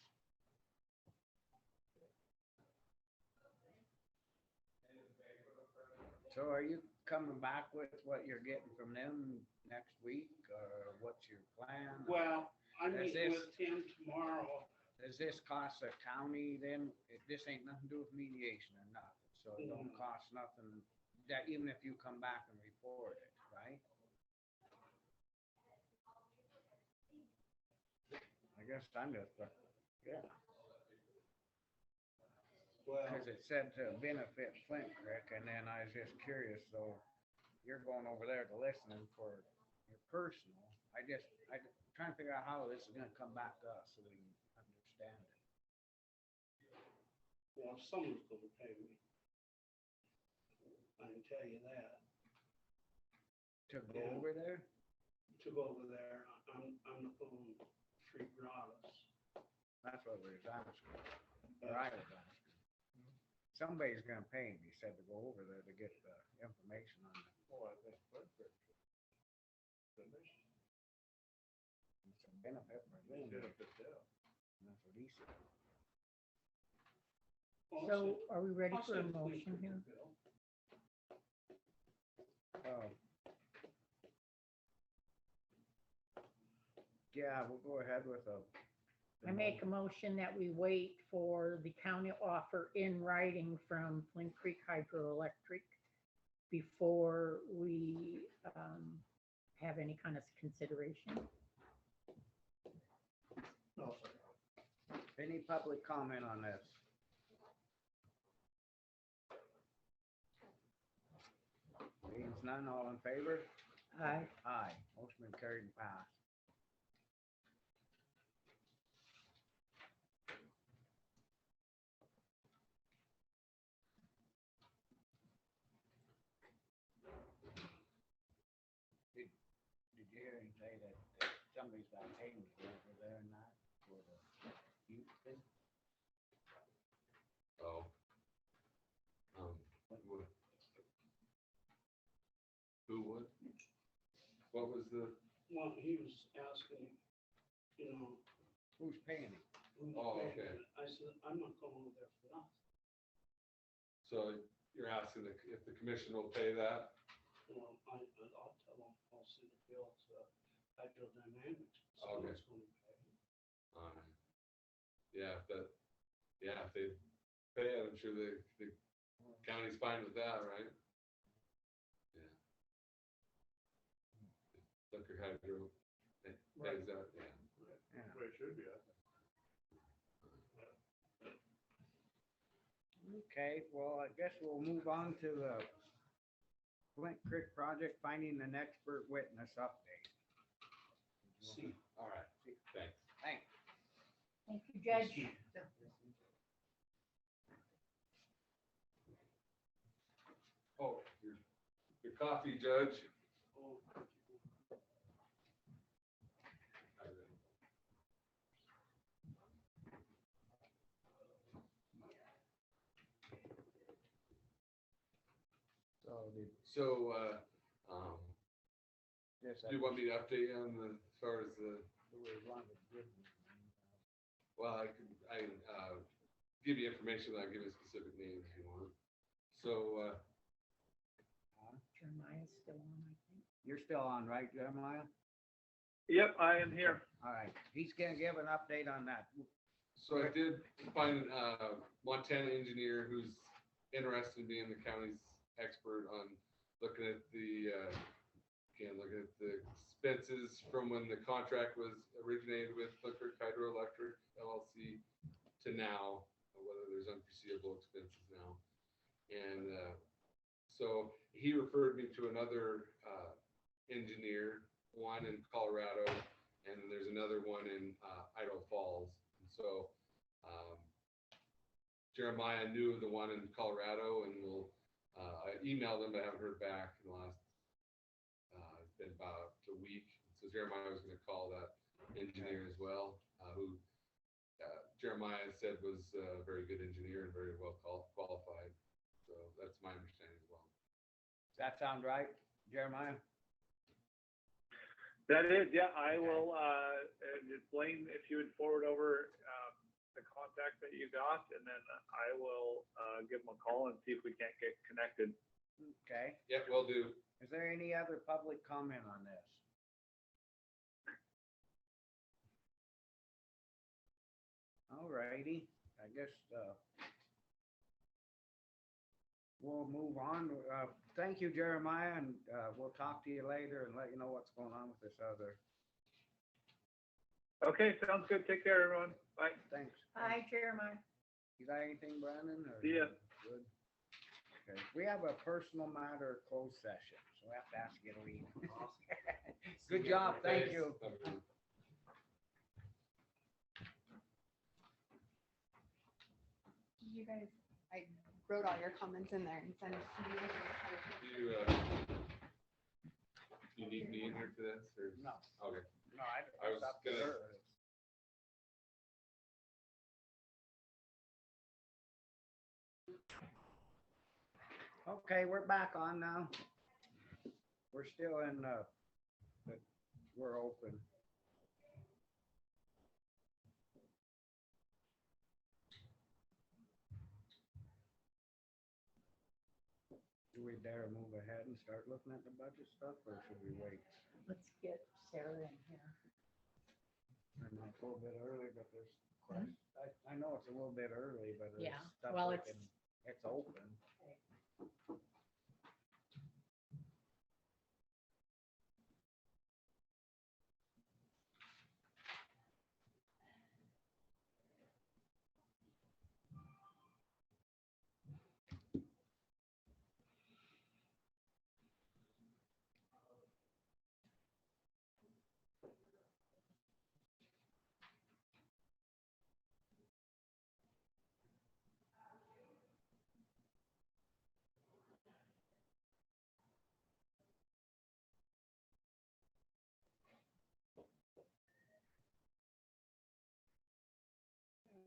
So are you coming back with what you're getting from them next week, or what's your plan? Well, I'm Is meeting this- with Tim tomorrow. Does this cost the county then? This ain't nothing to do with mediation or nothing, so it don't cost nothing, that even if you come back and report it, right? I guess I'm just, yeah. Well, Because it said to benefit Flint Creek, and then I was just curious, so you're going over there to listen for your personal. I'm trying to figure out how this is gonna come back to us so we can understand it. well, someone's gonna pay me. I can tell you that. To go Yeah. over there? To go over there, I'm the phone street gratis. That's what we was asking. Or I was asking. Somebody's gonna pay me, said to go over there to get the information on it. Oh, I think Flint Creek. Finish. It's a benefit for them. Benefit, yeah. That's what he said. So are we ready I'll for a send Flint motion Creek here? a bill. Yeah, we'll go ahead with a. I make a motion that we wait for the county offer in writing from Flint Creek Hydroelectric before we have any kind of consideration. No, sir. Any public comment on this? Means none, all in favor? Aye. Aye, motion been carried and passed. Did you hear him say that somebody's got payments over there and that for the youth thing? Oh. Who would? What was the? Well, he was asking, you know, Who's paying him? who's Oh, paying okay. it. I said, I'm not going over there for nothing. So you're asking if the commission will pay that? Well, I'll tell them, I'll send a bill to Hydrodynamics. So Okay. it's gonna pay. Yeah, if they pay it, I'm sure the county's fine with that, right? Yeah. Liquor hydro, it pays that, yeah. Yeah. Well, it should be, I think. Okay, well, I guess we'll move on to the Flint Creek project, finding an expert witness update. See, All right, thanks. Thanks. Thank you, Judge. Oh, your coffee, Judge. oh, So did So, this. do you want me to update you on as far as well, I can give you information, I'll give you specific names if you want. So, Jeremiah's still on, I think. You're still on, right, Jeremiah? Yep, I am here. All right, he's gonna give an update on that. So I did find a Montana engineer who's interested in being the county's expert on looking at the, looking at the expenses from when the contract was originated with Clifford Hydroelectric LLC to now, whether there's unforeseeable expenses now. And so he referred me to another engineer, one in Colorado, and then there's another one in Idaho Falls. And so Jeremiah knew the one in Colorado, and I emailed him, but I haven't heard back in the last, it's been about a week. So Jeremiah was gonna call that engineer as well, who Jeremiah said was a very good engineer and very well qualified. So that's my understanding as well. Does that sound right, Jeremiah? That is, yeah, I will, Blaine, if you would forward over, the contact that you got, and then I will, give him a call and see if we can't get connected. Okay. Yeah, will do. Is there any other public comment on this? All righty, I guess, we'll move on. Thank you, Jeremiah, and, we'll talk to you later and let you know what's going on with this other. Okay, sounds good. Take care, everyone. Bye. Thanks. Hi, Jeremiah. You got anything, Brandon? or- See ya. Good. Okay, we have a personal matter closed session, so we have to ask you to leave. Good job, thank you. You guys, I wrote all your comments in there and sent it to you. You need me in here for this, or? No. Okay. No, I was it's up to gonna- her. Okay, we're back on now. We're still in, we're open. Do we dare move ahead and start looking at the budget stuff, or should we wait? Let's get Sarah in here. I know it's a little bit early, but there's, I know it's a little bit early, but there's Yeah, stuff well, we it's- can, it's open.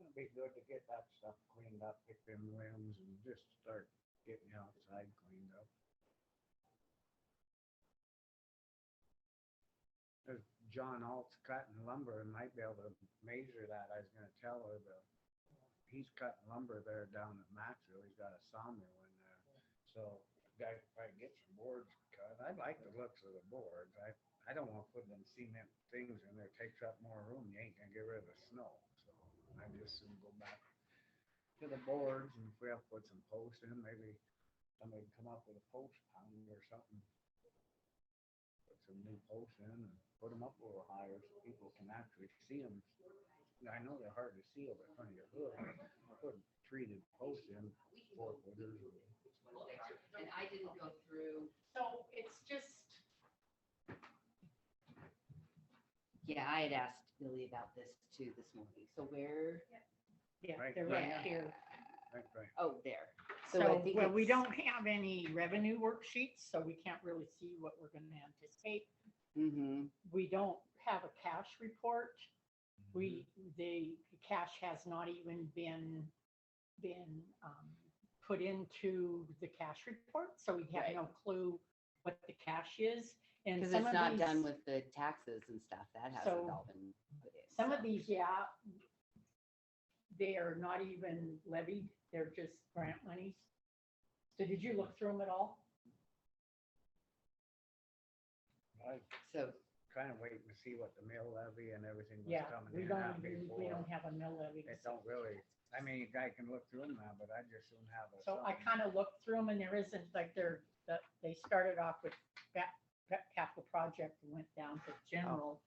It'd be good to get that stuff cleaned up, pick them limbs and just start getting outside cleaned up. There's John Alt's cutting lumber and might be able to measure that. I was gonna tell her, but he's cutting lumber there down at Maxwell. He's got a sawmill in there. So guy probably get some boards cut. I like the looks of the boards. I don't want to put them cement things in there. It takes up more room. You ain't gonna get rid of the snow. So I just soon go back to the boards, and if we have to put some posts in, maybe somebody can come up with a post pound or something. Put some new posts in and put them up a little higher so people can actually see them. I know they're hard to see over in front of your hood. Put treated posts in, 4-footers. And I didn't go through, So it's just, yeah, I had asked Billy about this too this morning. So where? yeah, Right, they're right. right here. Right, right. Oh, there. I So, think well, we it's- don't have any revenue worksheets, so we can't really see what we're gonna anticipate. Mhm. We don't have a cash report. The cash has not even been put into the cash report, so we have Right. no clue what the cash is. And Because some it's of not done these- with the taxes and stuff. That hasn't So, all been put in. Some of so. these, yeah, they are not even levied, they're just grant monies. So did you look through them at all? I So, kind of waiting to see what the mill levy and everything was Yeah, coming we in don't, at we before. don't have a mill levy. It don't really, I mean, a guy can look through them now, but I just soon have a. So I something. kind of looked through them and there isn't like they started off with that capital project and went down to general.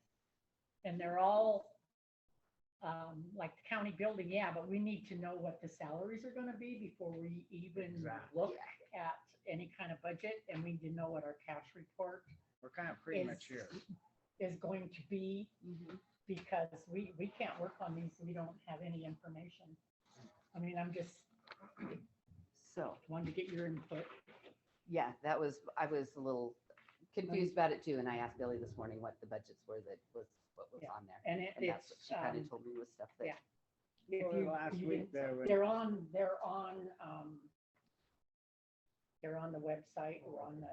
And they're all, like the county building, yeah, but we need to know what the salaries are gonna be before we even Exactly. look at any kind of budget, and we need to know what our cash report We're kind of premature. is going to be, because we can't work on these, we don't have any information. I mean, I'm just so, wanted to get your input. yeah, I was a little confused about it too, and I asked Billy this morning what the budgets were that was, what was Yeah. on there. And And that's what it's, she kind of told me was stuff that. yeah. If Well, you, last you week didn't- there was- they're on the website or on the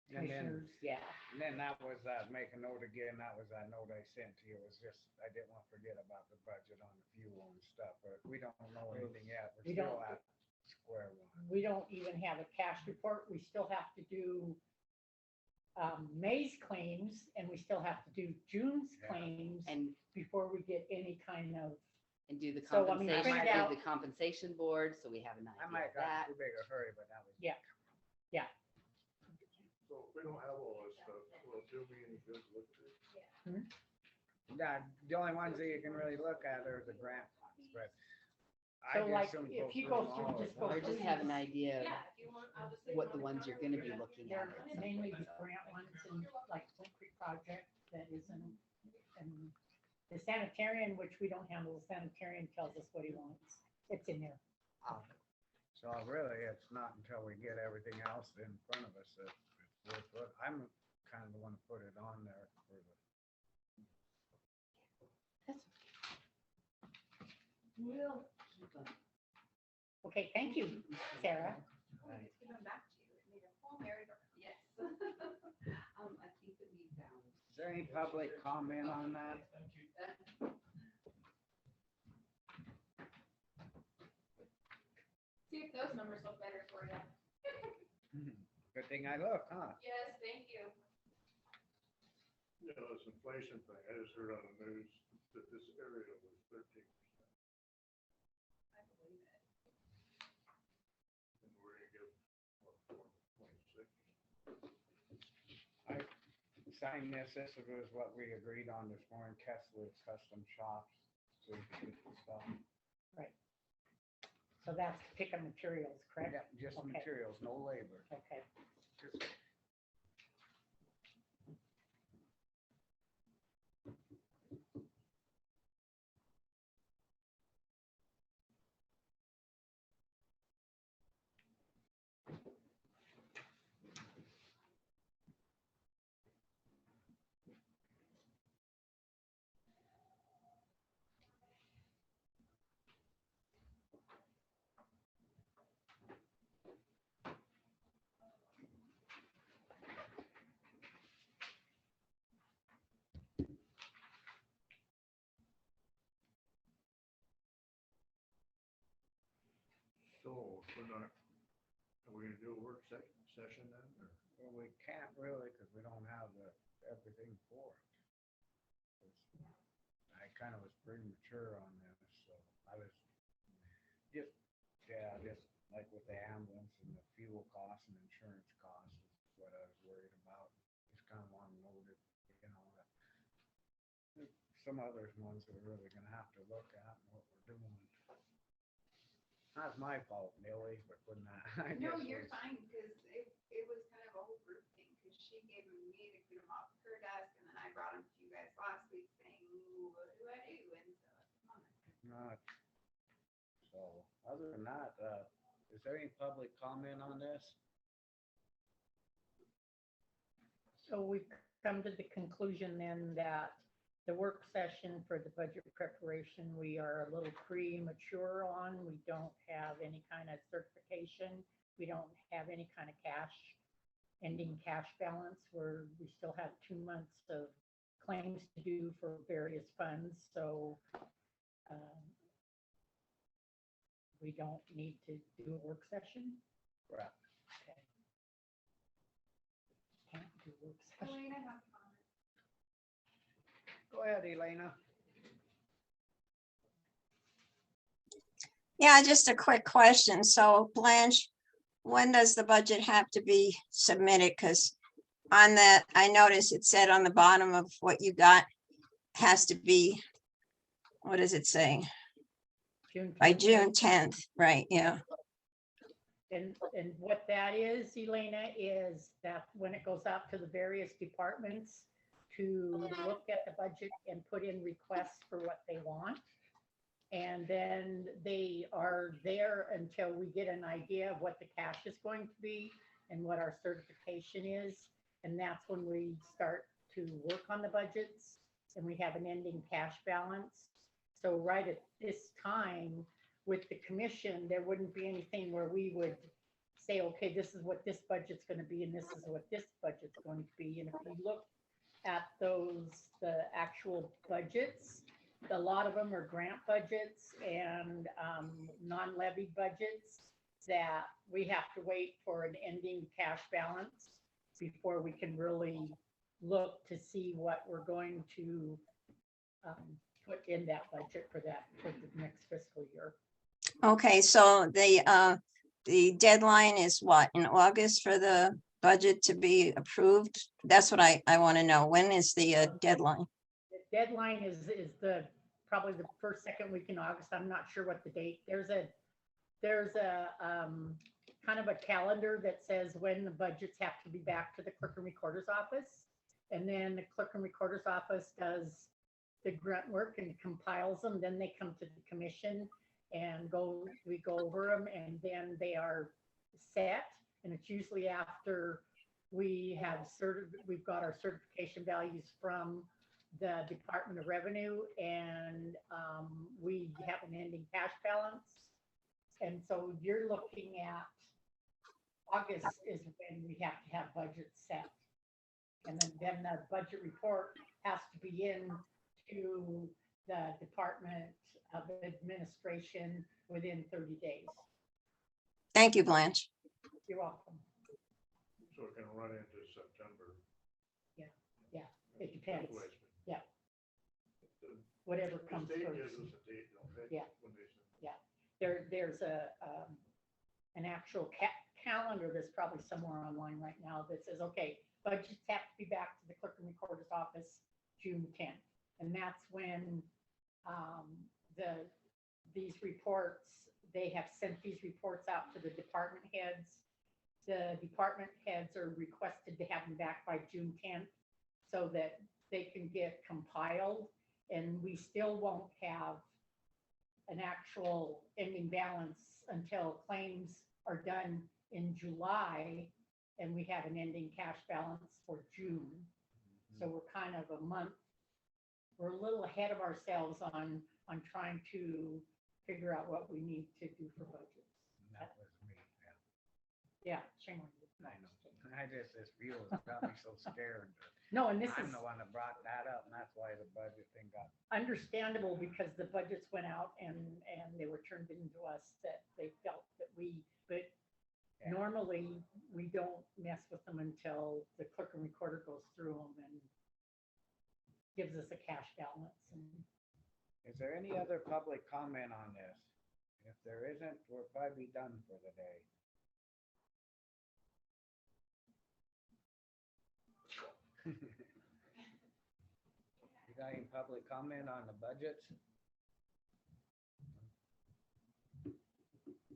And then, commissioners, yeah. and then that was, make a note again, that was that note I sent to you, it was just, I didn't want to forget about the budget on the fuel and stuff, but we don't know anything yet. We We're still don't. at square one. We don't even have a cash report. We still have to do May's claims, and we still have to do June's Yeah. claims And, before we get any kind of, and do the So, I mean, compensation, print out- do the compensation board, so we have an I idea might of got that. too big a hurry, but that was. yeah. So if we don't have all this stuff, will it do me any good to look through? Yeah, the only ones that you can really look at are the grant ones, but. I So just like, soon if you them go through, all just at go I once. through. just have an idea Yeah, if you want, I'll just say. of what the ones you're gonna be looking They're at. mainly the grant ones and like Flint Creek project that isn't, and the sanitarian, which we don't handle, the sanitarian tells us what he wants. It's in there. So really, it's not until we get everything else in front of us that it's worth it. I'm kind of the one to put it on there for the. Okay, thank you, Sarah. It's given back to you. It made a full merit of. Yes. I think that we found. Is there any public comment on that? Thank you. See if those numbers look better for you. Good thing I look, huh? Yes, thank you. You know, this inflation thing, I just heard on the news that this area was 13%. I believe it. And we're gonna give, what, 4.26? I signed this. This was what we agreed on this morning, Kessler's Custom Shops. So we can get the stuff. So that's picking materials, correct? Yeah, just Okay. materials, no labor. Okay. Just- So if we're not, are we gonna do a work session then, or? Well, we can't really, because we don't have everything for it. I kind of was premature on this, so I was just, just like with the ambulance and the fuel costs and insurance costs is what I was worried about. Just kind of want to know that, you know, that there's some other ones that we're really gonna have to look at and what we're doing. Not my fault, Millie, for putting that. I No, just you're was- fine, because it was kind of a whole group thing, because she gave me to clean them off her desk, and then I brought them to you guys last week saying, "Ooh, what do I do?" And so it's on it. Not. So, other than that, is there any public comment on this? So we've come to the conclusion then that the work session for the budget preparation, we are a little premature on. We don't have any kind of certification. We don't have any kind of cash, ending cash balance, where we still have 2 months of claims to do for various funds. So we don't need to do a work session. Right. Okay. work session. Elena has comments. Go ahead, Elena. Yeah, just a quick question. So Blanche, when does the budget have to be submitted? Because on that, I noticed it said on the bottom of what you got has to be, what does it say? By 10th. June 10th, right? Yeah. And what that is, Elena, is that when it goes out to the various departments to look at the budget and put in requests for what they want. And then they are there until we get an idea of what the cash is going to be and what our certification is. And that's when we start to work on the budgets and we have an ending cash balance. So right at this time, with the commission, there wouldn't be anything where we would say, okay, this is what this budget's gonna be, and this is what this budget's going to be. And if you look at those, the actual budgets, a lot of them are grant budgets and non-levied budgets that we have to wait for an ending cash balance before we can really look to see what we're going to put in that budget for the next fiscal year. Okay, so the deadline is what, in August for the budget to be approved? That's what I want to know. When is the deadline? The deadline is probably the first, second week in August. I'm not sure what the date. There's a kind of a calendar that says when the budgets have to be back to the clerk and recorder's office. And then the clerk and recorder's office does the grunt work and compiles them. Then they come to the commission and we go over them, and then they are set. And it's usually after we've got our certification values from the Department of Revenue, and we have an ending cash balance. And so you're looking at August is when we have to have budgets set. And then the budget report has to be in to the Department of Administration within 30 days. Thank you, Blanche. You're welcome. So it can run into September. Yeah, it depends. That's the way it's been. Yeah. Whatever The comes state first. gives us a date, don't they? Yeah. When they send- There's an actual calendar that's probably somewhere online right now that says, okay, budgets have to be back to the clerk and recorder's office June 10th. And that's when these reports, they have sent these reports out to the department heads. The department heads are requested to have them back by June 10th so that they can get compiled, and we still won't have an actual ending balance until claims are done in July and we have an ending cash balance for June. So we're kind of a month, we're a little ahead of ourselves on trying to figure out what we need to do for budgets. And that was me, yeah. Yeah, shame on you. I know. This view has got me so scared. No, and this I'm is the one that brought that up, and that's why the budget thing got. understandable because the budgets went out and they were turned into us that they felt that but Yeah. normally we don't mess with them until the clerk and recorder goes through them and gives us a cash balance. And Is there any other public comment on this? If there isn't, we're probably done for the day. You got any public comment on the budgets?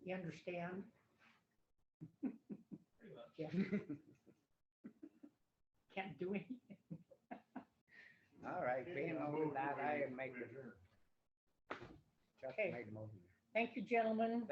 you understand? Yeah. Can't do anything. All right, being over that, I make it. Chuck Okay. made a motion. Thank you, gentlemen.